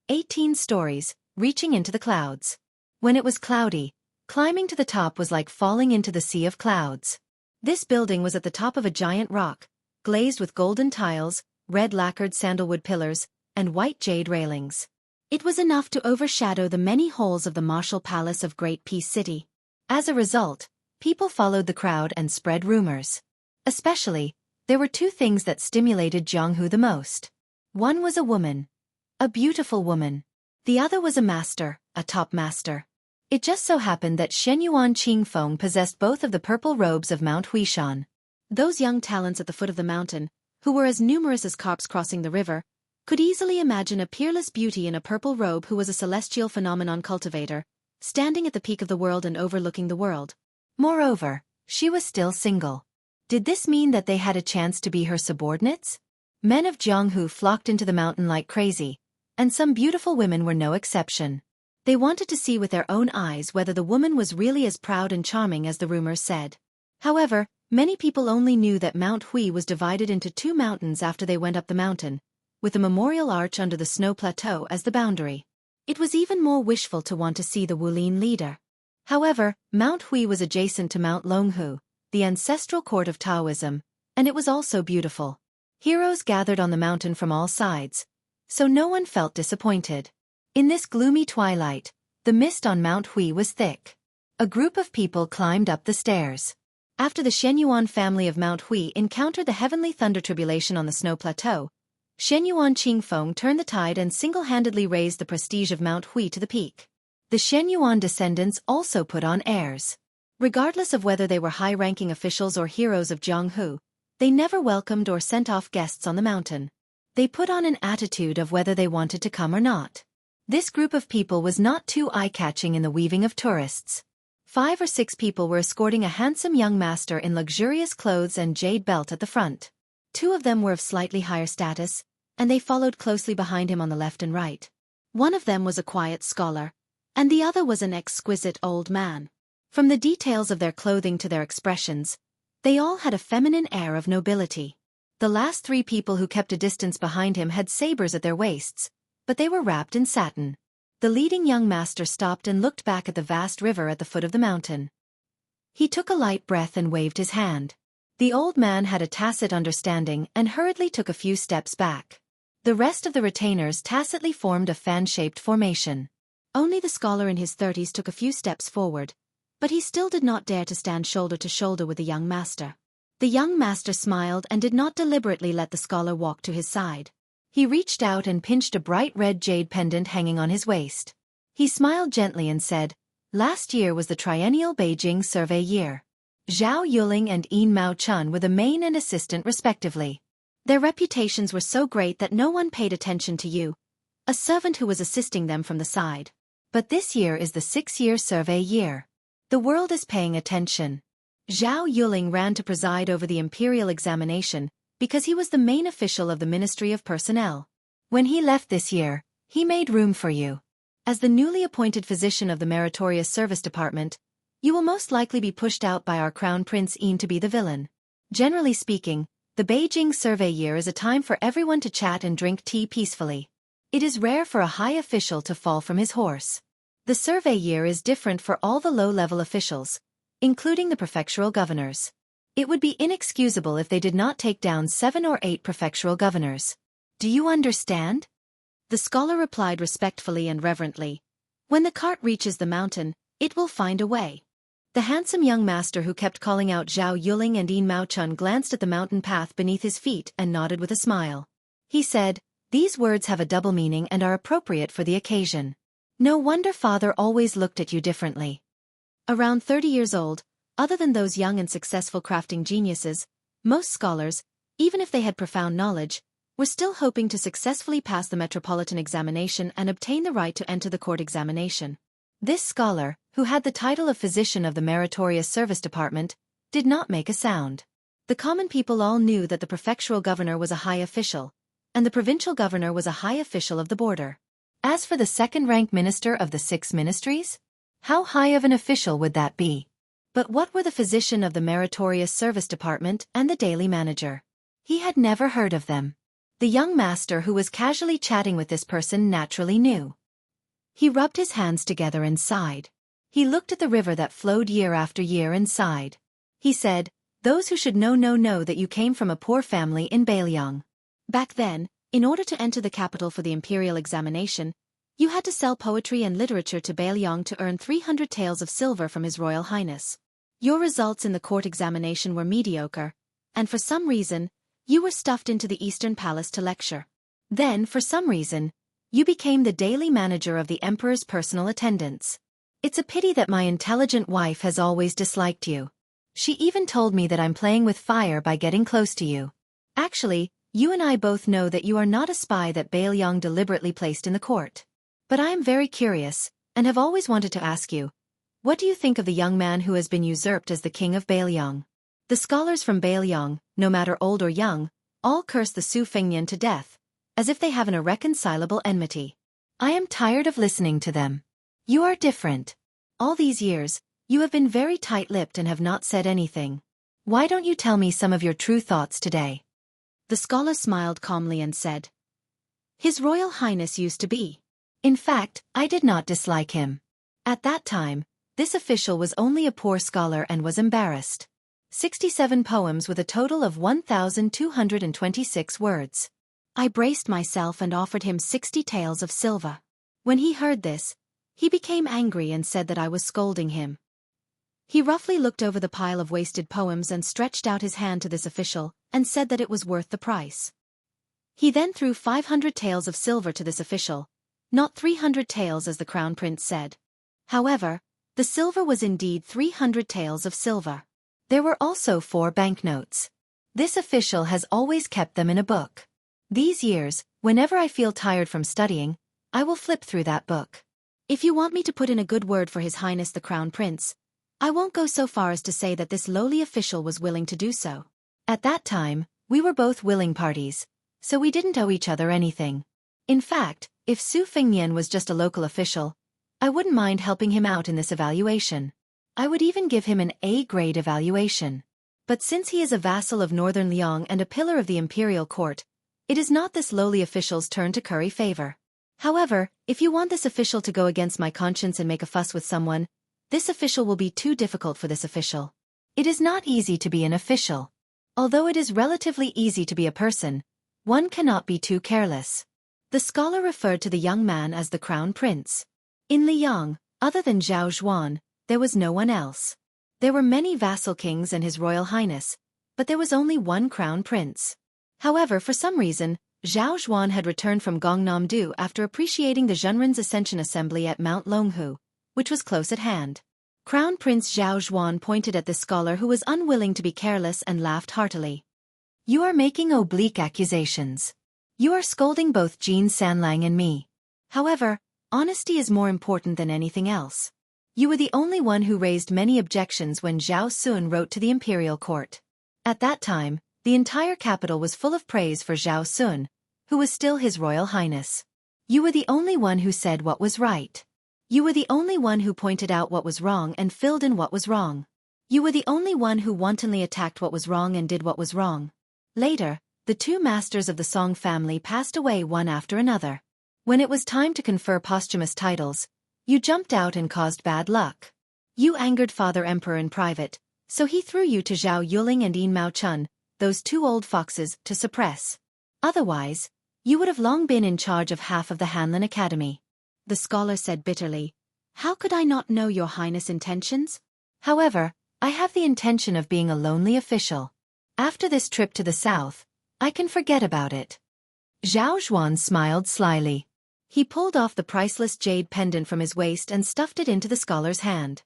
18 stories, reaching into the clouds. When it was cloudy, climbing to the top was like falling into the sea of clouds. This building was at the top of a giant rock, glazed with golden tiles, red lacquered sandalwood pillars, and white jade railings. It was enough to overshadow the many halls of the martial palace of Great Peace City. As a result, people followed the crowd and spread rumors. Especially, there were two things that stimulated Jianghu the most. One was a woman. A beautiful woman. The other was a master, a top master. It just so happened that Shenyuan Qingfeng possessed both of the purple robes of Mount Huishan. Those young talents at the foot of the mountain, who were as numerous as carps crossing the river, could easily imagine a peerless beauty in a purple robe who was a celestial phenomenon cultivator, standing at the peak of the world and overlooking the world. Moreover, she was still single. Did this mean that they had a chance to be her subordinates? Men of Jianghu flocked into the mountain like crazy, and some beautiful women were no exception. They wanted to see with their own eyes whether the woman was really as proud and charming as the rumors said. However, many people only knew that Mount Hui was divided into two mountains after they went up the mountain, with a memorial arch under the snow plateau as the boundary. It was even more wishful to want to see the Wulin leader. However, Mount Hui was adjacent to Mount Longhu, the ancestral court of Taoism, and it was also beautiful. Heroes gathered on the mountain from all sides, so no one felt disappointed. In this gloomy twilight, the mist on Mount Hui was thick. A group of people climbed up the stairs. After the Shenyuan family of Mount Hui encountered the heavenly thunder tribulation on the snow plateau, Shenyuan Qingfeng turned the tide and single-handedly raised the prestige of Mount Hui to the peak. The Shenyuan descendants also put on airs. Regardless of whether they were high-ranking officials or heroes of Jianghu, they never welcomed or sent off guests on the mountain. They put on an attitude of whether they wanted to come or not. This group of people was not too eye-catching in the weaving of tourists. 5 or 6 people were escorting a handsome young master in luxurious clothes and jade belt at the front. 2 of them were of slightly higher status, and they followed closely behind him on the left and right. One of them was a quiet scholar, and the other was an exquisite old man. From the details of their clothing to their expressions, they all had a feminine air of nobility. The last 3 people who kept a distance behind him had sabers at their waists, but they were wrapped in satin. The leading young master stopped and looked back at the vast river at the foot of the mountain. He took a light breath and waved his hand. The old man had a tacit understanding and hurriedly took a few steps back. The rest of the retainers tacitly formed a fan-shaped formation. Only the scholar in his 30s took a few steps forward, but he still did not dare to stand shoulder to shoulder with the young master. The young master smiled and did not deliberately let the scholar walk to his side. He reached out and pinched a bright red jade pendant hanging on his waist. He smiled gently and said, "Last year was the triennial Beijing survey year. Zhao Yuling and Yin Mao Chun were the main and assistant respectively. Their reputations were so great that no one paid attention to you, a servant who was assisting them from the side. But this year is the 6-year survey year. The world is paying attention." Zhao Yuling ran to preside over the imperial examination, because he was the main official of the Ministry of Personnel. When he left this year, he made room for you. As the newly appointed physician of the Meritorious Service Department, you will most likely be pushed out by our Crown Prince Yin to be the villain. Generally speaking, the Beijing survey year is a time for everyone to chat and drink tea peacefully. It is rare for a high official to fall from his horse. The survey year is different for all the low-level officials, including the prefectural governors. It would be inexcusable if they did not take down 7 or 8 prefectural governors. Do you understand? The scholar replied respectfully and reverently. When the cart reaches the mountain, it will find a way. The handsome young master who kept calling out Zhao Yuling and Yin Mao Chun glanced at the mountain path beneath his feet and nodded with a smile. He said, "These words have a double meaning and are appropriate for the occasion. No wonder father always looked at you differently." Around 30 years old, other than those young and successful crafting geniuses, most scholars, even if they had profound knowledge, were still hoping to successfully pass the metropolitan examination and obtain the right to enter the court examination. This scholar, who had the title of physician of the Meritorious Service Department, did not make a sound. The common people all knew that the prefectural governor was a high official, and the provincial governor was a high official of the border. As for the second-rank minister of the 6 ministries, how high of an official would that be? But what were the physician of the Meritorious Service Department and the daily manager? He had never heard of them. The young master who was casually chatting with this person naturally knew. He rubbed his hands together and sighed. He looked at the river that flowed year after year and sighed. He said, "Those who should know that you came from a poor family in Beiliang. Back then, in order to enter the capital for the imperial examination, you had to sell poetry and literature to Beiliang to earn 300 taels of silver from His Royal Highness. Your results in the court examination were mediocre, and for some reason, you were stuffed into the Eastern Palace to lecture. Then, for some reason, you became the daily manager of the Emperor's personal attendants. It's a pity that my intelligent wife has always disliked you. She even told me that I'm playing with fire by getting close to you. Actually, you and I both know that you are not a spy that Beiliang deliberately placed in the court. But I am very curious, and have always wanted to ask you, what do you think of the young man who has been usurped as the king of Beiliang?" The scholars from Beiliang, no matter old or young, all curse the Su Fengnian to death, as if they have an irreconcilable enmity. I am tired of listening to them. You are different. All these years, you have been very tight-lipped and have not said anything. Why don't you tell me some of your true thoughts today? The scholar smiled calmly and said, "His Royal Highness used to be. In fact, I did not dislike him. At that time, this official was only a poor scholar and was embarrassed. 67 poems with a total of 1,226 words. I braced myself and offered him 60 taels of silver. When he heard this, he became angry and said that I was scolding him. He roughly looked over the pile of wasted poems and stretched out his hand to this official, and said that it was worth the price. He then threw 500 taels of silver to this official, not 300 taels as the Crown Prince said. However, the silver was indeed 300 taels of silver. There were also 4 banknotes. This official has always kept them in a book. These years, whenever I feel tired from studying, I will flip through that book. If you want me to put in a good word for His Highness the Crown Prince, I won't go so far as to say that this lowly official was willing to do so. At that time, we were both willing parties, so we didn't owe each other anything. In fact, if Su Fengnian was just a local official, I wouldn't mind helping him out in this evaluation. I would even give him an A-grade evaluation. But since he is a vassal of Northern Liang and a pillar of the imperial court, it is not this lowly official's turn to curry favor. However, if you want this official to go against my conscience and make a fuss with someone, this official will be too difficult for this official. It is not easy to be an official. Although it is relatively easy to be a person, one cannot be too careless. The scholar referred to the young man as the Crown Prince. In Liang, other than Zhao Zhuan, there was no one else. There were many vassal kings and His Royal Highness, but there was only one Crown Prince. However, for some reason, Zhao Zhuan had returned from Gongnam-do after appreciating the Zhenren's Ascension Assembly at Mount Longhu, which was close at hand. Crown Prince Zhao Zhuan pointed at the scholar who was unwilling to be careless and laughed heartily. You are making oblique accusations. You are scolding both Jean Sanlang and me. However, honesty is more important than anything else. You were the only one who raised many objections when Zhao Sun wrote to the imperial court. At that time, the entire capital was full of praise for Zhao Sun, who was still His Royal Highness. You were the only one who said what was right. You were the only one who pointed out what was wrong and filled in what was wrong. You were the only one who wantonly attacked what was wrong and did what was wrong. Later, the two masters of the Song family passed away one after another. When it was time to confer posthumous titles, you jumped out and caused bad luck. You angered Father Emperor in private, so he threw you to Zhao Yuling and Yin Mao Chun, those two old foxes, to suppress. Otherwise, you would have long been in charge of half of the Hanlin Academy. The scholar said bitterly, How could I not know your highness' intentions? However, I have the intention of being a lonely official. After this trip to the south, I can forget about it. Zhao Zhuan smiled slyly. He pulled off the priceless jade pendant from his waist and stuffed it into the scholar's hand.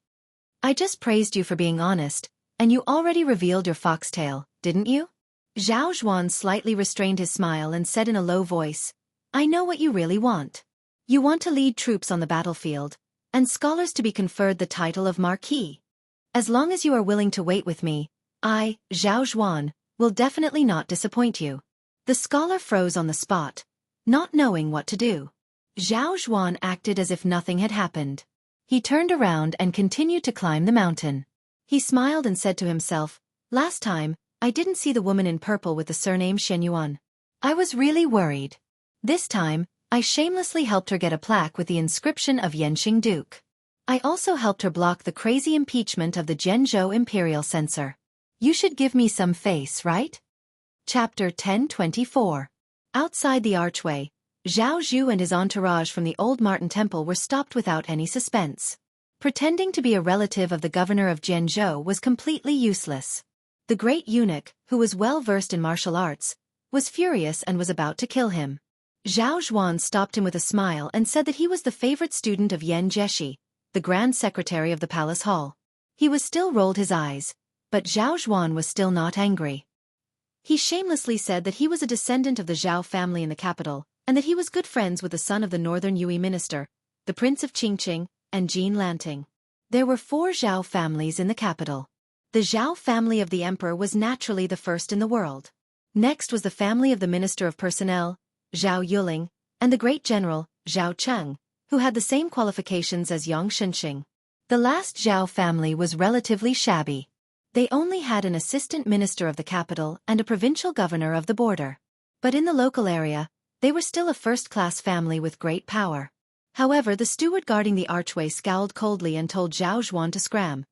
I just praised you for being honest, and you already revealed your foxtail, didn't you? Zhao Zhuan slightly restrained his smile and said in a low voice, I know what you really want. You want to lead troops on the battlefield, and scholars to be conferred the title of Marquis. As long as you are willing to wait with me, I, Zhao Zhuan, will definitely not disappoint you. The scholar froze on the spot, not knowing what to do. Zhao Zhuan acted as if nothing had happened. He turned around and continued to climb the mountain. He smiled and said to himself, Last time, I didn't see the woman in purple with the surname Shenyuan. I was really worried. This time, I shamelessly helped her get a plaque with the inscription of Yenqing Duke. I also helped her block the crazy impeachment of the Zhenzhou imperial censor. You should give me some face, right? Chapter 1024. Outside the archway, Zhao Zhu and his entourage from the old Martin Temple were stopped without any suspense. Pretending to be a relative of the governor of Zhenzhou was completely useless. The great eunuch, who was well versed in martial arts, was furious and was about to kill him. Zhao Zhuan stopped him with a smile and said that he was the favorite student of Yan Jieshi, the grand secretary of the palace hall. He was still rolled his eyes, but Zhao Zhuan was still not angry. He shamelessly said that he was a descendant of the Zhao family in the capital, and that he was good friends with the son of the northern Yue minister, the Prince of Qingqing, and Jean Lanting. There were 4 Zhao families in the capital. The Zhao family of the emperor was naturally the first in the world. Next was the family of the minister of personnel, Zhao Yuling, and the great general, Zhao Cheng, who had the same qualifications as Yang Shenxing. The last Zhao family was relatively shabby. They only had an assistant minister of the capital and a provincial governor of the border. But in the local area, they were still a first-class family with great power. However, the steward guarding the archway scowled coldly and told Zhao Zhuan to scram,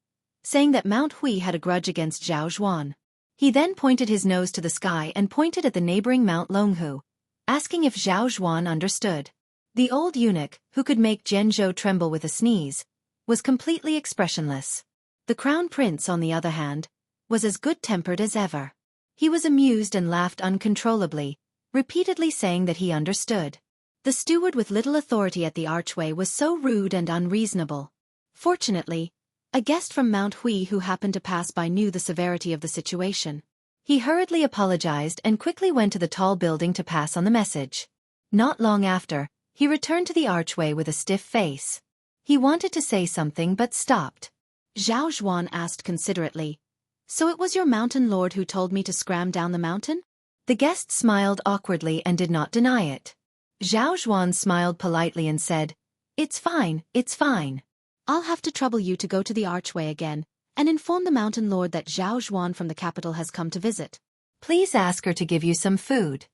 saying that Mount Hui had a grudge against Zhao Zhuan. He then pointed his nose to the sky and pointed at the neighboring Mount Longhu, asking if Zhao Zhuan understood. The old eunuch, who could make Zhenzhou tremble with a sneeze, was completely expressionless. The crown prince, on the other hand, was as good-tempered as ever. He was amused and laughed uncontrollably, repeatedly saying that he understood. The steward with little authority at the archway was so rude and unreasonable. Fortunately, a guest from Mount Hui who happened to pass by knew the severity of the situation. He hurriedly apologized and quickly went to the tall building to pass on the message. Not long after, he returned to the archway with a stiff face. He wanted to say something but stopped. Zhao Zhuan asked considerately, So it was your mountain lord who told me to scram down the mountain? The guest smiled awkwardly and did not deny it. Zhao Zhuan smiled politely and said, It's fine, it's fine. I'll have to trouble you to go to the archway again, and inform the mountain lord that Zhao Zhuan from the capital has come to visit. Please ask her to give you some food.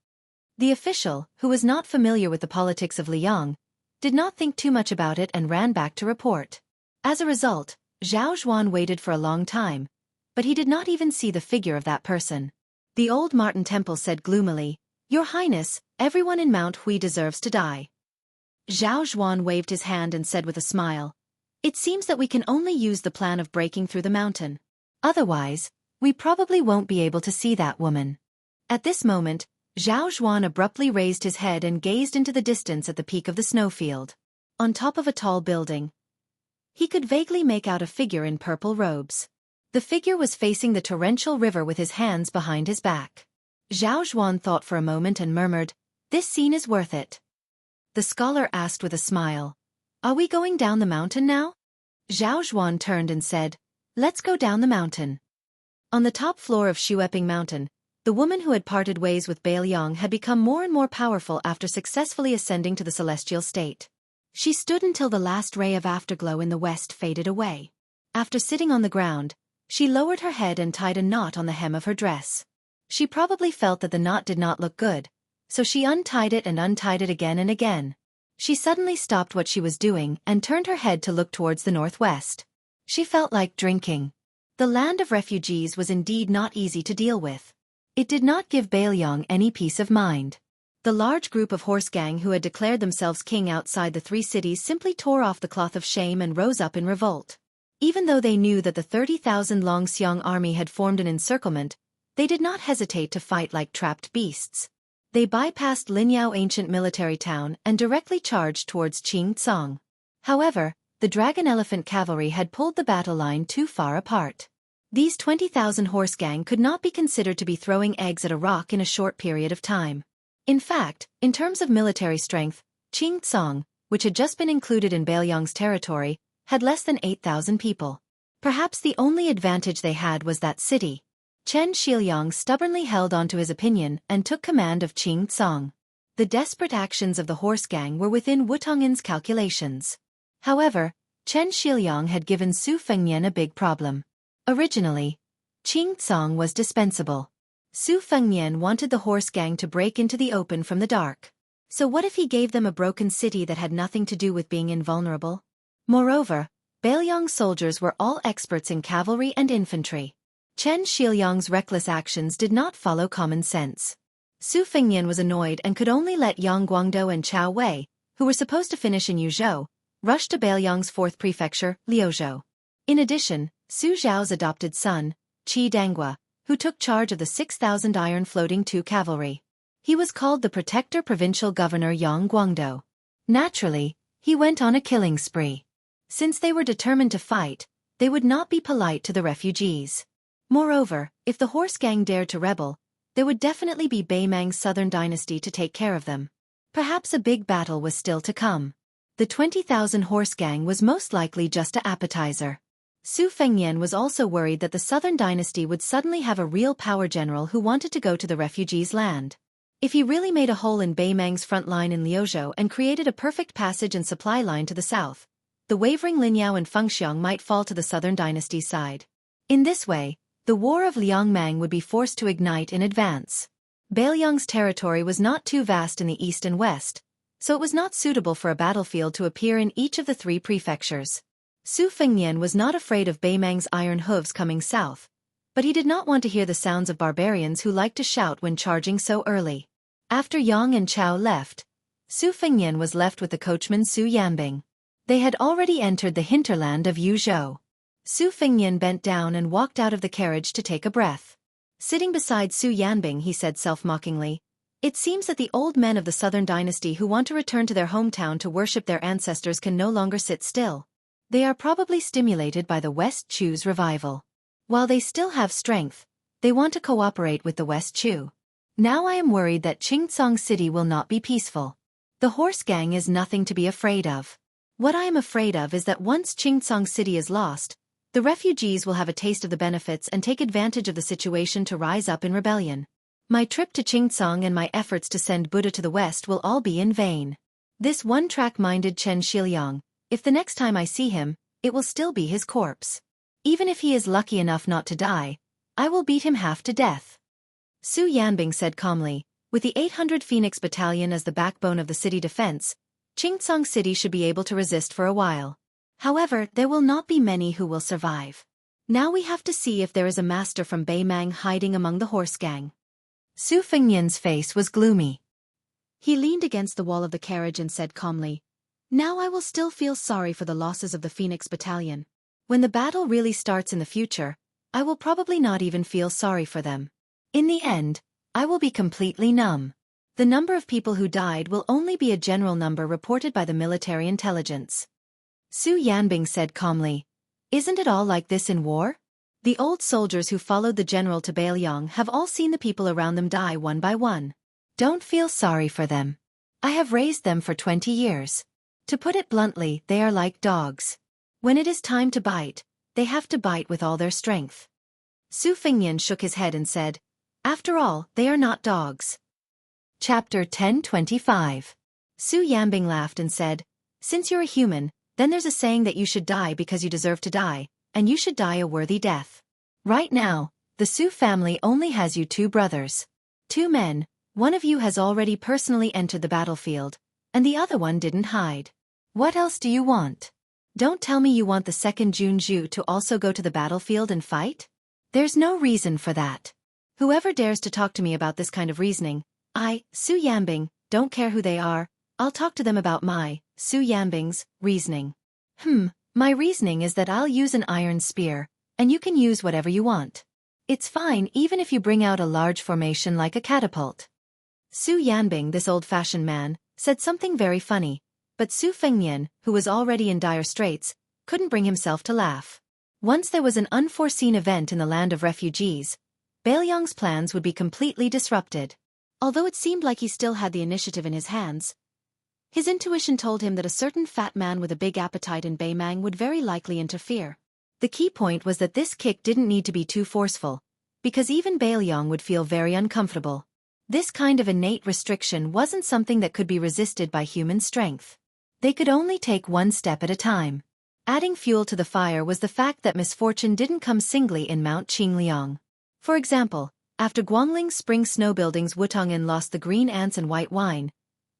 The official, who was not familiar with the politics of Liang, did not think too much about it and ran back to report. As a result, Zhao Zhuan waited for a long time, but he did not even see the figure of that person. The old Martin Temple said gloomily, Your Highness, everyone in Mount Hui deserves to die. Zhao Zhuan waved his hand and said with a smile, It seems that we can only use the plan of breaking through the mountain. Otherwise, we probably won't be able to see that woman. At this moment, Zhao Zhuan abruptly raised his head and gazed into the distance at the peak of the snowfield. On top of a tall building, he could vaguely make out a figure in purple robes. The figure was facing the torrential river with his hands behind his back. Zhao Zhuan thought for a moment and murmured, "This scene is worth it." The scholar asked with a smile, "Are we going down the mountain now?" Zhao Zhuan turned and said, "Let's go down the mountain." On the top floor of Shueping Mountain, the woman who had parted ways with Bailiang had become more and more powerful after successfully ascending to the celestial state. She stood until the last ray of afterglow in the west faded away. After sitting on the ground, she lowered her head and tied a knot on the hem of her dress. She probably felt that the knot did not look good, so she untied it and untied it again and again. She suddenly stopped what she was doing and turned her head to look towards the northwest. She felt like drinking. The land of refugees was indeed not easy to deal with. It did not give Bailiang any peace of mind. The large group of horse gang who had declared themselves king outside the three cities simply tore off the cloth of shame and rose up in revolt. Even though they knew that the 30,000 Long Xiong army had formed an encirclement, they did not hesitate to fight like trapped beasts. They bypassed Linyao ancient military town and directly charged towards Qingcang. However, the dragon elephant cavalry had pulled the battle line too far apart. These 20,000 horse gang could not be considered to be throwing eggs at a rock in a short period of time. In fact, in terms of military strength, Qingcang, which had just been included in Bailiang's territory, had less than 8,000 people. Perhaps the only advantage they had was that city. Chen Shiliang stubbornly held on to his opinion and took command of Qingcang. The desperate actions of the horse gang were within Wu Tong'in's calculations. However, Chen Shiliang had given Su Fengnian a big problem. Originally, Qingcang was dispensable. Su Fengnian wanted the horse gang to break into the open from the dark. So what if he gave them a broken city that had nothing to do with being invulnerable? Moreover, Bailiang's soldiers were all experts in cavalry and infantry. Chen Shiliang's reckless actions did not follow common sense. Su Fengnian was annoyed and could only let Yang Guangdou and Chao Wei, who were supposed to finish in Yuzhou, rush to Bailiang's fourth prefecture, Liuzhou. In addition, Su Zhao's adopted son, Qi Danghua, who took charge of the 6,000 iron floating II cavalry. He was called the Protector Provincial Governor Yang Guangdou. Naturally, he went on a killing spree. Since they were determined to fight, they would not be polite to the refugees. Moreover, if the horse gang dared to rebel, there would definitely be Beimang's southern dynasty to take care of them. Perhaps a big battle was still to come. The 20,000 horse gang was most likely just an appetizer. Su Fengnian was also worried that the southern dynasty would suddenly have a real power general who wanted to go to the refugees' land. If he really made a hole in Beimang's front line in Liuzhou and created a perfect passage and supply line to the south, the wavering Linyao and Fengxiang might fall to the southern dynasty's side. In this way, the War of Liangmang would be forced to ignite in advance. Bailiang's territory was not too vast in the east and west, so it was not suitable for a battlefield to appear in each of the three prefectures. Su Fengnian was not afraid of Beimang's iron hooves coming south, but he did not want to hear the sounds of barbarians who liked to shout when charging so early. After Yang and Chao left, Su Fengnian was left with the coachman Su Yanbing. They had already entered the hinterland of Yuzhou. Su Fengnian bent down and walked out of the carriage to take a breath. Sitting beside Su Yanbing, he said self-mockingly, "It seems that the old men of the southern dynasty who want to return to their hometown to worship their ancestors can no longer sit still. They are probably stimulated by the West Chu's revival. While they still have strength, they want to cooperate with the West Chu. Now I am worried that Qingcang City will not be peaceful. The horse gang is nothing to be afraid of. What I am afraid of is that once Qingcang City is lost, the refugees will have a taste of the benefits and take advantage of the situation to rise up in rebellion. My trip to Qingcang and my efforts to send Buddha to the west will all be in vain." This one-track-minded Chen Shiliang, if the next time I see him, it will still be his corpse. Even if he is lucky enough not to die, I will beat him half to death. Su Yanbing said calmly, with the 800 Phoenix Battalion as the backbone of the city defense, Qingcang City should be able to resist for a while. However, there will not be many who will survive. Now we have to see if there is a master from Beimang hiding among the horse gang. Su Fengnian's face was gloomy. He leaned against the wall of the carriage and said calmly, "Now I will still feel sorry for the losses of the Phoenix Battalion. When the battle really starts in the future, I will probably not even feel sorry for them. In the end, I will be completely numb. The number of people who died will only be a general number reported by the military intelligence. Su Yanbing said calmly. Isn't it all like this in war? The old soldiers who followed the general to Bailiang have all seen the people around them die one by one. Don't feel sorry for them. I have raised them for 20 years. To put it bluntly, they are like dogs. When it is time to bite, they have to bite with all their strength. Su Fengnian shook his head and said, After all, they are not dogs. Chapter 1025. Su Yanbing laughed and said, Since you're a human, then there's a saying that you should die because you deserve to die, and you should die a worthy death. Right now, the Su family only has you 2 brothers. 2 men, one of you has already personally entered the battlefield, and the other one didn't hide. What else do you want? Don't tell me you want the second Junju to also go to the battlefield and fight? There's no reason for that. Whoever dares to talk to me about this kind of reasoning, I, Su Yanbing, don't care who they are, I'll talk to them about my, Su Yanbing's, reasoning. My reasoning is that I'll use an iron spear, and you can use whatever you want. It's fine even if you bring out a large formation like a catapult. Su Yanbing, this old-fashioned man, said something very funny, but Su Fengnian, who was already in dire straits, couldn't bring himself to laugh. Once there was an unforeseen event in the land of refugees, Bailiang's plans would be completely disrupted. Although it seemed like he still had the initiative in his hands, his intuition told him that a certain fat man with a big appetite in Baimang would very likely interfere. The key point was that this kick didn't need to be too forceful, because even Bailiang would feel very uncomfortable. This kind of innate restriction wasn't something that could be resisted by human strength. They could only take one step at a time. Adding fuel to the fire was the fact that misfortune didn't come singly in Mount Qingliang. For example, after Guangling's spring snow buildings Wutong'an lost the green ants and white wine,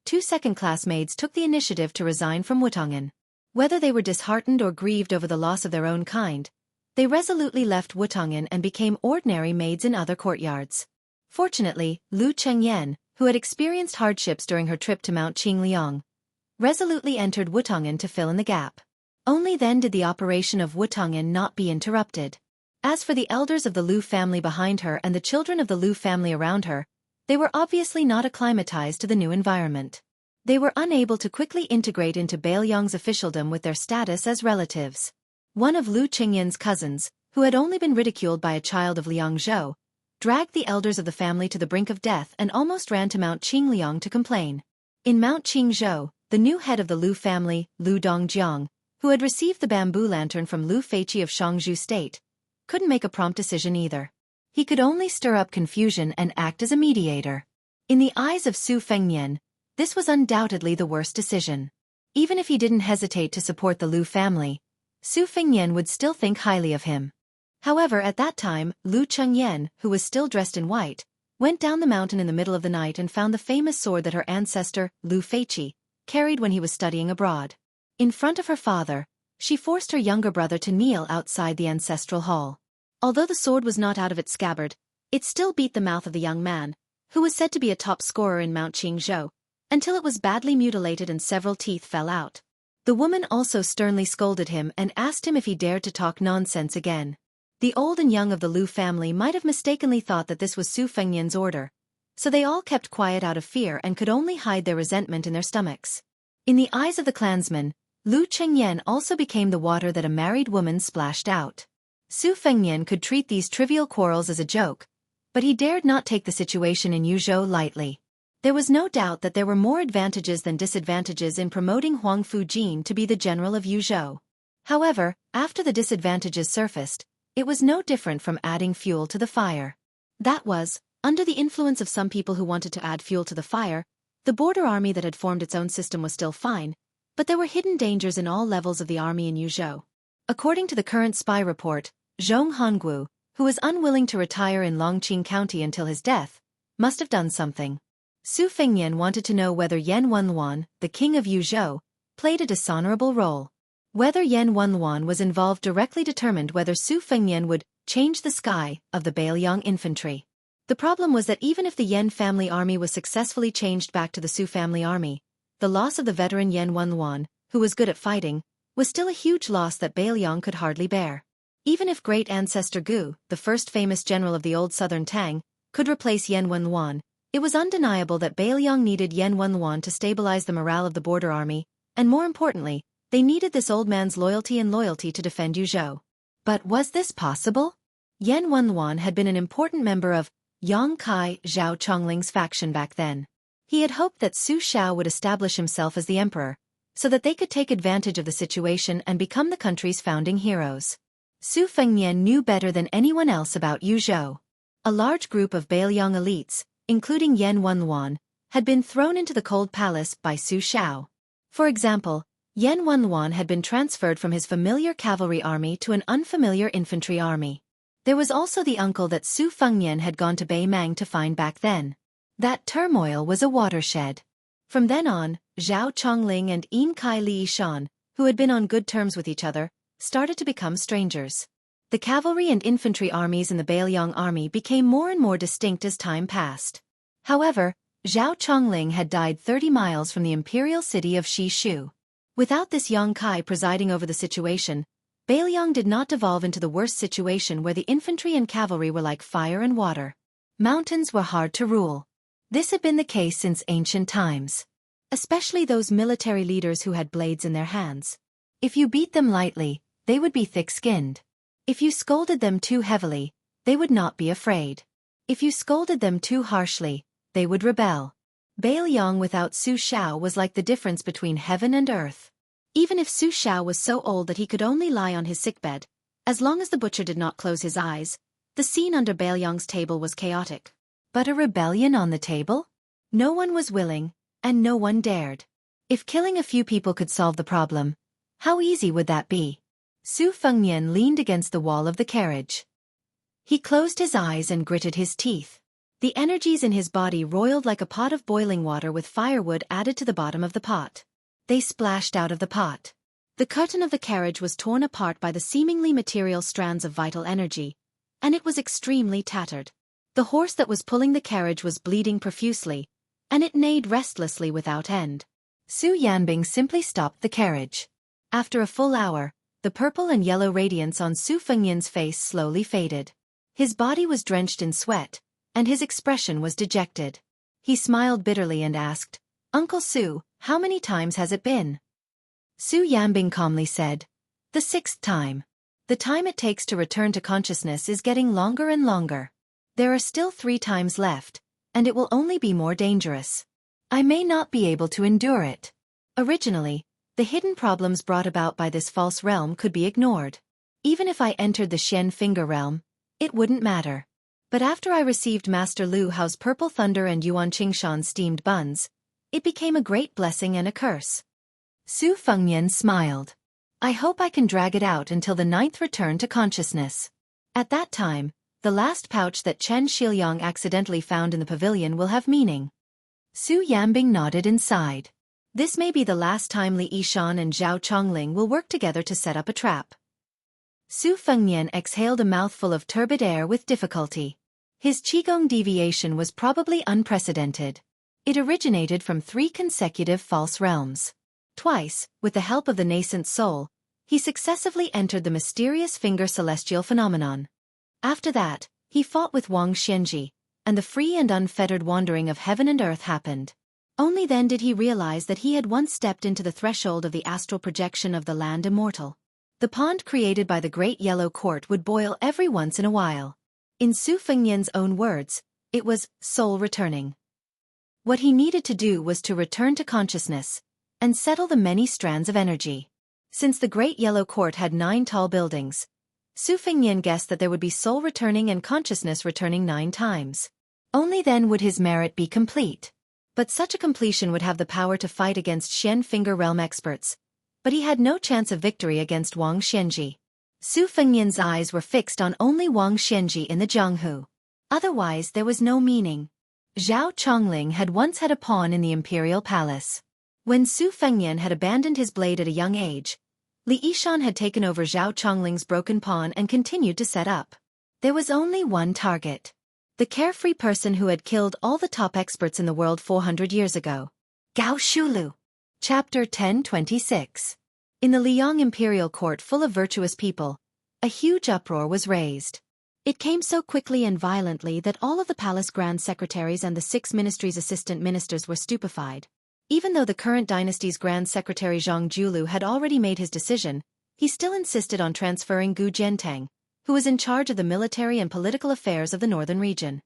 2 second-class maids took the initiative to resign from Wutong'an. Whether they were disheartened or grieved over the loss of their own kind, they resolutely left Wutong'an and became ordinary maids in other courtyards. Fortunately, Lu Chengyan, who had experienced hardships during her trip to Mount Qingliang, resolutely entered Wutong'an to fill in the gap. Only then did the operation of Wutong'an not be interrupted. As for the elders of the Lu family behind her and the children of the Lu family around her, they were obviously not acclimatized to the new environment. They were unable to quickly integrate into Bailiang's officialdom with their status as relatives. One of Lu Qingyan's cousins, who had only been ridiculed by a child of Liang Zhou, dragged the elders of the family to the brink of death and almost ran to Mount Qingliang to complain. In Mount Qingzhou, the new head of the Lu family, Lu Dongjiang, who had received the bamboo lantern from Lu Feiqi of Shangzhou State, couldn't make a prompt decision either. He could only stir up confusion and act as a mediator. In the eyes of Su Fengnian, this was undoubtedly the worst decision. Even if he didn't hesitate to support the Lu family, Su Fengnian would still think highly of him. However, at that time, Lu Chengyan, who was still dressed in white, went down the mountain in the middle of the night and found the famous sword that her ancestor, Lu Feiqi, carried when he was studying abroad. In front of her father, she forced her younger brother to kneel outside the ancestral hall. Although the sword was not out of its scabbard, it still beat the mouth of the young man, who was said to be a top scorer in Mount Qingzhou, until it was badly mutilated and several teeth fell out. The woman also sternly scolded him and asked him if he dared to talk nonsense again. The old and young of the Lu family might have mistakenly thought that this was Su Fengnian's order, so they all kept quiet out of fear and could only hide their resentment in their stomachs. In the eyes of the clansmen, Lu Chengyan also became the water that a married woman splashed out. Su Fengnian could treat these trivial quarrels as a joke, but he dared not take the situation in Yuzhou lightly. There was no doubt that there were more advantages than disadvantages in promoting Huang Fujin to be the general of Yuzhou. However, after the disadvantages surfaced, it was no different from adding fuel to the fire. That was, under the influence of some people who wanted to add fuel to the fire, the border army that had formed its own system was still fine, but there were hidden dangers in all levels of the army in Yuzhou. According to the current spy report, Zhong Honggu, who was unwilling to retire in Longqing County until his death, must have done something. Su Fengnian wanted to know whether Yan Wenluan, the king of Yuzhou, played a dishonorable role. Whether Yan Wenluan was involved directly determined whether Su Fengnian would change the sky of the Bailiang infantry. The problem was that even if the Yan family army was successfully changed back to the Su family army, the loss of the veteran Yan Wenluan, who was good at fighting, was still a huge loss that Bailiang could hardly bear. Even if great ancestor Gu, the first famous general of the old southern Tang, could replace Yan Wenluan, it was undeniable that Bailiang needed Yan Wenluan to stabilize the morale of the border army, and more importantly, they needed this old man's loyalty to defend Yuzhou. But was this possible? Yan Wenluan had been an important member of Yang Kai Zhao Chongling's faction back then. He had hoped that Su Xiao would establish himself as the emperor, so that they could take advantage of the situation and become the country's founding heroes. Su Fengnian knew better than anyone else about Yuzhou. A large group of Bailiang elites, including Yan Wenluan, had been thrown into the cold palace by Su Xiao. For example, Yan Wenluan had been transferred from his familiar cavalry army to an unfamiliar infantry army. There was also the uncle that Su Fengnian had gone to Beimang to find back then. That turmoil was a watershed. From then on, Zhao Chongling and Yin Kai Li Yishan, who had been on good terms with each other, started to become strangers. The cavalry and infantry armies in the Bailiang army became more and more distinct as time passed. However, Zhao Chongling had died 30 miles from the imperial city of Shishu. Without this Yang Kai presiding over the situation, Bailiang did not devolve into the worst situation where the infantry and cavalry were like fire and water. Mountains were hard to rule. This had been the case since ancient times. Especially those military leaders who had blades in their hands. If you beat them lightly, they would be thick-skinned. If you scolded them too heavily, they would not be afraid. If you scolded them too harshly, they would rebel. Bailiang without Su Xiao was like the difference between heaven and earth. Even if Su Xiao was so old that he could only lie on his sickbed, as long as the butcher did not close his eyes, the scene under Bailiang's table was chaotic. But a rebellion on the table? No one was willing, and no one dared. If killing a few people could solve the problem, how easy would that be? Su Fengnian leaned against the wall of the carriage. He closed his eyes and gritted his teeth. The energies in his body roiled like a pot of boiling water with firewood added to the bottom of the pot. They splashed out of the pot. The curtain of the carriage was torn apart by the seemingly material strands of vital energy, and it was extremely tattered. The horse that was pulling the carriage was bleeding profusely, and it neighed restlessly without end. Su Yanbing simply stopped the carriage. After a full hour, the purple and yellow radiance on Su Fengnian's face slowly faded. His body was drenched in sweat, and his expression was dejected. He smiled bitterly and asked, "Uncle Su, how many times has it been?" Su Yanbing calmly said, "The 6th time. The time it takes to return to consciousness is getting longer and longer. There are still 3 times left, and it will only be more dangerous. I may not be able to endure it." Originally, the hidden problems brought about by this false realm could be ignored. Even if I entered the Shen Finger realm, it wouldn't matter. But after I received Master Lu Hao's purple thunder and Yuan Qingshan's steamed buns, it became a great blessing and a curse. Su Fengnian smiled. "I hope I can drag it out until the 9th return to consciousness. At that time, the last pouch that Chen Shiliang accidentally found in the pavilion will have meaning." Su Yanbing nodded and sighed. This may be the last time Li Yishan and Zhao Chongling will work together to set up a trap. Su Fengnian exhaled a mouthful of turbid air with difficulty. His qigong deviation was probably unprecedented. It originated from 3 consecutive false realms. Twice, with the help of the nascent soul, he successively entered the mysterious finger celestial phenomenon. After that, he fought with Wang Xianji, and the free and unfettered wandering of heaven and earth happened. Only then did he realize that he had once stepped into the threshold of the astral projection of the land immortal. The pond created by the Great Yellow Court would boil every once in a while. In Su Fengnian's own words, it was soul returning. What he needed to do was to return to consciousness and settle the many strands of energy. Since the Great Yellow Court had 9 tall buildings, Su Fengnian guessed that there would be soul returning and consciousness returning 9 times. Only then would his merit be complete. But such a completion would have the power to fight against Shen Finger Realm experts. But he had no chance of victory against Wang Xianji. Su Fengnian's eyes were fixed on only Wang Xianji in the Jianghu. Otherwise there was no meaning. Zhao Chongling had once had a pawn in the imperial palace. When Su Fengnian had abandoned his blade at a young age, Li Yishan had taken over Zhao Chongling's broken pawn and continued to set up. There was only one target. The carefree person who had killed all the top experts in the world 400 years ago. Gao Shulu. Chapter 1026. In the Liang imperial court full of virtuous people, a huge uproar was raised. It came so quickly and violently that all of the palace grand secretaries and the 6 ministries' assistant ministers were stupefied. Even though the current dynasty's grand secretary Zhang Julu had already made his decision, he still insisted on transferring Gu Jiantang, who was in charge of the military and political affairs of the northern region.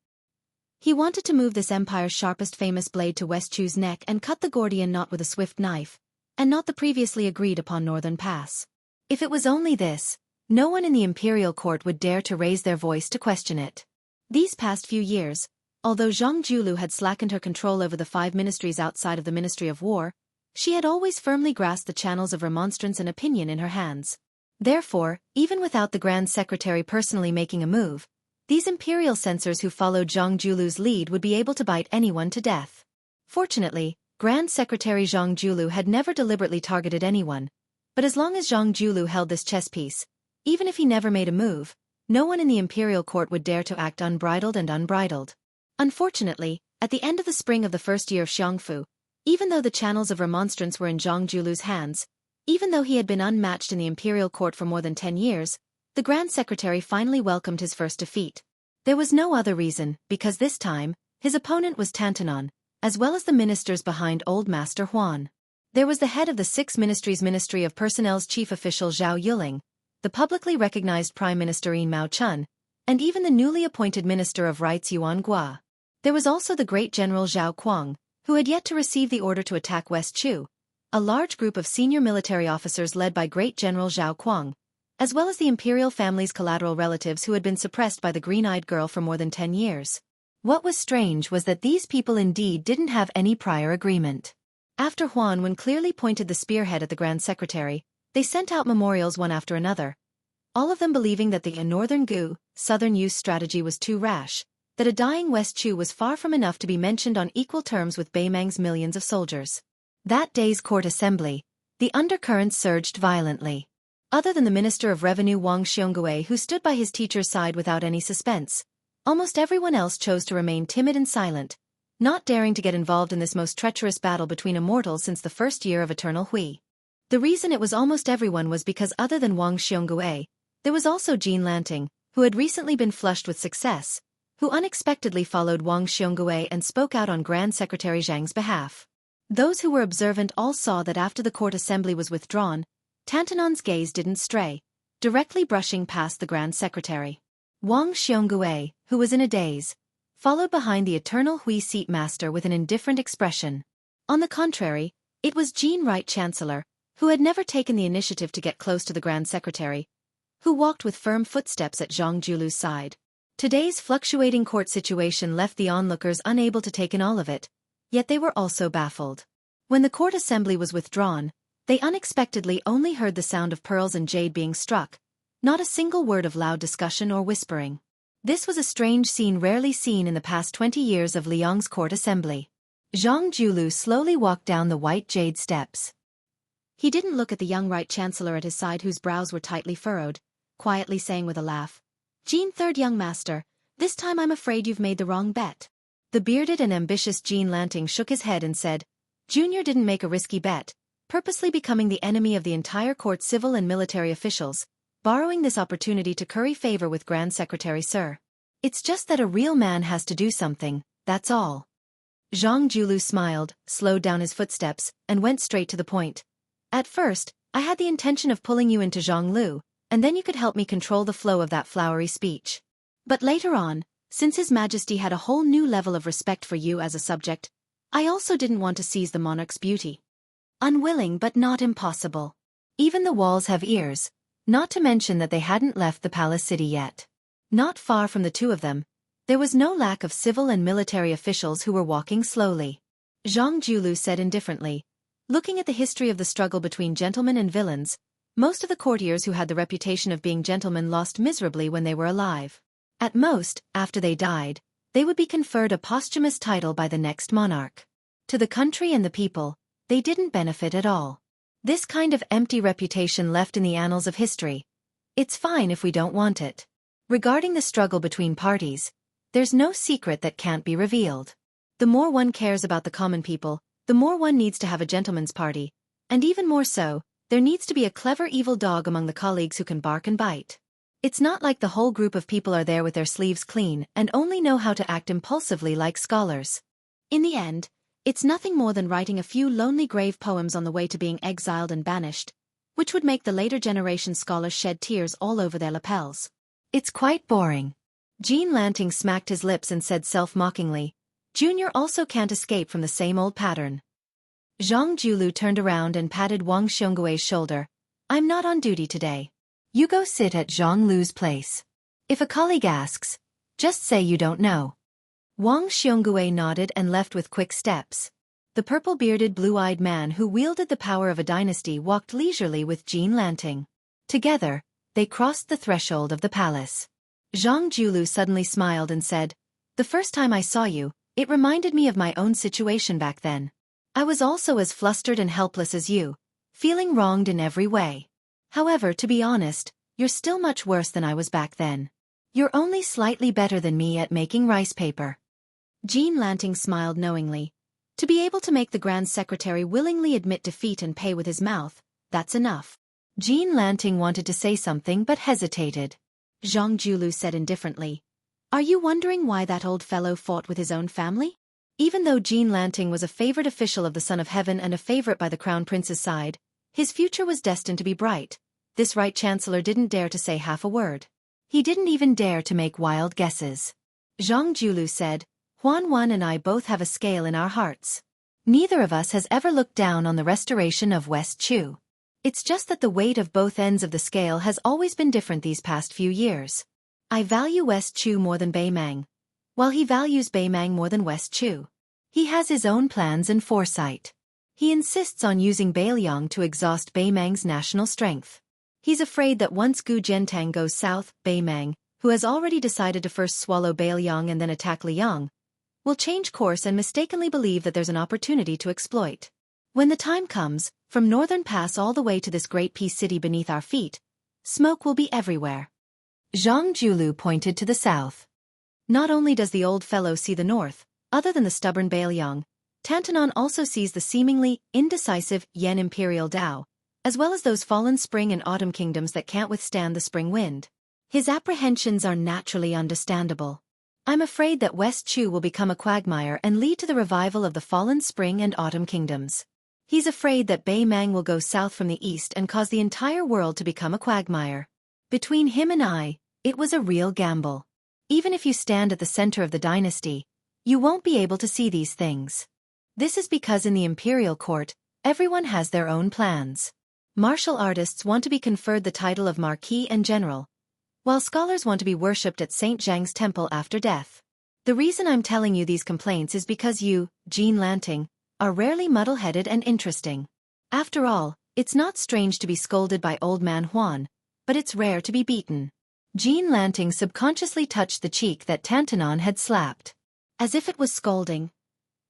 He wanted to move this empire's sharpest famous blade to West Chu's neck and cut the Gordian knot with a swift knife, and not the previously agreed upon northern pass. If it was only this, no one in the imperial court would dare to raise their voice to question it. These past few years, although Zhang Julu had slackened her control over the 5 ministries outside of the Ministry of War, she had always firmly grasped the channels of remonstrance and opinion in her hands. Therefore, even without the Grand Secretary personally making a move, these imperial censors who followed Zhang Julu's lead would be able to bite anyone to death. Fortunately, Grand Secretary Zhang Julu had never deliberately targeted anyone, but as long as Zhang Julu held this chess piece, even if he never made a move, no one in the imperial court would dare to act unbridled and unbridled. Unfortunately, at the end of the spring of the first year of Xiongfu, even though the channels of remonstrance were in Zhang Julu's hands, even though he had been unmatched in the imperial court for more than 10 years, the Grand Secretary finally welcomed his first defeat. There was no other reason, because this time, his opponent was Tantanon, as well as the ministers behind Old Master Huan. There was the head of the 6 ministries' Ministry of Personnel's chief official Zhao Yuling, the publicly recognized Prime Minister Yin Mao Chun, and even the newly appointed Minister of Rights Yuan Gua. There was also the great General Zhao Kuang, who had yet to receive the order to attack West Chu, a large group of senior military officers led by Great General Zhao Kuang, as well as the imperial family's collateral relatives who had been suppressed by the green-eyed girl for more than 10 years. What was strange was that these people indeed didn't have any prior agreement. After Huan clearly pointed the spearhead at the Grand Secretary, they sent out memorials one after another, all of them believing that the Northern Gu, Southern Use strategy was too rash, that a dying West Chu was far from enough to be mentioned on equal terms with Beimang's millions of soldiers. That day's court assembly, the undercurrents surged violently. Other than the Minister of Revenue Wang Xiongui, who stood by his teacher's side without any suspense, almost everyone else chose to remain timid and silent, not daring to get involved in this most treacherous battle between immortals since the first year of Eternal Hui. The reason it was almost everyone was because other than Wang Xiongui, there was also Jean Lanting, who had recently been flushed with success, who unexpectedly followed Wang Xiongui and spoke out on Grand Secretary Zhang's behalf. Those who were observant all saw that after the court assembly was withdrawn, Tantanon's gaze didn't stray, directly brushing past the Grand Secretary. Wang Xiongui, who was in a daze, followed behind the Eternal Hui seat master with an indifferent expression. On the contrary, it was Jean Wright Chancellor, who had never taken the initiative to get close to the Grand Secretary, who walked with firm footsteps at Zhang Julu's side. Today's fluctuating court situation left the onlookers unable to take in all of it, yet they were also baffled. When the court assembly was withdrawn, they unexpectedly only heard the sound of pearls and jade being struck, not a single word of loud discussion or whispering. This was a strange scene rarely seen in the past 20 years of Liang's court assembly. Zhang Julu slowly walked down the white jade steps. He didn't look at the young Right Chancellor at his side whose brows were tightly furrowed, quietly saying with a laugh, "Jean, third young master, this time I'm afraid you've made the wrong bet." The bearded and ambitious Jean Lanting shook his head and said, "Junior didn't make a risky bet, purposely becoming the enemy of the entire court's civil and military officials, borrowing this opportunity to curry favor with Grand Secretary Sir. It's just that a real man has to do something, that's all." Zhang Julu smiled, slowed down his footsteps, and went straight to the point. "At first, I had the intention of pulling you into Zhonglu, and then you could help me control the flow of that flowery speech. But later on, since His Majesty had a whole new level of respect for you as a subject, I also didn't want to seize the monarch's beauty. Unwilling but not impossible. Even the walls have ears, not to mention that they hadn't left the palace city yet." Not far from the two of them, there was no lack of civil and military officials who were walking slowly. Zhang Julu said indifferently, "Looking at the history of the struggle between gentlemen and villains, most of the courtiers who had the reputation of being gentlemen lost miserably when they were alive. At most, after they died, they would be conferred a posthumous title by the next monarch. To the country and the people, they didn't benefit at all. This kind of empty reputation left in the annals of history. It's fine if we don't want it. Regarding the struggle between parties, there's no secret that can't be revealed. The more one cares about the common people, the more one needs to have a gentleman's party, and even more so, there needs to be a clever evil dog among the colleagues who can bark and bite. It's not like the whole group of people are there with their sleeves clean and only know how to act impulsively like scholars. In the end, it's nothing more than writing a few lonely grave poems on the way to being exiled and banished, which would make the later generation scholars shed tears all over their lapels. It's quite boring. Jean Lanting smacked his lips and said self-mockingly, Junior also can't escape from the same old pattern. Zhang Julu turned around and patted Wang Xionggui's shoulder. I'm not on duty today. You go sit at Zhang Lu's place. If a colleague asks, just say you don't know. Wang Xiongguai nodded and left with quick steps. The purple-bearded blue-eyed man who wielded the power of a dynasty walked leisurely with Jean Lanting. Together, they crossed the threshold of the palace. Zhang Julu suddenly smiled and said, The first time I saw you, it reminded me of my own situation back then. I was also as flustered and helpless as you, feeling wronged in every way. However, to be honest, you're still much worse than I was back then. You're only slightly better than me at making rice paper. Jean Lanting smiled knowingly. To be able to make the Grand Secretary willingly admit defeat and pay with his mouth, that's enough. Jean Lanting wanted to say something but hesitated. Zhang Julu said indifferently, Are you wondering why that old fellow fought with his own family? Even though Jean Lanting was a favored official of the Son of Heaven and a favorite by the Crown Prince's side, his future was destined to be bright. This right chancellor didn't dare to say half a word. He didn't even dare to make wild guesses. Zhang Julu said, Huan Wan and I both have a scale in our hearts. Neither of us has ever looked down on the restoration of West Chu. It's just that the weight of both ends of the scale has always been different these past few years. I value West Chu more than Beimang, while he values Beimang more than West Chu. He has his own plans and foresight. He insists on using Beiliang to exhaust Beimang's national strength. He's afraid that once Gu Zhentang goes south, Beimang, who has already decided to first swallow Beiliang and then attack Liang, will change course and mistakenly believe that there's an opportunity to exploit. When the time comes, from Northern Pass all the way to this great peace city beneath our feet, smoke will be everywhere. Zhang Julu pointed to the south. Not only does the old fellow see the north, other than the stubborn Beiliang, Tantanon also sees the seemingly indecisive Yen Imperial Dao, as well as those fallen spring and autumn kingdoms that can't withstand the spring wind. His apprehensions are naturally understandable. I'm afraid that West Chu will become a quagmire and lead to the revival of the fallen spring and autumn kingdoms. He's afraid that Beimang will go south from the east and cause the entire world to become a quagmire. Between him and I, it was a real gamble. Even if you stand at the center of the dynasty, you won't be able to see these things. This is because in the imperial court, everyone has their own plans. Martial artists want to be conferred the title of Marquis and General, while scholars want to be worshipped at St. Zhang's temple after death. The reason I'm telling you these complaints is because you, Jean Lanting, are rarely muddle-headed and interesting. After all, it's not strange to be scolded by Old Man Huan, but it's rare to be beaten. Jean Lanting subconsciously touched the cheek that Tantanon had slapped. As if it was scolding,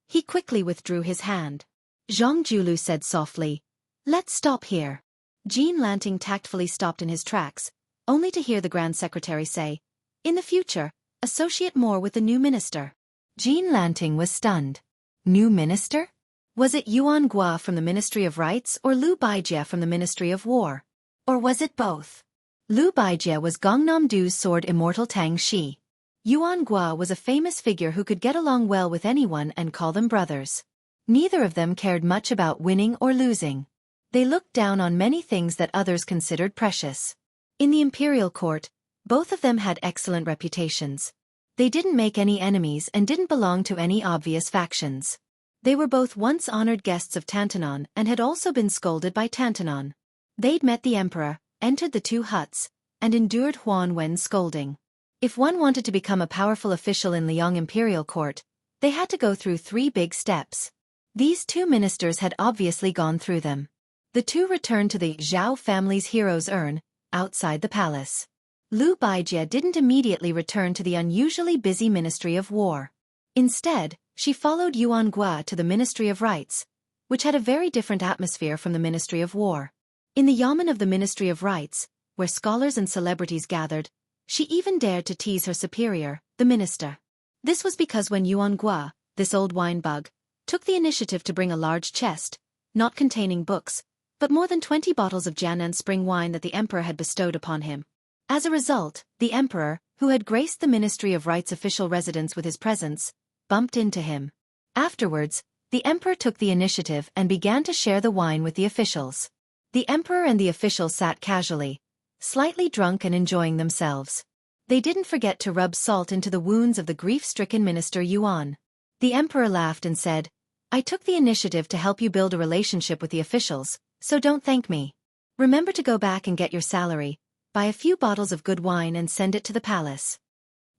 he quickly withdrew his hand. Zhang Julu said softly, Let's stop here. Jean Lanting tactfully stopped in his tracks, only to hear the Grand Secretary say, In the future, associate more with the new minister. Jean Lanting was stunned. New minister? Was it Yuan Gua from the Ministry of Rights or Liu Baijie from the Ministry of War? Or was it both? Liu Baijie was Gangnam-do's sword immortal Tang Shi. Yuan Gua was a famous figure who could get along well with anyone and call them brothers. Neither of them cared much about winning or losing. They looked down on many things that others considered precious. In the imperial court, both of them had excellent reputations. They didn't make any enemies and didn't belong to any obvious factions. They were both once honored guests of Tantanon and had also been scolded by Tantanon. They'd met the emperor, entered the two huts, and endured Huan Wen's scolding. If one wanted to become a powerful official in Liang imperial court, they had to go through 3 big steps. These two ministers had obviously gone through them. The two returned to the Zhao family's hero's urn, outside the palace. Liu Baijie didn't immediately return to the unusually busy Ministry of War. Instead, she followed Yuan Gua to the Ministry of Rights, which had a very different atmosphere from the Ministry of War. In the yamen of the Ministry of Rights, where scholars and celebrities gathered, she even dared to tease her superior, the minister. This was because when Yuan Gua, this old wine bug, took the initiative to bring a large chest, not containing books, but more than 20 bottles of Jianan spring wine that the emperor had bestowed upon him. As a result, the emperor, who had graced the Ministry of Rites official residence with his presence, bumped into him. Afterwards, the emperor took the initiative and began to share the wine with the officials. The emperor and the officials sat casually, slightly drunk and enjoying themselves. They didn't forget to rub salt into the wounds of the grief-stricken minister Yuan. The emperor laughed and said, "I took the initiative to help you build a relationship with the officials, so don't thank me. Remember to go back and get your salary, buy a few bottles of good wine and send it to the palace."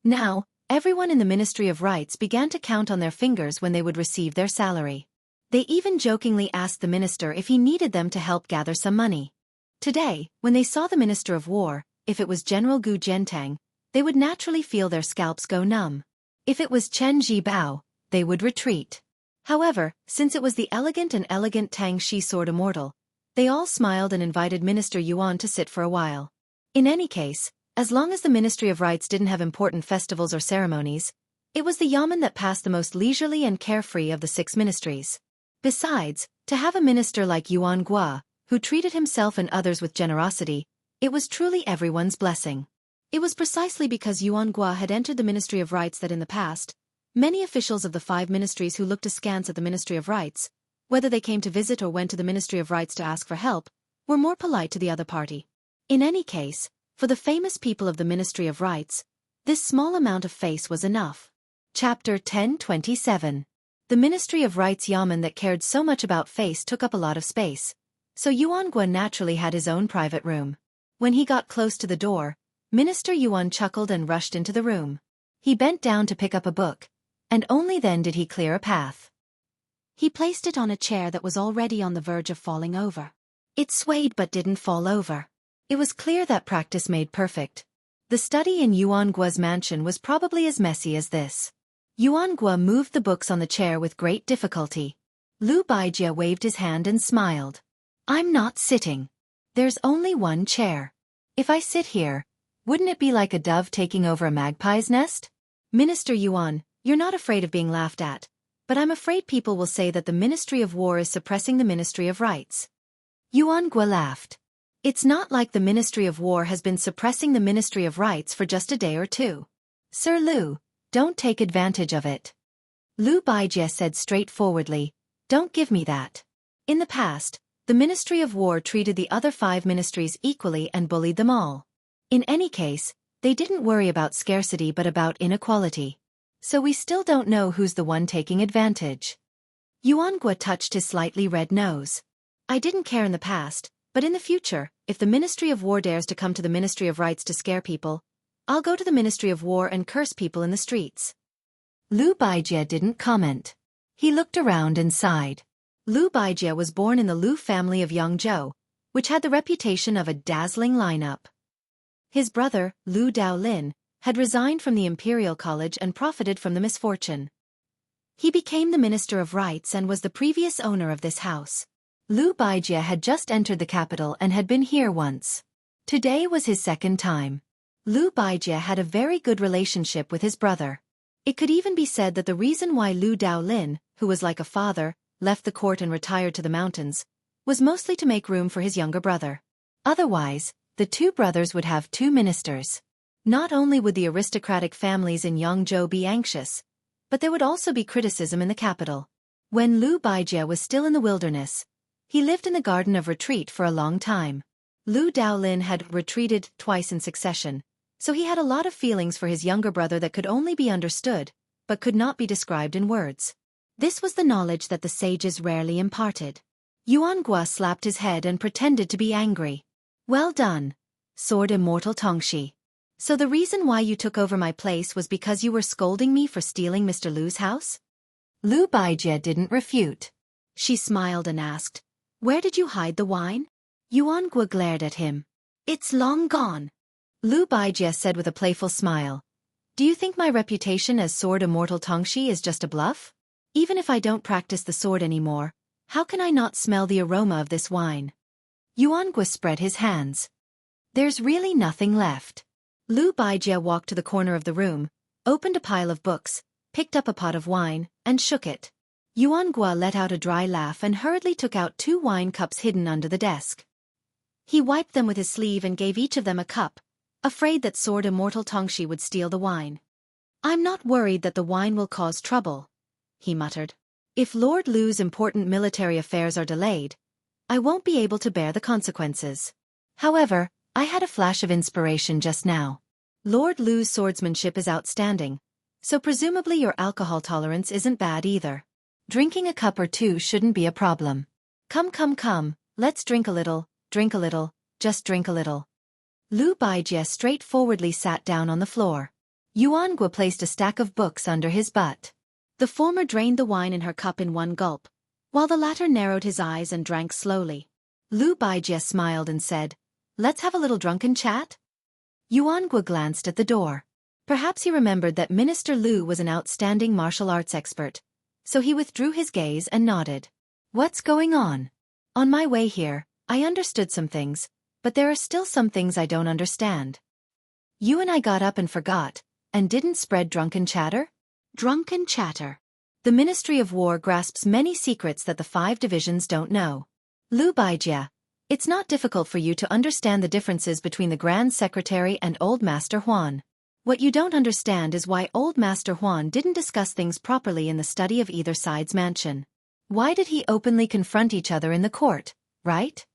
Now, everyone in the Ministry of Rites began to count on their fingers when they would receive their salary. They even jokingly asked the minister if he needed them to help gather some money. Today, when they saw the Minister of War, if it was General Gu Jiantang, they would naturally feel their scalps go numb. If it was Chen Zhibao, they would retreat. However, since it was the elegant Tang Shi Sword Immortal, they all smiled and invited Minister Yuan to sit for a while. In any case, as long as the Ministry of Rites didn't have important festivals or ceremonies, it was the yamen that passed the most leisurely and carefree of the 6 ministries. Besides, to have a minister like Yuan Gua, who treated himself and others with generosity, it was truly everyone's blessing. It was precisely because Yuan Gua had entered the Ministry of Rites that in the past, many officials of the 5 ministries who looked askance at the Ministry of Rites, whether they came to visit or went to the Ministry of Rites to ask for help, were more polite to the other party. In any case, for the famous people of the Ministry of Rites, this small amount of face was enough. Chapter 1027. The Ministry of Rites yamen that cared so much about face took up a lot of space, so Yuan Gua naturally had his own private room. When he got close to the door, Minister Yuan chuckled and rushed into the room. He bent down to pick up a book, and only then did he clear a path. He placed it on a chair that was already on the verge of falling over. It swayed but didn't fall over. It was clear that practice made perfect. The study in Yuan Gua's mansion was probably as messy as this. Yuan Gua moved the books on the chair with great difficulty. Lu Baijie waved his hand and smiled. "I'm not sitting. There's only one chair. If I sit here, wouldn't it be like a dove taking over a magpie's nest?" "Minister Yuan, you're not afraid of being laughed at, but I'm afraid people will say that the Ministry of War is suppressing the Ministry of Rites." Yuan Gua laughed. "It's not like the Ministry of War has been suppressing the Ministry of Rites for just a day or two. Sir Lu, don't take advantage of it." Lu Baijie said straightforwardly, "Don't give me that." In the past, the Ministry of War treated the other 5 ministries equally and bullied them all. In any case, they didn't worry about scarcity but about inequality. So we still don't know who's the one taking advantage. Yuan Gua touched his slightly red nose. "I didn't care in the past, but in the future, if the Ministry of War dares to come to the Ministry of Rites to scare people, I'll go to the Ministry of War and curse people in the streets." Lu Baijie didn't comment. He looked around and sighed. Lu Baijie was born in the Lu family of Yangzhou, which had the reputation of a dazzling lineup. His brother, Lu Daolin, had resigned from the Imperial College and profited from the misfortune. He became the Minister of Rites and was the previous owner of this house. Lu Baijie had just entered the capital and had been here once. Today was his second time. Lu Baijie had a very good relationship with his brother. It could even be said that the reason why Lu Daolin, who was like a father, left the court and retired to the mountains, was mostly to make room for his younger brother. Otherwise, the 2 brothers would have 2 ministers. Not only would the aristocratic families in Yangzhou be anxious, but there would also be criticism in the capital. When Lu Baijie was still in the wilderness, he lived in the Garden of Retreat for a long time. Lu Daolin had retreated twice in succession, so he had a lot of feelings for his younger brother that could only be understood, but could not be described in words. This was the knowledge that the sages rarely imparted. Yuan Gua slapped his head and pretended to be angry. "Well done, Sword Immortal Tongxi. So the reason why you took over my place was because you were scolding me for stealing Mr. Lu's house?" Lu Baijie didn't refute. She smiled and asked, "Where did you hide the wine?" Yuan Gua glared at him. "It's long gone." Lu Baijie said with a playful smile, "Do you think my reputation as Sword Immortal Tongxi is just a bluff? Even if I don't practice the sword anymore, how can I not smell the aroma of this wine?" Yuan Gua spread his hands. "There's really nothing left." Lu Baijie walked to the corner of the room, opened a pile of books, picked up a pot of wine, and shook it. Yuan Gua let out a dry laugh and hurriedly took out 2 wine cups hidden under the desk. He wiped them with his sleeve and gave each of them a cup, afraid that sword immortal Tongshi would steal the wine. "I'm not worried that the wine will cause trouble," he muttered. "If Lord Lu's important military affairs are delayed, I won't be able to bear the consequences." However, I had a flash of inspiration just now. Lord Lu's swordsmanship is outstanding, so presumably your alcohol tolerance isn't bad either. Drinking a cup or two shouldn't be a problem. Come, let's drink a little, just drink a little." Lu Baijie straightforwardly sat down on the floor. Yuan Gua placed a stack of books under his butt. The former drained the wine in her cup in one gulp, while the latter narrowed his eyes and drank slowly. Lu Baijie smiled and said, "Let's have a little drunken chat?" Yuan Gua glanced at the door. Perhaps he remembered that Minister Lu was an outstanding martial arts expert, so he withdrew his gaze and nodded. "What's going on?" "On my way here, I understood some things, but there are still some things I don't understand." "You and I got up and forgot, and didn't spread drunken chatter?" "Drunken chatter. The Ministry of War grasps many secrets that the 5 divisions don't know. Lu Baijie, it's not difficult for you to understand the differences between the Grand Secretary and Old Master Huan. What you don't understand is why Old Master Huan didn't discuss things properly in the study of either side's mansion. Why did he openly confront each other in the court, right?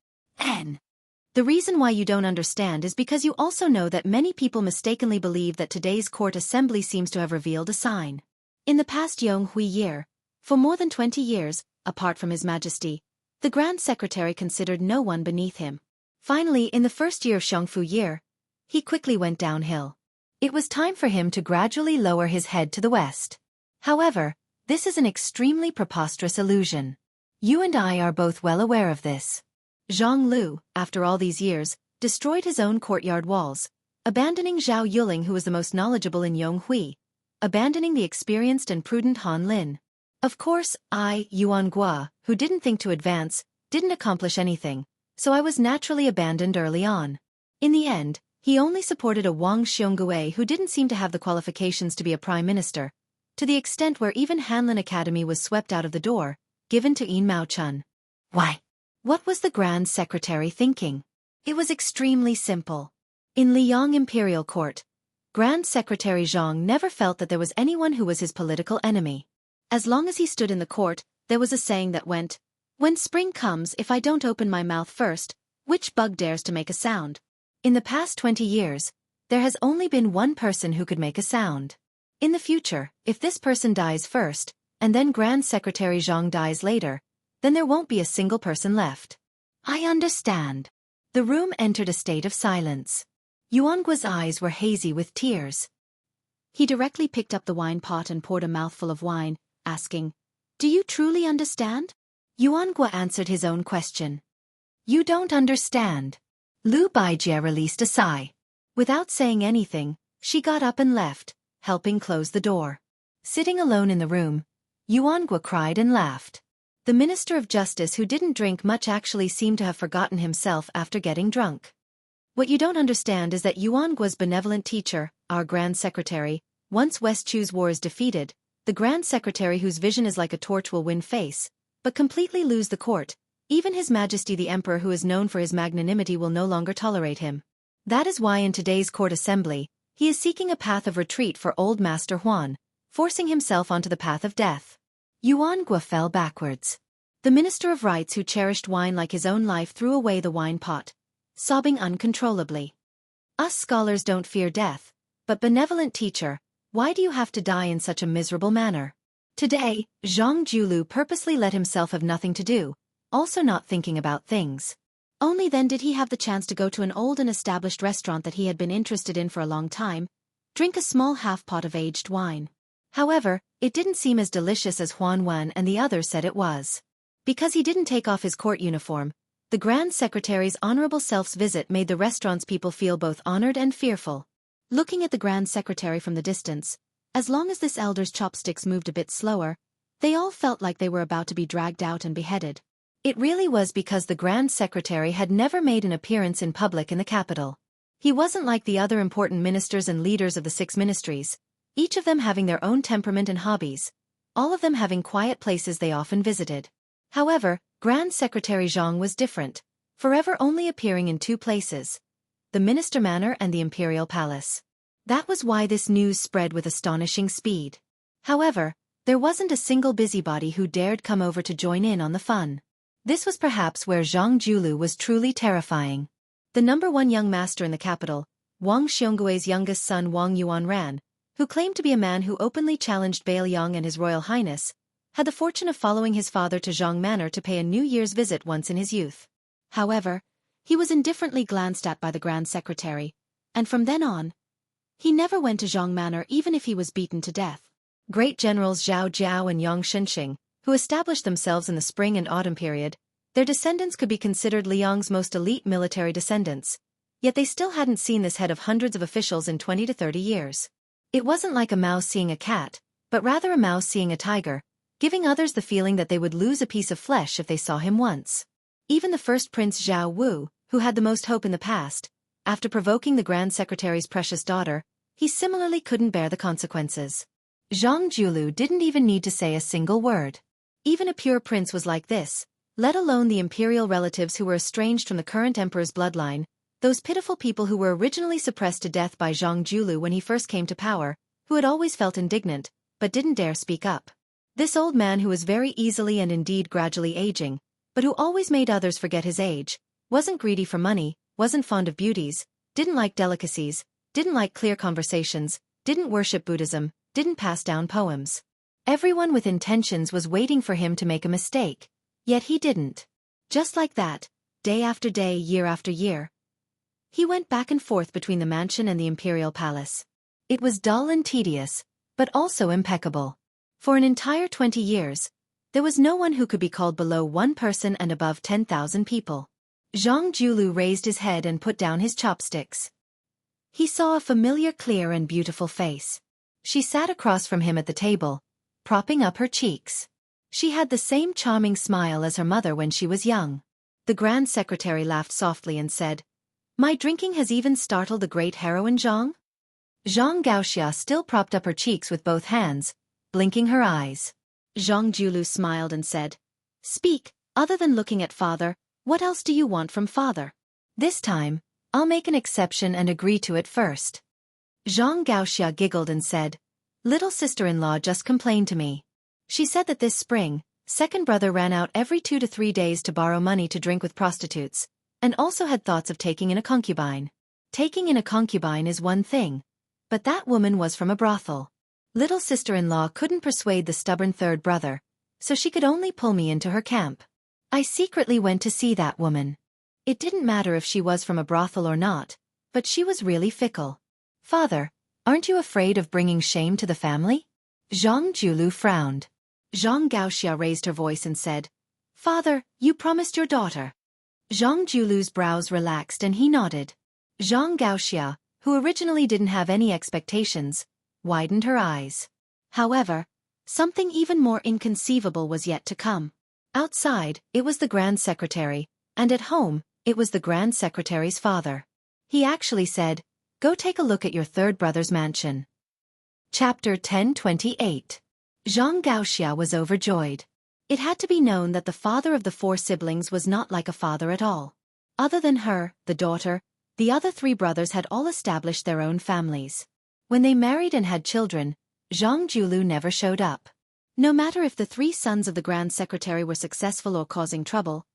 The reason why you don't understand is because you also know that many people mistakenly believe that today's court assembly seems to have revealed a sign. In the past Yonghui year, for more than 20 years, apart from His Majesty, the Grand Secretary considered no one beneath him. Finally, in the first year of Xiongfu year, he quickly went downhill. It was time for him to gradually lower his head to the west. However, this is an extremely preposterous illusion. You and I are both well aware of this. Zhang Lu, after all these years, destroyed his own courtyard walls, abandoning Zhao Yuling, who was the most knowledgeable in Yonghui, abandoning the experienced and prudent Han Lin. Of course, I, Yuan Gua, who didn't think to advance, didn't accomplish anything, so I was naturally abandoned early on. In the end, he only supported a Wang Xiongui who didn't seem to have the qualifications to be a prime minister, to the extent where even Hanlin Academy was swept out of the door, given to Yin Maochun. Why? What was the Grand Secretary thinking? It was extremely simple. In Liang Imperial Court, Grand Secretary Zhang never felt that there was anyone who was his political enemy. As long as he stood in the court, there was a saying that went, "When spring comes, if I don't open my mouth first, which bug dares to make a sound?" In the past 20 years, there has only been one person who could make a sound. In the future, if this person dies first, and then Grand Secretary Zhang dies later, then there won't be a single person left. I understand. The room entered a state of silence. Yuan Gua's eyes were hazy with tears. He directly picked up the wine pot and poured a mouthful of wine, asking, "Do you truly understand?" Yuan Gua answered his own question. "You don't understand." Lu Baijie released a sigh. Without saying anything, she got up and left, helping close the door. Sitting alone in the room, Yuan Gua cried and laughed. The Minister of Justice, who didn't drink much, actually seemed to have forgotten himself after getting drunk. What you don't understand is that Yuan Gua's benevolent teacher, our Grand Secretary, once West Chu's war is defeated, the Grand Secretary whose vision is like a torch will win face, but completely lose the court. Even His Majesty the Emperor, who is known for his magnanimity, will no longer tolerate him. That is why in today's court assembly, he is seeking a path of retreat for Old Master Huan, forcing himself onto the path of death. Yuan Gua fell backwards. The Minister of Rights, who cherished wine like his own life, threw away the wine pot, sobbing uncontrollably. Us scholars don't fear death, but benevolent teacher, why do you have to die in such a miserable manner? Today, Zhang Julu purposely let himself have nothing to do, also not thinking about things. Only then did he have the chance to go to an old and established restaurant that he had been interested in for a long time, drink a small half-pot of aged wine. However, it didn't seem as delicious as Huan Wen and the others said it was. Because he didn't take off his court uniform, the Grand Secretary's honorable self's visit made the restaurant's people feel both honored and fearful. Looking at the Grand Secretary from the distance, as long as this elder's chopsticks moved a bit slower, they all felt like they were about to be dragged out and beheaded. It really was because the Grand Secretary had never made an appearance in public in the capital. He wasn't like the other important ministers and leaders of the 6 ministries, each of them having their own temperament and hobbies, all of them having quiet places they often visited. However, Grand Secretary Zhang was different, forever only appearing in 2 places. the Minister Manor and the Imperial Palace. That was why this news spread with astonishing speed. However, there wasn't a single busybody who dared come over to join in on the fun. This was perhaps where Zhang Julu was truly terrifying. The #1 young master in the capital, Wang Xionggui's youngest son Wang Yuanran, who claimed to be a man who openly challenged Bailiang and His Royal Highness, had the fortune of following his father to Zhang Manor to pay a New Year's visit once in his youth. However, he was indifferently glanced at by the Grand Secretary, and from then on, he never went to Zhang Manor even if he was beaten to death. Great generals Zhao Jiao and Yang Shenxing, who established themselves in the spring and autumn period, their descendants could be considered Liang's most elite military descendants, yet they still hadn't seen this head of hundreds of officials in 20 to 30 years. It wasn't like a mouse seeing a cat, but rather a mouse seeing a tiger, giving others the feeling that they would lose a piece of flesh if they saw him once. Even the first Prince Zhao Wu, who had the most hope in the past, after provoking the Grand Secretary's precious daughter, he similarly couldn't bear the consequences. Zhang Julu didn't even need to say a single word. Even a pure prince was like this, let alone the imperial relatives who were estranged from the current emperor's bloodline, those pitiful people who were originally suppressed to death by Zhang Julu when he first came to power, who had always felt indignant, but didn't dare speak up. This old man who was very easily and indeed gradually aging, but who always made others forget his age, wasn't greedy for money, wasn't fond of beauties, didn't like delicacies, didn't like clear conversations, didn't worship Buddhism, didn't pass down poems. Everyone with intentions was waiting for him to make a mistake, yet he didn't. Just like that, day after day, year after year, he went back and forth between the mansion and the Imperial Palace. It was dull and tedious, but also impeccable. For an entire 20 years, there was no one who could be called below 1 person and above 10,000 people. Zhang Julu raised his head and put down his chopsticks. He saw a familiar, clear and beautiful face. She sat across from him at the table, propping up her cheeks. She had the same charming smile as her mother when she was young. The Grand Secretary laughed softly and said, "My drinking has even startled the great heroine Zhang?" Zhang Gaoxia still propped up her cheeks with both hands, blinking her eyes. Zhang Julu smiled and said, "Speak, other than looking at father, what else do you want from father? This time, I'll make an exception and agree to it first." Zhang Gaoxia giggled and said, "Little sister-in-law just complained to me. She said that this spring, second brother ran out every 2 to 3 days to borrow money to drink with prostitutes, and also had thoughts of taking in a concubine. Taking in a concubine is one thing, but that woman was from a brothel. Little sister-in-law couldn't persuade the stubborn third brother, so she could only pull me into her camp. I secretly went to see that woman. It didn't matter if she was from a brothel or not, but she was really fickle. Father, aren't you afraid of bringing shame to the family?" Zhang Julu frowned. Zhang Gaoxia raised her voice and said, "Father, you promised your daughter." Zhang Julu's brows relaxed and he nodded. Zhang Gaoxia, who originally didn't have any expectations, widened her eyes. However, something even more inconceivable was yet to come. Outside, it was the Grand Secretary, and at home, it was the Grand Secretary's father. He actually said, "Go take a look at your third brother's mansion." Chapter 1028. Zhang Gaoxia was overjoyed. It had to be known that the father of the 4 siblings was not like a father at all. Other than her, the daughter, the other 3 brothers had all established their own families. When they married and had children, Zhang Julu never showed up. No matter if the 3 sons of the Grand Secretary were successful or causing trouble,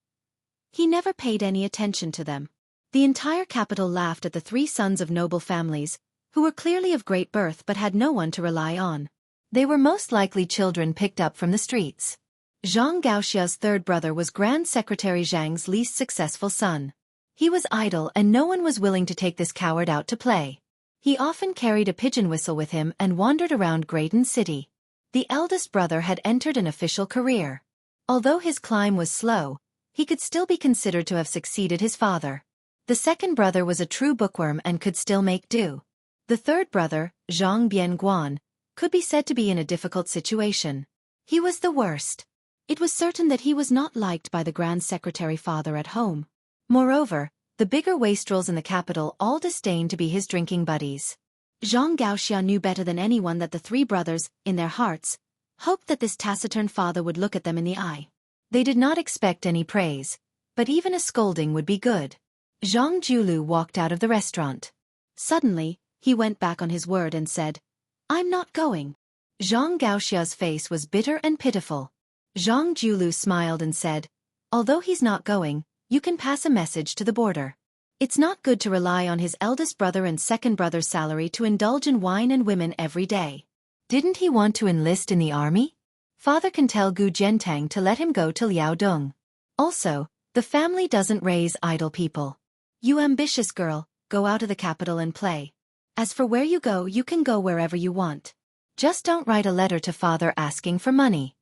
he never paid any attention to them. The entire capital laughed at the 3 sons of noble families, who were clearly of great birth but had no one to rely on. They were most likely children picked up from the streets. Zhang Gaoxia's third brother was Grand Secretary Zhang's least successful son. He was idle and no one was willing to take this coward out to play. He often carried a pigeon whistle with him and wandered around Graydon City. The eldest brother had entered an official career. Although his climb was slow, he could still be considered to have succeeded his father. The second brother was a true bookworm and could still make do. The third brother, Zhang Bianguan, could be said to be in a difficult situation. He was the worst. It was certain that he was not liked by the Grand Secretary father at home. Moreover, the bigger wastrels in the capital all disdained to be his drinking buddies. Zhang Gaoxia knew better than anyone that the 3 brothers, in their hearts, hoped that this taciturn father would look at them in the eye. They did not expect any praise, but even a scolding would be good. Zhang Julu walked out of the restaurant. Suddenly, he went back on his word and said, "I'm not going." Zhang Gaoxia's face was bitter and pitiful. Zhang Julu smiled and said, "Although he's not going, you can pass a message to the border. It's not good to rely on his eldest brother and second brother's salary to indulge in wine and women every day. Didn't he want to enlist in the army? Father can tell Gu Jiantang to let him go to Liaodong. Also, the family doesn't raise idle people. You ambitious girl, go out of the capital and play. As for where you can go wherever you want. Just don't write a letter to father asking for money."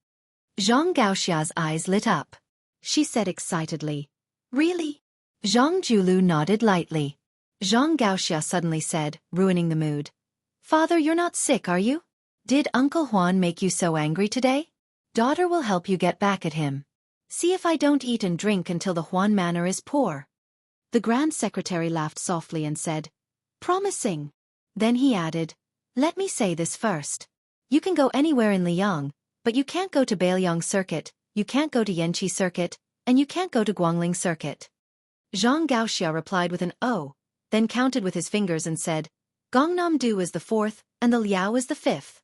Zhang Gaoxia's eyes lit up. She said excitedly, "Really?" Zhang Julu nodded lightly. Zhang Gaoxia suddenly said, ruining the mood, "Father, you're not sick, are you? Did Uncle Huan make you so angry today? Daughter will help you get back at him. See if I don't eat and drink until the Huan manor is poor." The Grand Secretary laughed softly and said, "Promising." Then he added, "Let me say this first. You can go anywhere in Liang, but you can't go to Bailiang Circuit, you can't go to Yanqi Circuit, and you can't go to Guangling Circuit." Zhang Gaoxia replied with an "oh," then counted with his fingers and said, "Gongnam-do is the fourth, and the Liao is the fifth."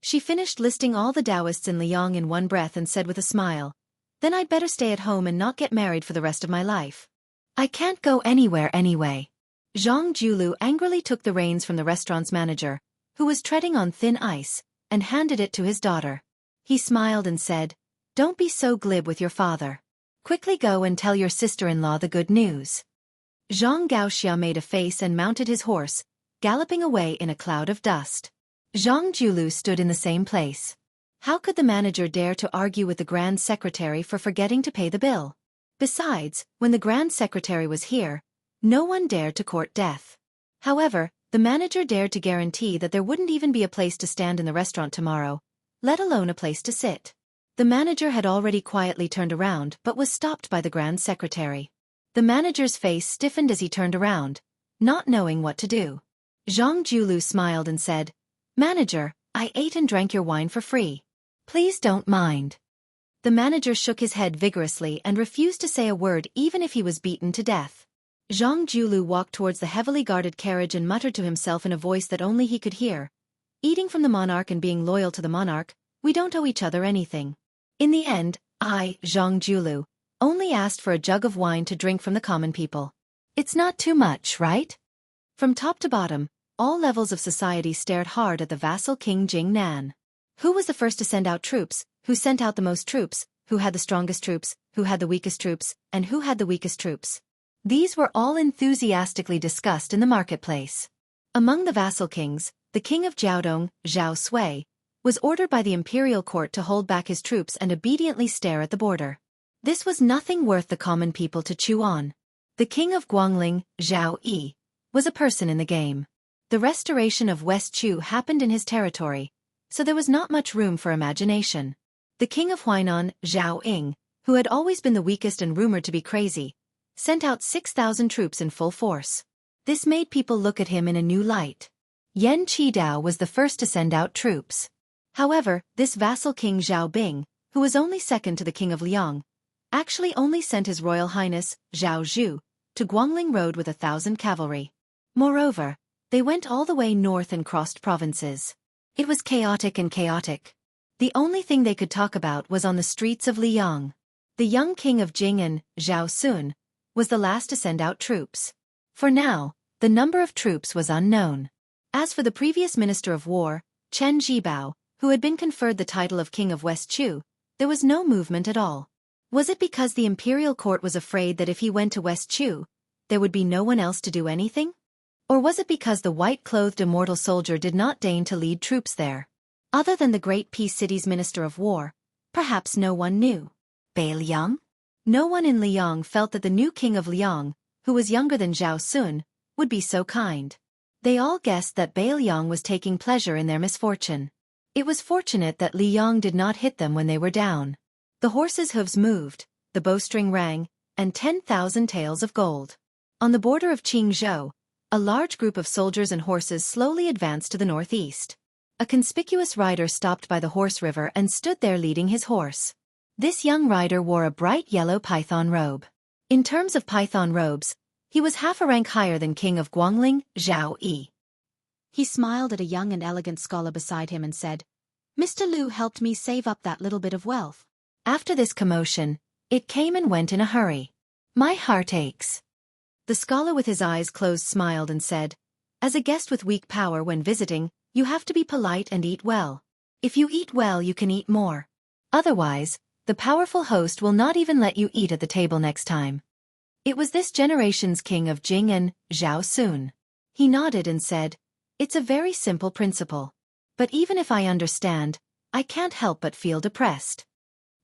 She finished listing all the Taoists in Liang in one breath and said with a smile, "Then I'd better stay at home and not get married for the rest of my life. I can't go anywhere anyway." Zhang Julu angrily took the reins from the restaurant's manager, who was treading on thin ice, and handed it to his daughter. He smiled and said, "Don't be so glib with your father. Quickly go and tell your sister-in-law the good news." Zhang Gaoxia made a face and mounted his horse, galloping away in a cloud of dust. Zhang Julu stood in the same place. How could the manager dare to argue with the Grand Secretary for forgetting to pay the bill? Besides, when the Grand Secretary was here, no one dared to court death. However, the manager dared to guarantee that there wouldn't even be a place to stand in the restaurant tomorrow, let alone a place to sit. The manager had already quietly turned around but was stopped by the Grand Secretary. The manager's face stiffened as he turned around, not knowing what to do. Zhang Julu smiled and said, "Manager, I ate and drank your wine for free. Please don't mind." The manager shook his head vigorously and refused to say a word even if he was beaten to death. Zhang Julu walked towards the heavily guarded carriage and muttered to himself in a voice that only he could hear, "Eating from the monarch and being loyal to the monarch, we don't owe each other anything. In the end, I, Zhang Julu, only asked for a jug of wine to drink from the common people. It's not too much, right?" From top to bottom, all levels of society stared hard at the vassal King Jing Nan. Who was the first to send out troops, who sent out the most troops, who had the strongest troops, who had the weakest troops, and who had the weakest troops? These were all enthusiastically discussed in the marketplace. Among the vassal kings, the king of Jiaodong, Zhao Sui, was ordered by the imperial court to hold back his troops and obediently stare at the border. This was nothing worth the common people to chew on. The king of Guangling, Zhao Yi, was a person in the game. The restoration of West Chu happened in his territory, so there was not much room for imagination. The king of Huainan, Zhao Ying, who had always been the weakest and rumored to be crazy, sent out 6,000 troops in full force. This made people look at him in a new light. Yan Qidao was the first to send out troops. However, this vassal king Zhao Bing, who was only second to the king of Liang, actually only sent his royal highness, Zhao Zhu, to Guangling Road with 1,000 cavalry. Moreover, they went all the way north and crossed provinces. It was chaotic and chaotic. The only thing they could talk about was on the streets of Liang. The young king of Jing'an, Zhao Sun, was the last to send out troops. For now, the number of troops was unknown. As for the previous Minister of War, Chen Zhibao, who had been conferred the title of King of West Chu, there was no movement at all. Was it because the imperial court was afraid that if he went to West Chu, there would be no one else to do anything? Or was it because the white-clothed immortal soldier did not deign to lead troops there? Other than the Great Peace City's Minister of War, perhaps no one knew. Bailiang? No one in Liang felt that the new king of Liang, who was younger than Zhao Sun, would be so kind. They all guessed that Bailiang was taking pleasure in their misfortune. It was fortunate that Liang did not hit them when they were down. The horses' hooves moved, the bowstring rang, and 10,000 taels of gold. On the border of Qingzhou, a large group of soldiers and horses slowly advanced to the northeast. A conspicuous rider stopped by the horse river and stood there leading his horse. This young rider wore a bright yellow python robe. In terms of python robes, He was half a rank higher than King of Guangling, Zhao Yi. He smiled at a young and elegant scholar beside him and said, "Mr. Lu helped me save up that little bit of wealth." After this commotion, it came and went in a hurry. My heart aches. The scholar with his eyes closed smiled and said, "As a guest with weak power when visiting, you have to be polite and eat well. If you eat well, you can eat more. Otherwise, the powerful host will not even let you eat at the table next time." It was this generation's king of Jing and Zhao Sun. He nodded and said, "It's a very simple principle. But even if I understand, I can't help but feel depressed."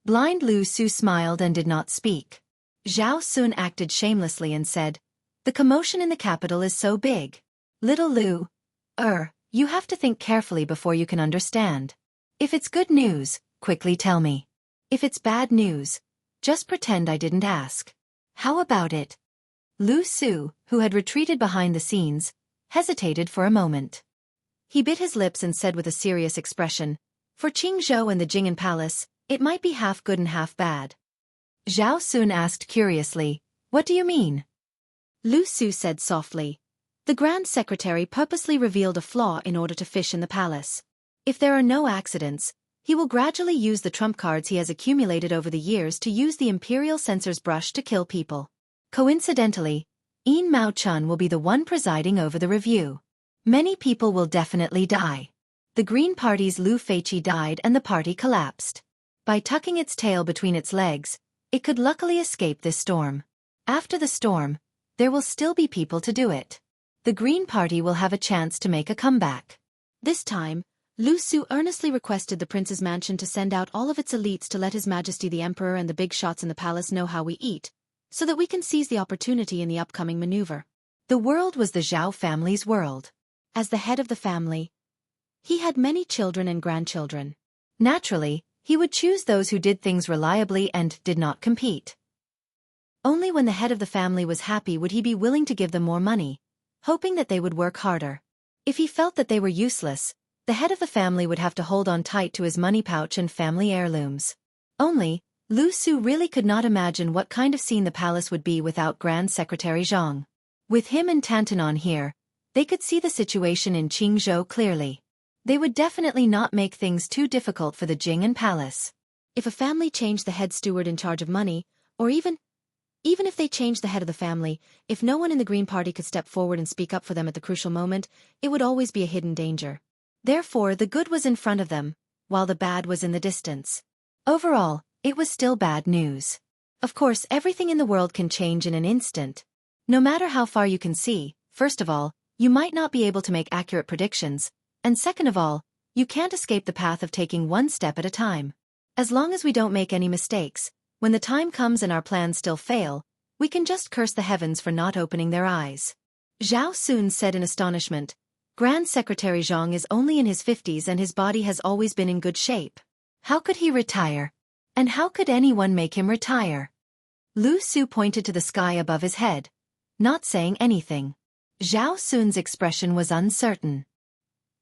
Blind Lu Su smiled and did not speak. Zhao Sun acted shamelessly and said, "The commotion in the capital is so big. Little Lu, you have to think carefully before you can understand. If it's good news, quickly tell me. If it's bad news, just pretend I didn't ask. How about it?" Lu Su, who had retreated behind the scenes, hesitated for a moment. He bit his lips and said with a serious expression, "For Qingzhou and the Jing'an Palace, it might be half good and half bad." Zhao Sun asked curiously, "What do you mean?" Lu Su said softly, "The Grand Secretary purposely revealed a flaw in order to fish in the palace. If there are no accidents, he will gradually use the trump cards he has accumulated over the years to use the Imperial Censor's brush to kill people. Coincidentally, Yin Mao Chun will be the one presiding over the review. Many people will definitely die. The Green Party's Lu Feiqi died and the party collapsed. By tucking its tail between its legs, it could luckily escape this storm. After the storm, there will still be people to do it. The Green Party will have a chance to make a comeback." This time, Lu Su earnestly requested the prince's mansion to send out all of its elites to let His Majesty the Emperor and the big shots in the palace know how we eat, so that we can seize the opportunity in the upcoming maneuver. The world was the Zhao family's world. As the head of the family, he had many children and grandchildren. Naturally, he would choose those who did things reliably and did not compete. Only when the head of the family was happy would he be willing to give them more money, hoping that they would work harder. If he felt that they were useless, the head of the family would have to hold on tight to his money pouch and family heirlooms. Only, Lu Su really could not imagine what kind of scene the palace would be without Grand Secretary Zhang. With him and Tantanon here, they could see the situation in Qingzhou clearly. They would definitely not make things too difficult for the Jing'an Palace. If a family changed the head steward in charge of money, or even if they changed the head of the family, if no one in the Green Party could step forward and speak up for them at the crucial moment, it would always be a hidden danger. Therefore, the good was in front of them, while the bad was in the distance. Overall, it was still bad news. Of course, everything in the world can change in an instant. No matter how far you can see, first of all, you might not be able to make accurate predictions, and second of all, you can't escape the path of taking one step at a time. As long as we don't make any mistakes, when the time comes and our plans still fail, we can just curse the heavens for not opening their eyes. Zhao Sun said in astonishment, "Grand Secretary Zhang is only in his 50s and his body has always been in good shape. How could he retire? And how could anyone make him retire?" Lu Su pointed to the sky above his head, not saying anything. Zhao Sun's expression was uncertain.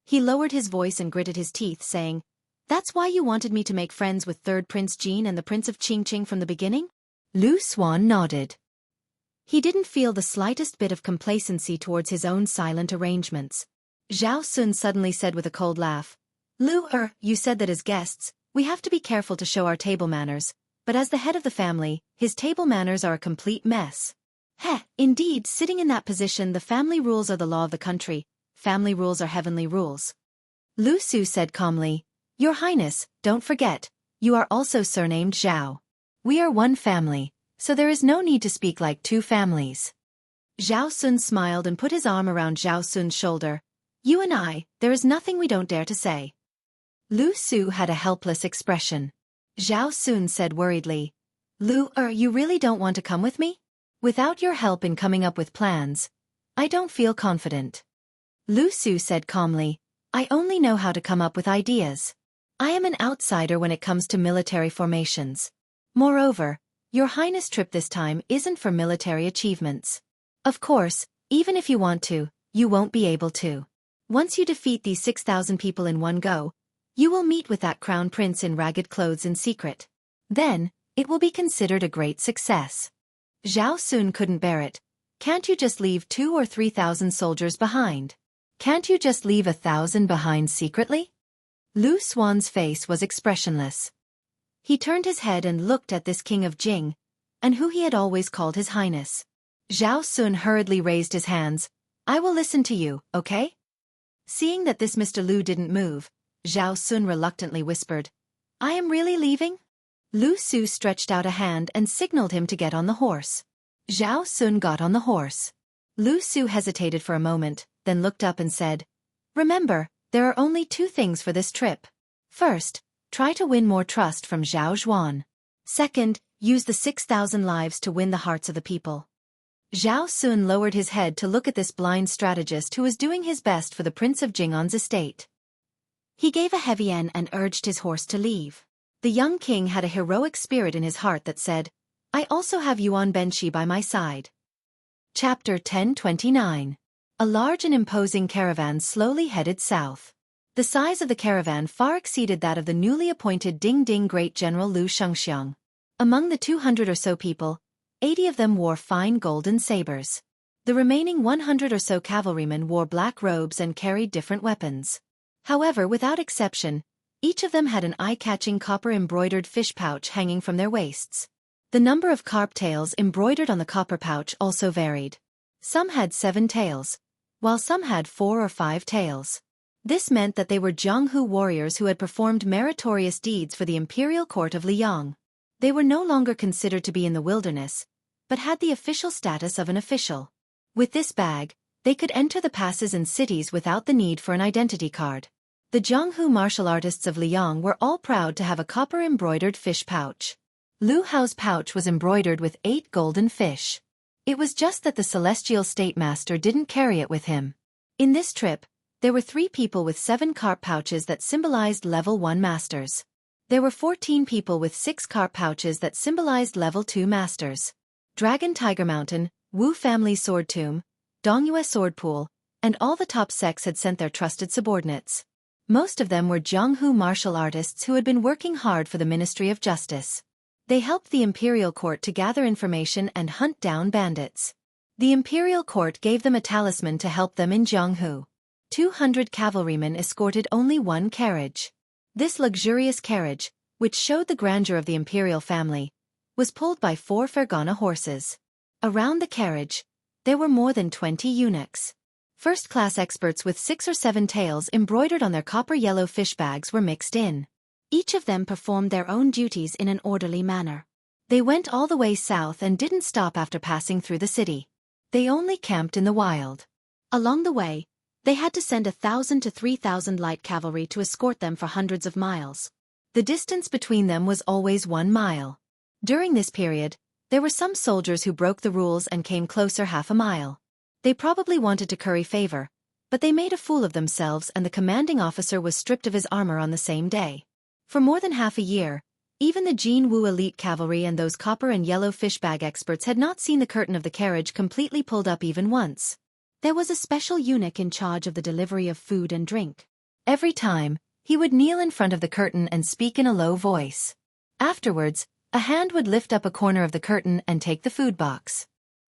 He lowered his voice and gritted his teeth, saying, "That's why you wanted me to make friends with Third Prince Jin and the Prince of Qingqing from the beginning?" Lu Swan nodded. He didn't feel the slightest bit of complacency towards his own silent arrangements. Zhao Sun suddenly said with a cold laugh, "Lu, you said that as guests, we have to be careful to show our table manners, but as the head of the family, his table manners are a complete mess." Indeed, sitting in that position, the family rules are the law of the country, family rules are heavenly rules. Lu Su said calmly, "Your Highness, don't forget, you are also surnamed Zhao. We are one family, so there is no need to speak like two families." Zhao Sun smiled and put his arm around Zhao Sun's shoulder. "You and I, there is nothing we don't dare to say." Lu Su had a helpless expression. Zhao Sun said worriedly, "Lu, you really don't want to come with me? Without your help in coming up with plans, I don't feel confident." Lu Su said calmly, "I only know how to come up with ideas. I am an outsider when it comes to military formations. Moreover, Your Highness' trip this time isn't for military achievements. Of course, even if you want to, you won't be able to. Once you defeat these 6,000 people in one go, you will meet with that crown prince in ragged clothes in secret. Then, it will be considered a great success." Zhao Sun couldn't bear it. Can't you just leave 2 or 3,000 soldiers behind? Can't you just leave 1,000 behind secretly? Lu Xuan's face was expressionless. He turned his head and looked at this king of Jing, and who he had always called his highness. Zhao Sun hurriedly raised his hands. I will listen to you, okay? Seeing that this Mr. Lu didn't move, Zhao Sun reluctantly whispered, I am really leaving? Lu Su stretched out a hand and signaled him to get on the horse. Zhao Sun got on the horse. Lu Su hesitated for a moment, then looked up and said, Remember, there are only 2 things for this trip. First, try to win more trust from Zhao Zhuan. Second, use the 6,000 lives to win the hearts of the people. Zhao Sun lowered his head to look at this blind strategist who was doing his best for the Prince of Jing'an's estate. He gave a heavy N and urged his horse to leave. The young king had a heroic spirit in his heart that said, I also have Yuan Benshi by my side. Chapter 1029. A large and imposing caravan slowly headed south. The size of the caravan far exceeded that of the newly appointed Ding Ding Great General Lu Shengxiang. Among the 200 or so people, 80 of them wore fine golden sabers. The remaining 100 or so cavalrymen wore black robes and carried different weapons. However, without exception, each of them had an eye-catching copper-embroidered fish pouch hanging from their waists. The number of carp tails embroidered on the copper pouch also varied. Some had 7 tails, while some had 4 or 5 tails. This meant that they were Jianghu warriors who had performed meritorious deeds for the imperial court of Liang. They were no longer considered to be in the wilderness, but had the official status of an official. With this bag, they could enter the passes and cities without the need for an identity card. The Jianghu martial artists of Liang were all proud to have a copper-embroidered fish pouch. Lu Hao's pouch was embroidered with 8 golden fish. It was just that the celestial state master didn't carry it with him. In this trip, there were 3 people with 7 carp pouches that symbolized level 1 masters. There were 14 people with 6 carp pouches that symbolized level 2 masters. Dragon Tiger Mountain, Wu Family Sword Tomb, Dongyue Sword Pool, and all the top sects had sent their trusted subordinates. Most of them were Jianghu martial artists who had been working hard for the Ministry of Justice. They helped the imperial court to gather information and hunt down bandits. The imperial court gave them a talisman to help them in Jianghu. 200 cavalrymen escorted only 1 carriage. This luxurious carriage, which showed the grandeur of the imperial family, was pulled by 4 Fergana horses. Around the carriage, there were more than 20 eunuchs. First-class experts with 6 or 7 tails embroidered on their copper-yellow fish bags were mixed in. Each of them performed their own duties in an orderly manner. They went all the way south and didn't stop after passing through the city. They only camped in the wild. Along the way, they had to send 1,000 to 3,000 light cavalry to escort them for hundreds of miles. The distance between them was always 1 mile. During this period, there were some soldiers who broke the rules and came closer half a mile. They probably wanted to curry favor, but they made a fool of themselves and the commanding officer was stripped of his armor on the same day. For more than half a year, even the Jin Wu elite cavalry and those copper and yellow fish bag experts had not seen the curtain of the carriage completely pulled up even once. There was a special eunuch in charge of the delivery of food and drink. Every time, he would kneel in front of the curtain and speak in a low voice. Afterwards, a hand would lift up a corner of the curtain and take the food box.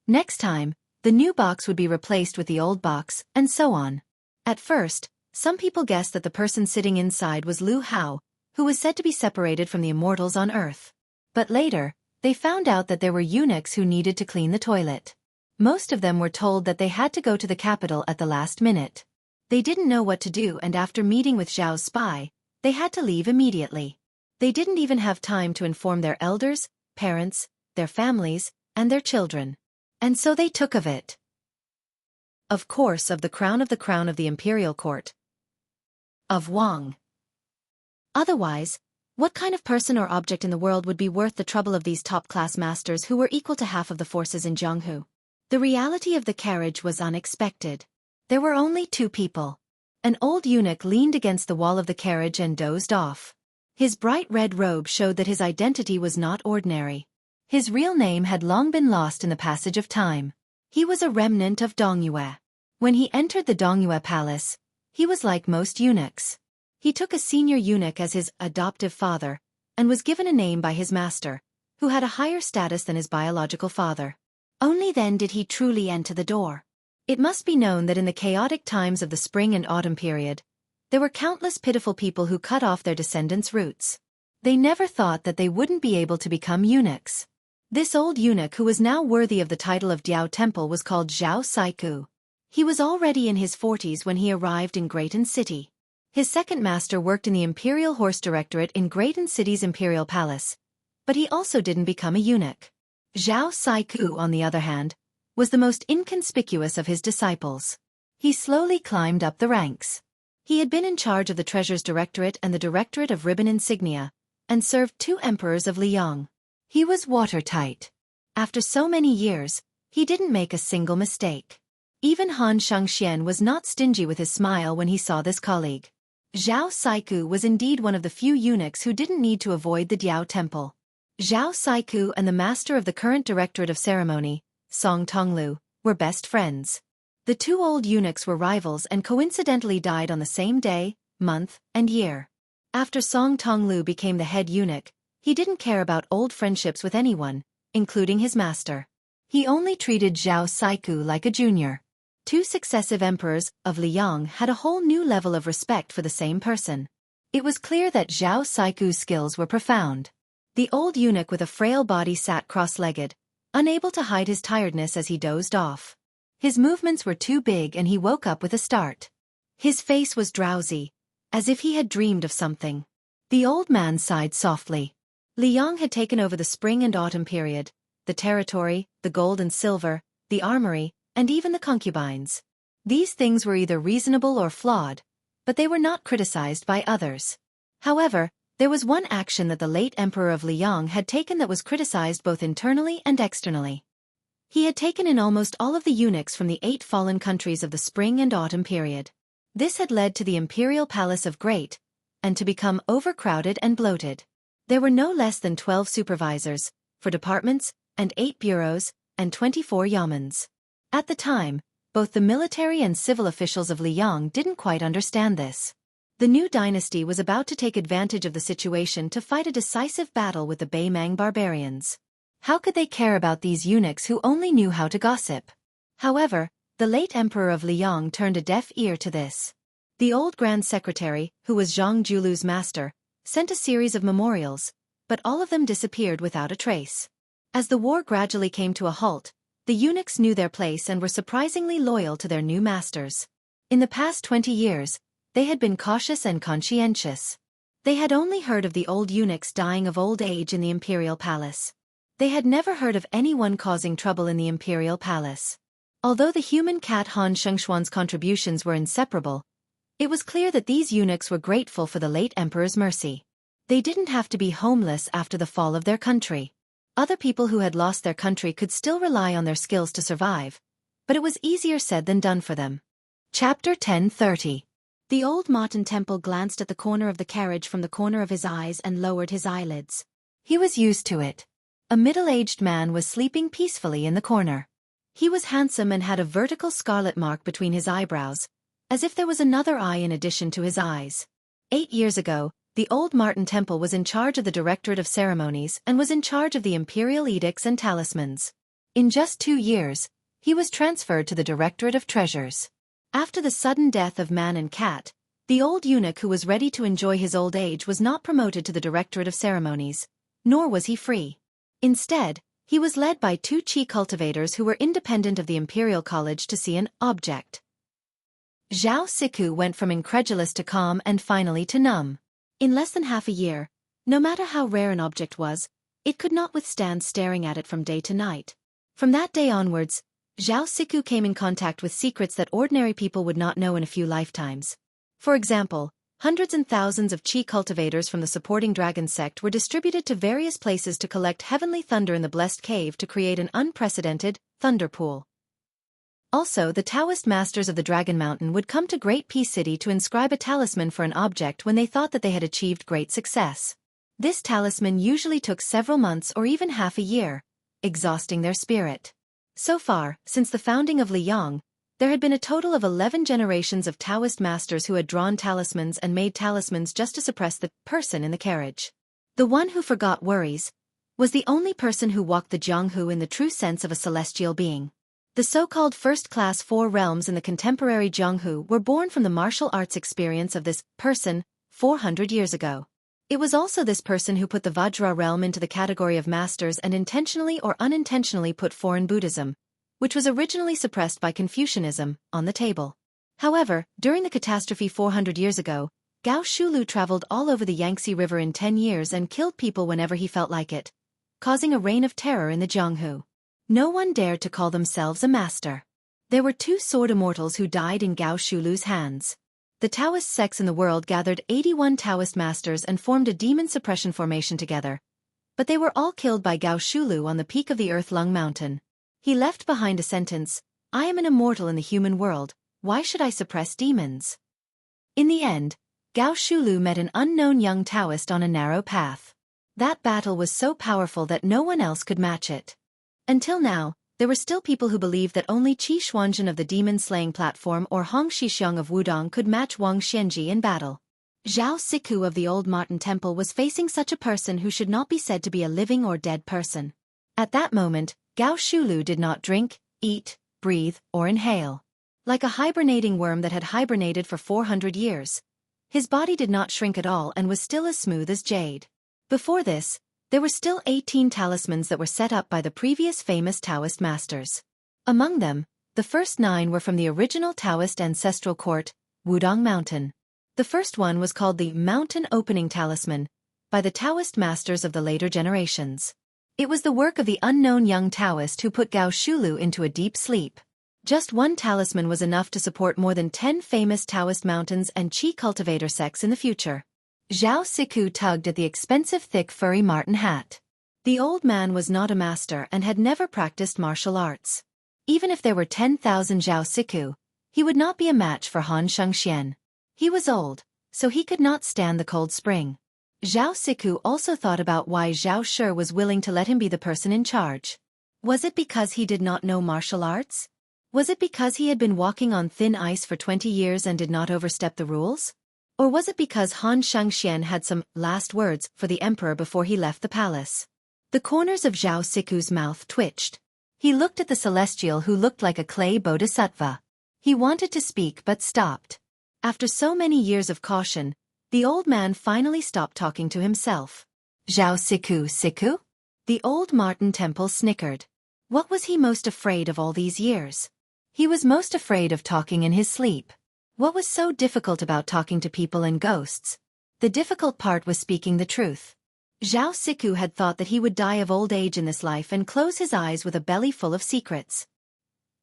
Next time, the new box would be replaced with the old box, and so on. At first, some people guessed that the person sitting inside was Lu Hao, who was said to be separated from the immortals on Earth. But later, they found out that there were eunuchs who needed to clean the toilet. Most of them were told that they had to go to the capital at the last minute. They didn't know what to do and after meeting with Zhao's spy, they had to leave immediately. They didn't even have time to inform their elders, parents, their families, and their children. And so they took of it. Of course, of the crown of the imperial court. Of Wang. Otherwise, what kind of person or object in the world would be worth the trouble of these top-class masters who were equal to half of the forces in Jianghu? The reality of the carriage was unexpected. There were only 2 people. An old eunuch leaned against the wall of the carriage and dozed off. His bright red robe showed that his identity was not ordinary. His real name had long been lost in the passage of time. He was a remnant of Dongyue. When he entered the Dongyue palace, he was like most eunuchs. He took a senior eunuch as his adoptive father, and was given a name by his master, who had a higher status than his biological father. Only then did he truly enter the door. It must be known that in the chaotic times of the spring and autumn period, there were countless pitiful people who cut off their descendants' roots. They never thought that they wouldn't be able to become eunuchs. This old eunuch who was now worthy of the title of Diao Temple was called Zhao Saiku. He was already in his 40s when he arrived in Grayton City. His second master worked in the Imperial Horse Directorate in Grayton City's Imperial Palace, but he also didn't become a eunuch. Zhao Saiku, on the other hand, was the most inconspicuous of his disciples. He slowly climbed up the ranks. He had been in charge of the Treasures Directorate and the Directorate of Ribbon Insignia, and served 2 emperors of Liang. He was watertight. After so many years, he didn't make a single mistake. Even Han Shengxian was not stingy with his smile when he saw this colleague. Zhao Saiku was indeed one of the few eunuchs who didn't need to avoid the Diao Temple. Zhao Saiku and the master of the current Directorate of Ceremony, Song Tonglu, were best friends. The 2 old eunuchs were rivals and coincidentally died on the same day, month, and year. After Song Tonglu became the head eunuch, he didn't care about old friendships with anyone, including his master. He only treated Zhao Saiku like a junior. 2 successive emperors of Liang had a whole new level of respect for the same person. It was clear that Zhao Saiku's skills were profound. The old eunuch with a frail body sat cross-legged, unable to hide his tiredness as he dozed off. His movements were too big and he woke up with a start. His face was drowsy, as if he had dreamed of something. The old man sighed softly. Liang had taken over the spring and autumn period, the territory, the gold and silver, the armory, and even the concubines. These things were either reasonable or flawed, but they were not criticized by others. However, there was one action that the late emperor of Liang had taken that was criticized both internally and externally. He had taken in almost all of the eunuchs from the 8 fallen countries of the spring and autumn period. This had led to the imperial palace of Great, and to become overcrowded and bloated. There were no less than 12 supervisors, for departments, and 8 bureaus, and 24 yamens. At the time, both the military and civil officials of Liang didn't quite understand this. The new dynasty was about to take advantage of the situation to fight a decisive battle with the Beimang barbarians. How could they care about these eunuchs who only knew how to gossip? However, the late emperor of Liang turned a deaf ear to this. The old grand secretary, who was Zhang Julu's master, sent a series of memorials, but all of them disappeared without a trace. As the war gradually came to a halt, the eunuchs knew their place and were surprisingly loyal to their new masters. In the past 20 years, they had been cautious and conscientious. They had only heard of the old eunuchs dying of old age in the imperial palace. They had never heard of anyone causing trouble in the imperial palace. Although the human cat Han Shengxuan's contributions were inseparable, it was clear that these eunuchs were grateful for the late emperor's mercy. They didn't have to be homeless after the fall of their country. Other people who had lost their country could still rely on their skills to survive, but it was easier said than done for them. Chapter 1030. The old Martin Temple glanced at the corner of the carriage from the corner of his eyes and lowered his eyelids. He was used to it. A middle-aged man was sleeping peacefully in the corner. He was handsome and had a vertical scarlet mark between his eyebrows, as if there was another eye in addition to his eyes. 8 years ago, the old Martin Temple was in charge of the Directorate of Ceremonies and was in charge of the imperial edicts and talismans. In just 2 years, he was transferred to the Directorate of Treasures. After the sudden death of man and cat, the old eunuch who was ready to enjoy his old age was not promoted to the Directorate of Ceremonies, nor was he free. Instead, he was led by 2 chi cultivators who were independent of the Imperial College to see an object. Zhao Siku went from incredulous to calm and finally to numb. In less than half a year, no matter how rare an object was, it could not withstand staring at it from day to night. From that day onwards, Zhao Siku came in contact with secrets that ordinary people would not know in a few lifetimes. For example, hundreds and thousands of chi cultivators from the supporting dragon sect were distributed to various places to collect heavenly thunder in the blessed cave to create an unprecedented thunder pool. Also, the Taoist masters of the Dragon Mountain would come to Great Peace City to inscribe a talisman for an object when they thought that they had achieved great success. This talisman usually took several months or even half a year, exhausting their spirit. So far, since the founding of Liang, there had been a total of 11 generations of Taoist masters who had drawn talismans and made talismans just to suppress the person in the carriage. The one who forgot worries, was the only person who walked the Jianghu in the true sense of a celestial being. The so-called first-class four realms in the contemporary Jianghu were born from the martial arts experience of this person 400 years ago. It was also this person who put the Vajra realm into the category of masters and intentionally or unintentionally put foreign Buddhism, which was originally suppressed by Confucianism, on the table. However, during the catastrophe 400 years ago, Gao Shulu traveled all over the Yangtze River in 10 years and killed people whenever he felt like it, causing a reign of terror in the Jianghu. No one dared to call themselves a master. There were two sword immortals who died in Gao Shulu's hands. The Taoist sects in the world gathered 81 Taoist masters and formed a demon suppression formation together. But they were all killed by Gao Shulu on the peak of the Earth Lung Mountain. He left behind a sentence, "I am an immortal in the human world, why should I suppress demons?" In the end, Gao Shulu met an unknown young Taoist on a narrow path. That battle was so powerful that no one else could match it. Until now, there were still people who believed that only Qi Xuanzhen of the demon-slaying platform or Hong Shixiong of Wudong could match Wang Xianji in battle. Zhao Siku of the Old Martin Temple was facing such a person who should not be said to be a living or dead person. At that moment, Gao Shulu did not drink, eat, breathe, or inhale. Like a hibernating worm that had hibernated for 400 years. His body did not shrink at all and was still as smooth as jade. Before this, there were still 18 talismans that were set up by the previous famous Taoist masters. Among them, the first 9 were from the original Taoist ancestral court, Wudong Mountain. The first one was called the Mountain Opening Talisman, by the Taoist masters of the later generations. It was the work of the unknown young Taoist who put Gao Shulu into a deep sleep. Just one talisman was enough to support more than 10 famous Taoist mountains and Qi cultivator sects in the future. Zhao Siku tugged at the expensive thick furry marten hat. The old man was not a master and had never practiced martial arts. Even if there were 10,000 Zhao Siku, he would not be a match for Han Shengxian. He was old, so he could not stand the cold spring. Zhao Siku also thought about why Zhao Shi was willing to let him be the person in charge. Was it because he did not know martial arts? Was it because he had been walking on thin ice for 20 years and did not overstep the rules? Or was it because Han Shengxian had some last words for the emperor before he left the palace? The corners of Zhao Siku's mouth twitched. He looked at the celestial who looked like a clay bodhisattva. He wanted to speak but stopped. After so many years of caution, the old man finally stopped talking to himself. Zhao Siku? The old Martin Temple snickered. What was he most afraid of all these years? He was most afraid of talking in his sleep. What was so difficult about talking to people and ghosts? The difficult part was speaking the truth. Zhao Siku had thought that he would die of old age in this life and close his eyes with a belly full of secrets.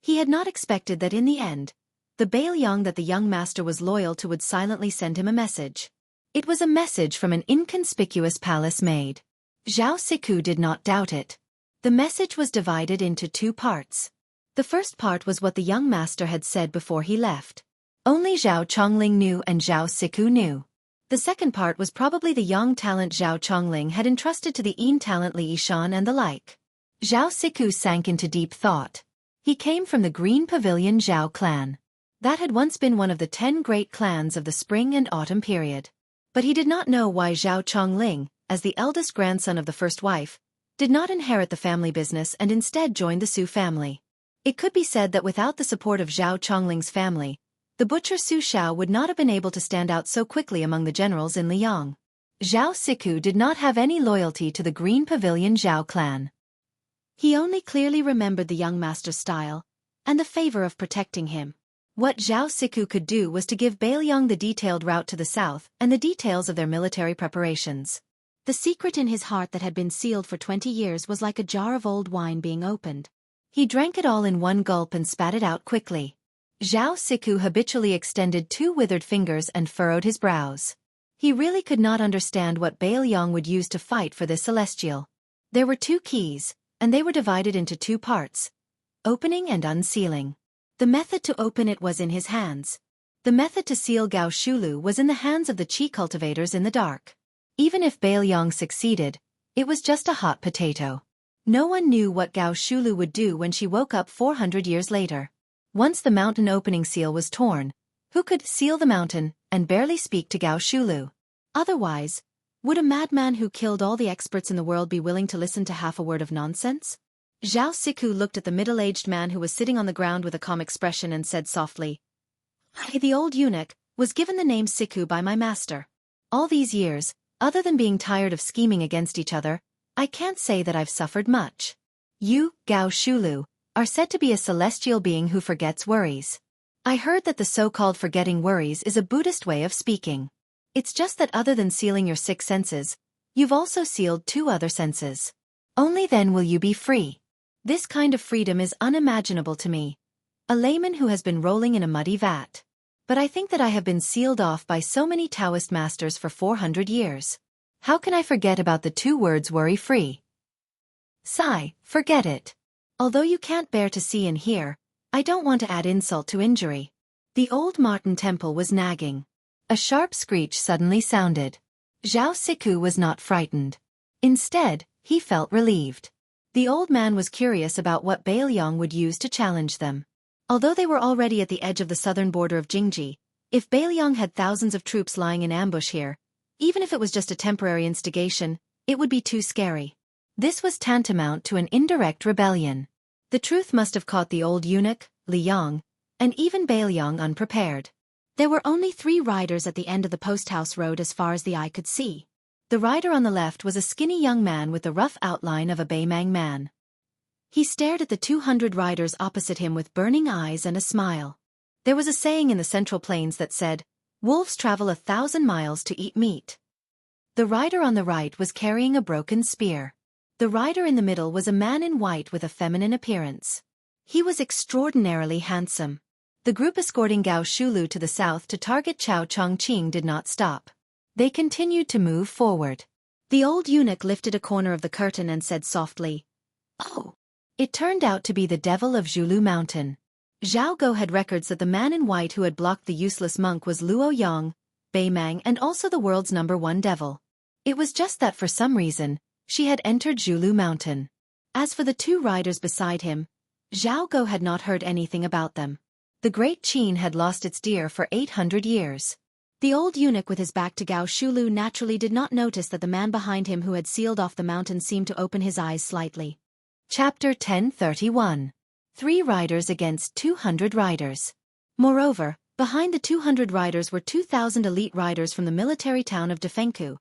He had not expected that in the end, the Bailiang that the young master was loyal to would silently send him a message. It was a message from an inconspicuous palace maid. Zhao Siku did not doubt it. The message was divided into 2 parts. The first part was what the young master had said before he left. Only Zhao Chongling knew and Zhao Siku knew. The second part was probably the young talent Zhao Chongling had entrusted to the talent Li Yishan and the like. Zhao Siku sank into deep thought. He came from the Green Pavilion Zhao clan. That had once been one of the 10 great clans of the spring and autumn period. But he did not know why Zhao Chongling, as the eldest grandson of the first wife, did not inherit the family business and instead joined the Su family. It could be said that without the support of Zhao Chongling's family, the butcher Su Xiao would not have been able to stand out so quickly among the generals in Liang. Zhao Siku did not have any loyalty to the Green Pavilion Zhao clan. He only clearly remembered the young master's style, and the favor of protecting him. What Zhao Siku could do was to give Bailiang the detailed route to the south and the details of their military preparations. The secret in his heart that had been sealed for 20 years was like a jar of old wine being opened. He drank it all in one gulp and spat it out quickly. Zhao Siku habitually extended 2 withered fingers and furrowed his brows. He really could not understand what Bailiang would use to fight for this celestial. There were 2 keys, and they were divided into 2 parts: opening and unsealing. The method to open it was in his hands. The method to seal Gao Shulu was in the hands of the Qi cultivators in the dark. Even if Bailiang succeeded, it was just a hot potato. No one knew what Gao Shulu would do when she woke up 400 years later. Once the mountain opening seal was torn, who could seal the mountain and barely speak to Gao Shulu? Otherwise, Would a madman who killed all the experts in the world be willing to listen to half a word of nonsense? Zhao Siku looked at the middle-aged man who was sitting on the ground with a calm expression and said softly, "I, the old eunuch, was given the name Siku by my master. All these years, other than being tired of scheming against each other, I can't say that I've suffered much. You, Gao Shulu, are said to be a celestial being who forgets worries. I heard that the so-called forgetting worries is a Buddhist way of speaking. It's just that other than sealing your 6 senses, you've also sealed 2 other senses. Only then will you be free. This kind of freedom is unimaginable to me, a layman who has been rolling in a muddy vat. But I think that I have been sealed off by so many Taoist masters for 400 years. How can I forget about the 2 words worry-free? Sigh, forget it. Although you can't bear to see and hear, I don't want to add insult to injury." The old Martin Temple was nagging. A sharp screech suddenly sounded. Zhao Siku was not frightened. Instead, he felt relieved. The old man was curious about what Bailiang would use to challenge them. Although they were already at the edge of the southern border of Jingji, if Bailiang had thousands of troops lying in ambush here, even if it was just a temporary instigation, it would be too scary. This was tantamount to an indirect rebellion. The truth must have caught the old eunuch, Liang, and even Bailiang unprepared. There were only 3 riders at the end of the post-house road as far as the eye could see. The rider on the left was a skinny young man with the rough outline of a Baimang man. He stared at the 200 riders opposite him with burning eyes and a smile. There was a saying in the Central Plains that said, "Wolves travel 1,000 miles to eat meat." The rider on the right was carrying a broken spear. The rider in the middle was a man in white with a feminine appearance. He was extraordinarily handsome. The group escorting Gao Shulu to the south to target Chao Chongqing did not stop. They continued to move forward. The old eunuch lifted a corner of the curtain and said softly, "Oh." It turned out to be the devil of Zhulu Mountain. Zhao Go had records that the man in white who had blocked the useless monk was Luo Yang, Baimang, and also the world's #1 devil. It was just that for some reason, she had entered Zhulu Mountain. As for the 2 riders beside him, Zhao Go had not heard anything about them. The great Qin had lost its deer for 800 years. The old eunuch with his back to Gao Shulu naturally did not notice that the man behind him who had sealed off the mountain seemed to open his eyes slightly. Chapter 1031. 3 riders against 200 riders. Moreover, behind the 200 riders were 2,000 elite riders from the military town of Defengku,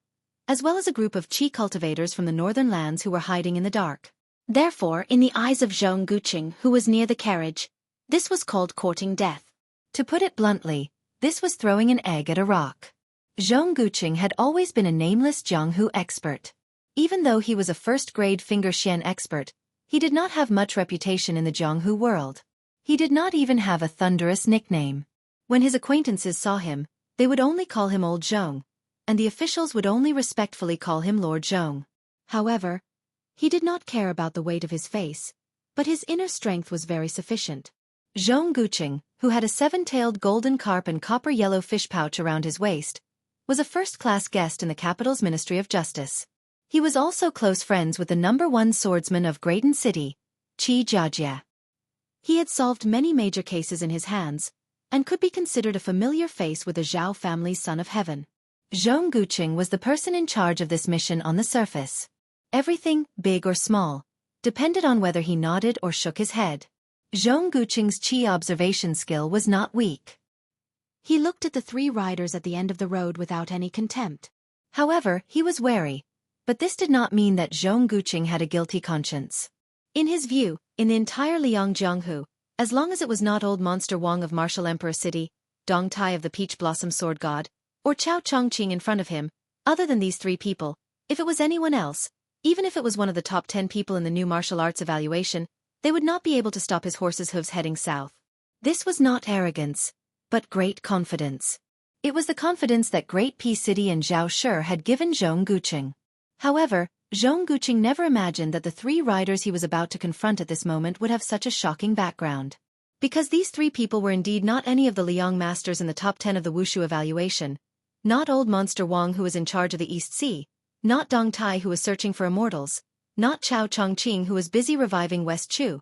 as well as a group of qi cultivators from the northern lands who were hiding in the dark. Therefore, in the eyes of Zhong Guqing, who was near the carriage, this was called courting death. To put it bluntly, this was throwing an egg at a rock. Zhong Guqing had always been a nameless Jianghu expert. Even though he was a first-grade finger xian expert, he did not have much reputation in the Jianghu world. He did not even have a thunderous nickname. When his acquaintances saw him, they would only call him Old Zhong, and the officials would only respectfully call him Lord Zhong. However, he did not care about the weight of his face, but his inner strength was very sufficient. Zhong Guqing, who had a 7-tailed golden carp and copper-yellow fish pouch around his waist, was a first-class guest in the capital's Ministry of Justice. He was also close friends with the #1 swordsman of Graydon City, Qi Jiajia. He had solved many major cases in his hands, and could be considered a familiar face with the Zhao family's son of heaven. Zhong Guqing was the person in charge of this mission on the surface. Everything, big or small, depended on whether he nodded or shook his head. Zhong Guqing's qi observation skill was not weak. He looked at the 3 riders at the end of the road without any contempt. However, he was wary, but this did not mean that Zhong Guqing had a guilty conscience. In his view, in the entire Liang Jianghu, as long as it was not old Monster Wang of Martial Emperor City, Dong Tai of the Peach Blossom Sword God, or Chao Chongqing in front of him, other than these 3 people, if it was anyone else, even if it was one of the top 10 people in the new martial arts evaluation, they would not be able to stop his horse's hooves heading south. This was not arrogance, but great confidence. It was the confidence that Great P City and Zhao Shi had given Zhong Guqing. However, Zhong Guqing never imagined that the 3 riders he was about to confront at this moment would have such a shocking background. Because these 3 people were indeed not any of the Liang masters in the top 10 of the Wushu evaluation, not old Monster Wang who was in charge of the East Sea, not Dong Tai who was searching for immortals, not Chao Chongqing who was busy reviving West Chu,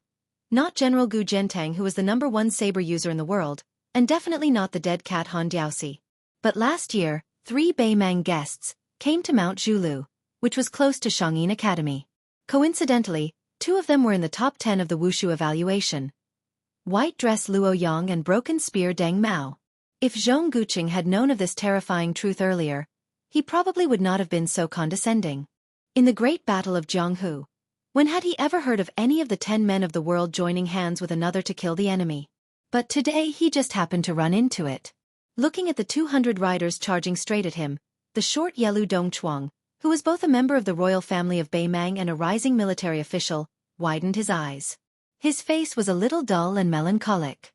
not General Gu Gentang who was the #1 saber user in the world, and definitely not the dead cat Han Diaoxi. But last year, 3 Baimang guests, came to Mount Zhulu, which was close to Shangyin Academy. Coincidentally, 2 of them were in the top 10 of the Wushu evaluation. White dress Luo Yang and broken spear Deng Mao. If Zhong Guqing had known of this terrifying truth earlier, he probably would not have been so condescending. In the Great Battle of Jianghu, when had he ever heard of any of the 10 men of the world joining hands with another to kill the enemy? But today he just happened to run into it. Looking at the 200 riders charging straight at him, the short Yelu Dongchuang, who was both a member of the royal family of Beimang and a rising military official, widened his eyes. His face was a little dull and melancholic.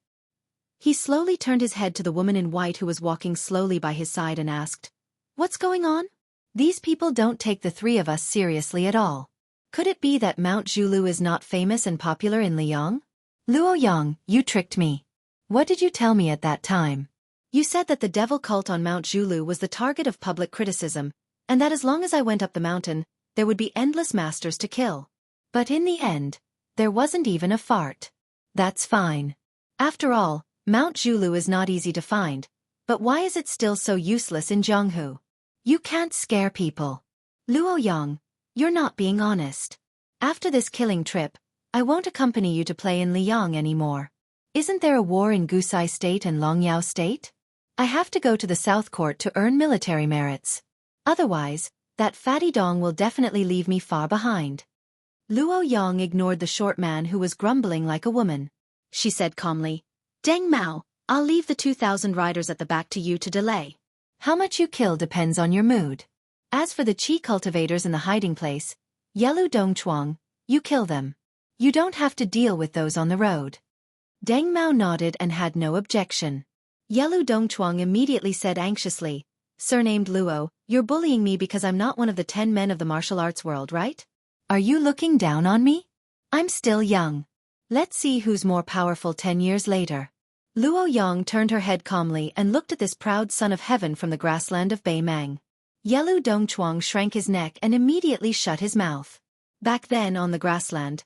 He slowly turned his head to the woman in white who was walking slowly by his side and asked, "What's going on? These people don't take the 3 of us seriously at all. Could it be that Mount Zhulu is not famous and popular in Liang?" "Luo Yang, you tricked me. What did you tell me at that time?" "You said that the devil cult on Mount Zhulu was the target of public criticism, and that as long as I went up the mountain, there would be endless masters to kill. But in the end, there wasn't even a fart." "That's fine. After all, Mount Zhulu is not easy to find, but why is it still so useless in Jianghu? You can't scare people." "Luo Yang, you're not being honest. After this killing trip, I won't accompany you to play in Liang anymore. Isn't there a war in Gusai State and Longyao State? I have to go to the South Court to earn military merits. Otherwise, that fatty dong will definitely leave me far behind." Luo Yang ignored the short man who was grumbling like a woman. She said calmly, "Deng Mao, I'll leave the 2,000 riders at the back to you to delay. How much you kill depends on your mood. As for the chi cultivators in the hiding place, Yelu Dongchuang, you kill them. You don't have to deal with those on the road." Deng Mao nodded and had no objection. Yelu Dongchuang immediately said anxiously, "Surnamed Luo, you're bullying me because I'm not one of the 10 men of the martial arts world, right? Are you looking down on me? I'm still young. Let's see who's more powerful 10 years later." Luo Yang turned her head calmly and looked at this proud son of heaven from the grassland of Beimang. Yelu Dongchuang shrank his neck and immediately shut his mouth. Back then on the grassland,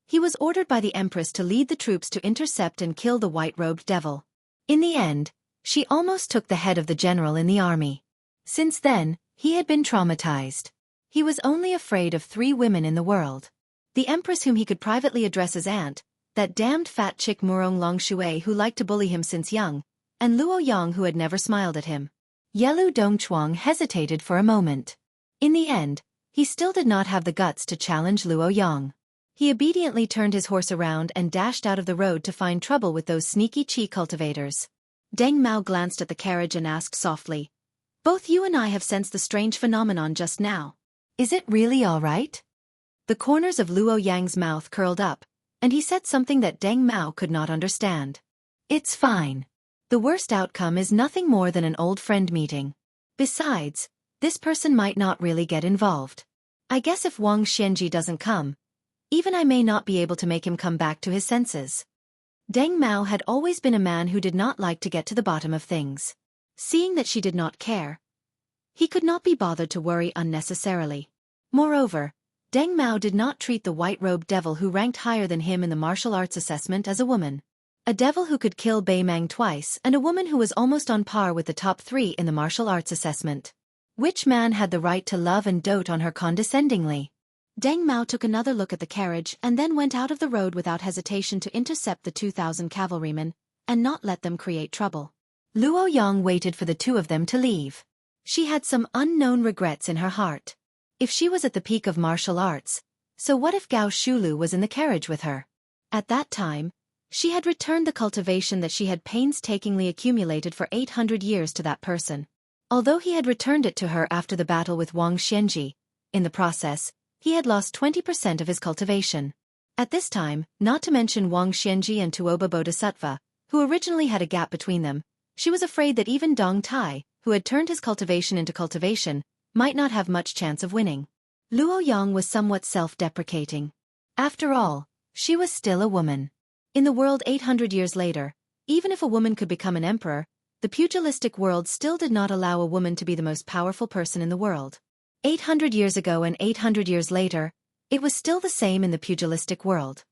he was ordered by the Empress to lead the troops to intercept and kill the white-robed devil. In the end, she almost took the head of the general in the army. Since then, he had been traumatized. He was only afraid of 3 women in the world. The Empress whom he could privately address as aunt, that damned fat chick Murong Longshui who liked to bully him since young, and Luo Yang who had never smiled at him. Yelu Dongchuang hesitated for a moment. In the end, he still did not have the guts to challenge Luo Yang. He obediently turned his horse around and dashed out of the road to find trouble with those sneaky chi cultivators. Deng Mao glanced at the carriage and asked softly, "Both you and I have sensed the strange phenomenon just now. Is it really all right?" The corners of Luo Yang's mouth curled up, and he said something that Deng Mao could not understand. "It's fine. The worst outcome is nothing more than an old friend meeting. Besides, this person might not really get involved. I guess if Wang Xianji doesn't come, even I may not be able to make him come back to his senses." Deng Mao had always been a man who did not like to get to the bottom of things. Seeing that she did not care, he could not be bothered to worry unnecessarily. Moreover, Deng Mao did not treat the white-robed devil who ranked higher than him in the martial arts assessment as a woman. A devil who could kill Beimang twice and a woman who was almost on par with the top 3 in the martial arts assessment. Which man had the right to love and dote on her condescendingly? Deng Mao took another look at the carriage and then went out of the road without hesitation to intercept the 2,000 cavalrymen and not let them create trouble. Luo Yang waited for the 2 of them to leave. She had some unknown regrets in her heart. If she was at the peak of martial arts, so what if Gao Shulu was in the carriage with her? At that time, she had returned the cultivation that she had painstakingly accumulated for 800 years to that person. Although he had returned it to her after the battle with Wang Xianji, in the process, he had lost 20% of his cultivation. At this time, not to mention Wang Xianji and Tuoba Bodhisattva, who originally had a gap between them, she was afraid that even Dong Tai, who had turned his cultivation into cultivation, might not have much chance of winning. Luo Yang was somewhat self-deprecating. After all, she was still a woman. In the world 800 years later, even if a woman could become an emperor, the pugilistic world still did not allow a woman to be the most powerful person in the world. 800 years ago and 800 years later, it was still the same in the pugilistic world.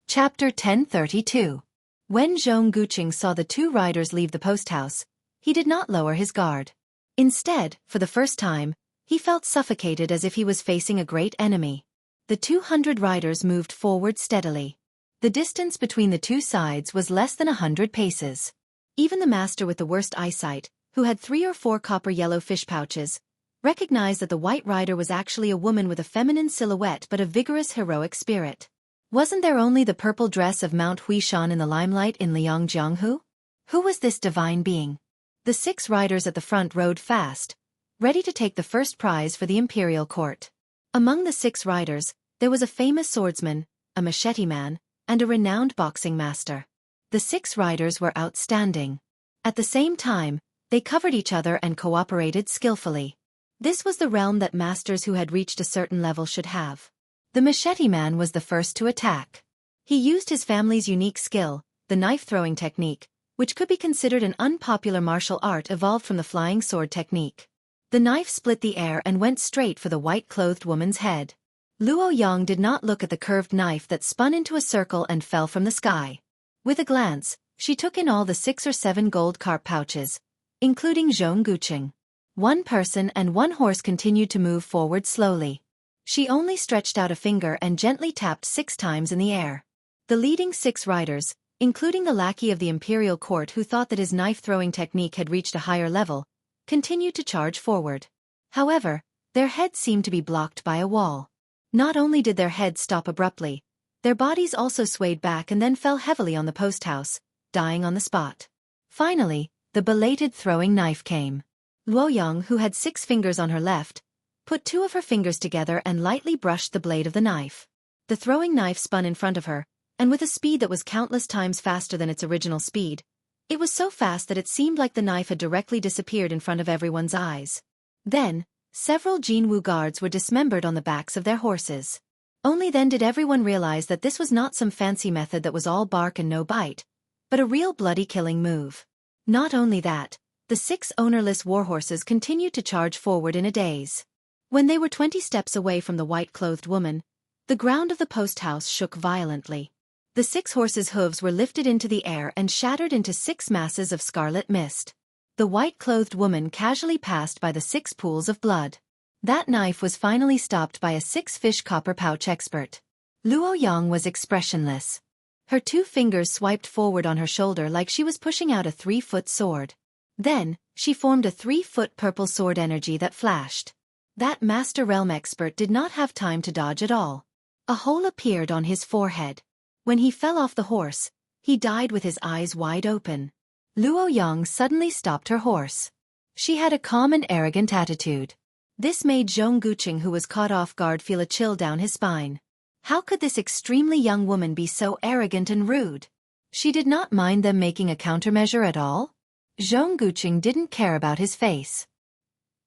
Chapter 1032. When Zhong Guqing saw the 2 riders leave the post house, he did not lower his guard. Instead, for the first time, He felt suffocated as if he was facing a great enemy. The 200 riders moved forward steadily. The distance between the two sides was less than 100 paces. Even the master with the worst eyesight, who had 3 or 4 copper-yellow fish pouches, recognized that the white rider was actually a woman with a feminine silhouette but a vigorous heroic spirit. Wasn't there only the purple dress of Mount Huishan in the limelight in Liangjianghu? Who was this divine being? The 6 riders at the front rode fast, ready to take the first prize for the imperial court. Among the 6 riders, there was a famous swordsman, a machete man, and a renowned boxing master. The 6 riders were outstanding. At the same time, they covered each other and cooperated skillfully. This was the realm that masters who had reached a certain level should have. The machete man was the first to attack. He used his family's unique skill, the knife-throwing technique, which could be considered an unpopular martial art evolved from the flying sword technique. The knife split the air and went straight for the white-clothed woman's head. Luo Yang did not look at the curved knife that spun into a circle and fell from the sky. With a glance, she took in all the 6 or 7 gold carp pouches, including Zhong Guqing. 1 person and 1 horse continued to move forward slowly. She only stretched out a finger and gently tapped 6 times in the air. The leading 6 riders, including the lackey of the imperial court who thought that his knife-throwing technique had reached a higher level, continued to charge forward. However, their heads seemed to be blocked by a wall. Not only did their heads stop abruptly, their bodies also swayed back and then fell heavily on the post house, dying on the spot. Finally, the belated throwing knife came. Luoyang, who had 6 fingers on her left, put 2 of her fingers together and lightly brushed the blade of the knife. The throwing knife spun in front of her, and with a speed that was countless times faster than its original speed. It was so fast that it seemed like the knife had directly disappeared in front of everyone's eyes. Then, several Jinwu guards were dismembered on the backs of their horses. Only then did everyone realize that this was not some fancy method that was all bark and no bite, but a real bloody killing move. Not only that, the 6 ownerless warhorses continued to charge forward in a daze. When they were 20 steps away from the white-clothed woman, the ground of the post house shook violently. The 6 horses' hooves were lifted into the air and shattered into 6 masses of scarlet mist. The white-clothed woman casually passed by the 6 pools of blood. That knife was finally stopped by a 6-fish copper pouch expert. Luo Yang was expressionless. Her 2 fingers swiped forward on her shoulder like she was pushing out a 3-foot sword. Then, she formed a 3-foot purple sword energy that flashed. That Master Realm expert did not have time to dodge at all. A hole appeared on his forehead. When he fell off the horse, he died with his eyes wide open. Luo Yang suddenly stopped her horse. She had a calm and arrogant attitude. This made Zhong Guqing, who was caught off guard, feel a chill down his spine. How could this extremely young woman be so arrogant and rude? She did not mind them making a countermeasure at all. Zhong Guqing didn't care about his face.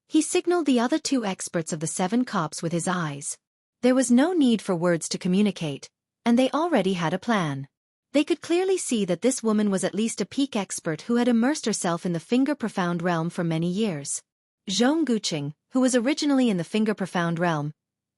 He signaled the other 2 experts of the 7 cops with his eyes. There was no need for words to communicate, and they already had a plan. They could clearly see that this woman was at least a peak expert who had immersed herself in the finger-profound realm for many years. Zhong Guqing, who was originally in the finger-profound realm,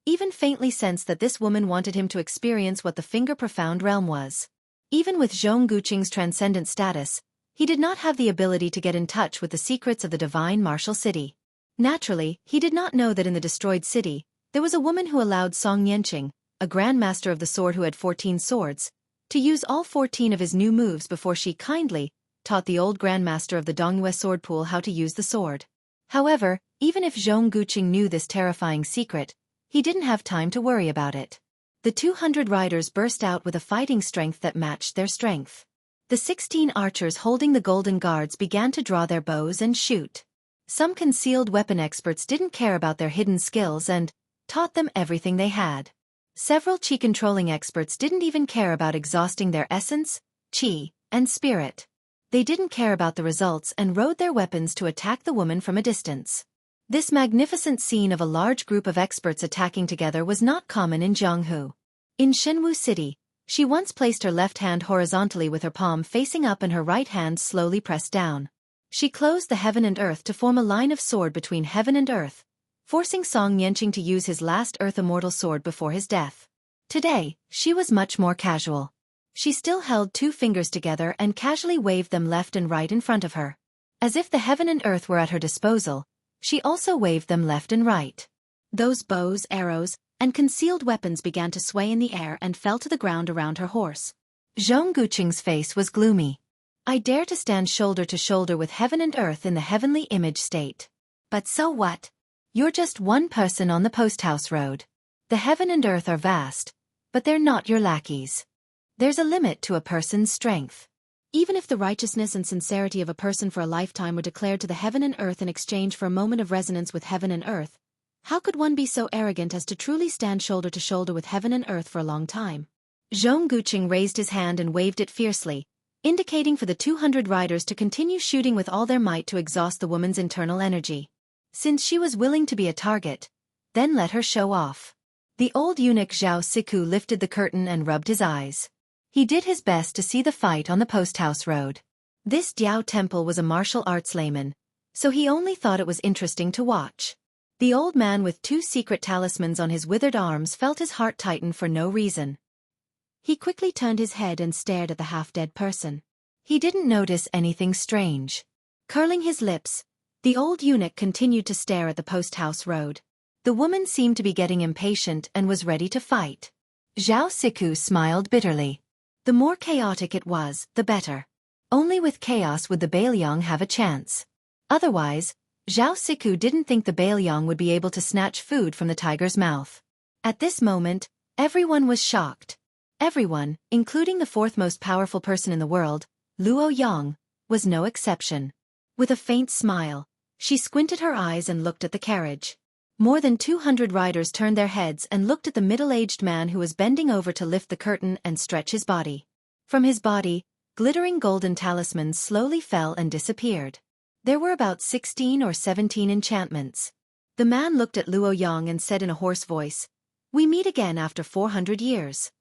even faintly sensed that this woman wanted him to experience what the finger-profound realm was. Even with Zhong Guqing's transcendent status, he did not have the ability to get in touch with the secrets of the divine martial city. Naturally, he did not know that in the destroyed city, there was a woman who allowed Song Yanqing, a grandmaster of the sword who had 14 swords, to use all 14 of his new moves before she kindly taught the old grandmaster of the Dongyue sword pool how to use the sword. However, even if Zhong Guqing knew this terrifying secret, he didn't have time to worry about it. The 200 riders burst out with a fighting strength that matched their strength. The 16 archers holding the golden guards began to draw their bows and shoot. Some concealed weapon experts didn't care about their hidden skills and taught them everything they had. Several chi controlling experts didn't even care about exhausting their essence, chi, and spirit. They didn't care about the results and rode their weapons to attack the woman from a distance. This magnificent scene of a large group of experts attacking together was not common in Jianghu. In Shenwu City, she once placed her left hand horizontally with her palm facing up and her right hand slowly pressed down. She closed the heaven and earth to form a line of sword between heaven and earth, forcing Song Yanqing to use his last earth immortal sword before his death. Today, she was much more casual. She still held 2 fingers together and casually waved them left and right in front of her. As if the heaven and earth were at her disposal, She also waved them left and right. Those bows, arrows, and concealed weapons began to sway in the air and fell to the ground around her horse. Zhong Guqing's face was gloomy. I dare to stand shoulder to shoulder with heaven and earth in the heavenly image state. But so what? You're just one person on the posthouse road. The heaven and earth are vast, but they're not your lackeys. There's a limit to a person's strength. Even if the righteousness and sincerity of a person for a lifetime were declared to the heaven and earth in exchange for a moment of resonance with heaven and earth, how could one be so arrogant as to truly stand shoulder to shoulder with heaven and earth for a long time? Zhong Guqing raised his hand and waved it fiercely, indicating for the 200 riders to continue shooting with all their might to exhaust the woman's internal energy. Since she was willing to be a target, then let her show off. The old eunuch Zhao Siku lifted the curtain and rubbed his eyes. He did his best to see the fight on the posthouse road. This Diao Temple was a martial arts layman, so he only thought it was interesting to watch. The old man with 2 secret talismans on his withered arms felt his heart tighten for no reason. He quickly turned his head and stared at the half-dead person. He didn't notice anything strange. Curling his lips, the old eunuch continued to stare at the posthouse road. The woman seemed to be getting impatient and was ready to fight. Zhao Siku smiled bitterly. The more chaotic it was, the better. Only with chaos would the Bailiang have a chance. Otherwise, Zhao Siku didn't think the Bailiang would be able to snatch food from the tiger's mouth. At this moment, everyone was shocked. Everyone, including the 4th most powerful person in the world, Luo Yang, was no exception. With a faint smile, she squinted her eyes and looked at the carriage. More than 200 riders turned their heads and looked at the middle-aged man who was bending over to lift the curtain and stretch his body. From his body, glittering golden talismans slowly fell and disappeared. There were about 16 or 17 enchantments. The man looked at Luo Yang and said in a hoarse voice, "We meet again after 400 years."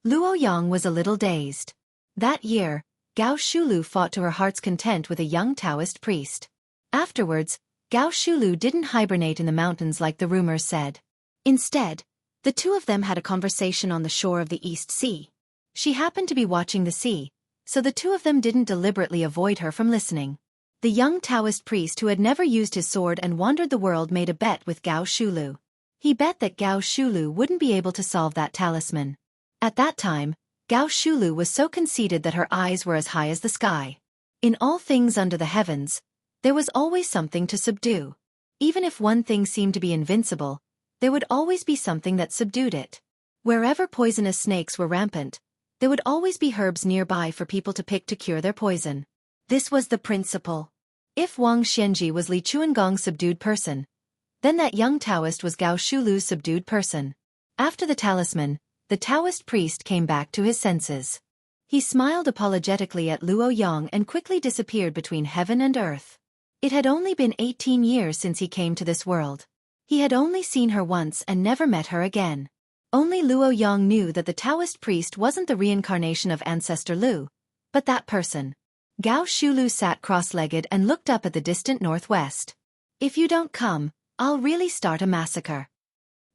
Luo Yang was a little dazed. That year, Gao Shulu fought to her heart's content with a young Taoist priest. Afterwards, Gao Shulu didn't hibernate in the mountains like the rumors said. Instead, the 2 of them had a conversation on the shore of the East Sea. She happened to be watching the sea, so the 2 of them didn't deliberately avoid her from listening. The young Taoist priest who had never used his sword and wandered the world made a bet with Gao Shulu. He bet that Gao Shulu wouldn't be able to solve that talisman. At that time, Gao Shulu was so conceited that her eyes were as high as the sky. In all things under the heavens, there was always something to subdue. Even if one thing seemed to be invincible, there would always be something that subdued it. Wherever poisonous snakes were rampant, there would always be herbs nearby for people to pick to cure their poison. This was the principle. If Wang Xianji was Li Chuangong's subdued person, then that young Taoist was Gao Shulu's subdued person. After the talisman, the Taoist priest came back to his senses. He smiled apologetically at Luo Yang and quickly disappeared between heaven and earth. It had only been 18 years since he came to this world. He had only seen her once and never met her again. Only Luo Yang knew that the Taoist priest wasn't the reincarnation of Ancestor Lu, but that person. Gao Shulu sat cross-legged and looked up at the distant northwest. "If you don't come, I'll really start a massacre."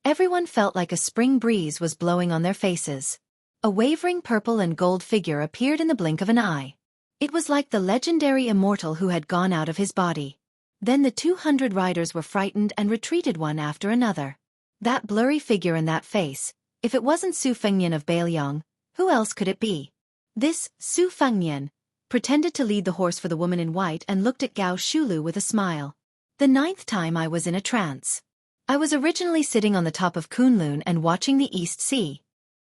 Everyone felt like a spring breeze was blowing on their faces. A wavering purple and gold figure appeared in the blink of an eye. It was like the legendary immortal who had gone out of his body. Then the 200 riders were frightened and retreated one after another. That blurry figure and that face, if it wasn't Su Fengnian of Bailiang, who else could it be? This Su Fengnian pretended to lead the horse for the woman in white and looked at Gao Shulu with a smile. "The 9th time I was in a trance. I was originally sitting on the top of Kunlun and watching the East Sea.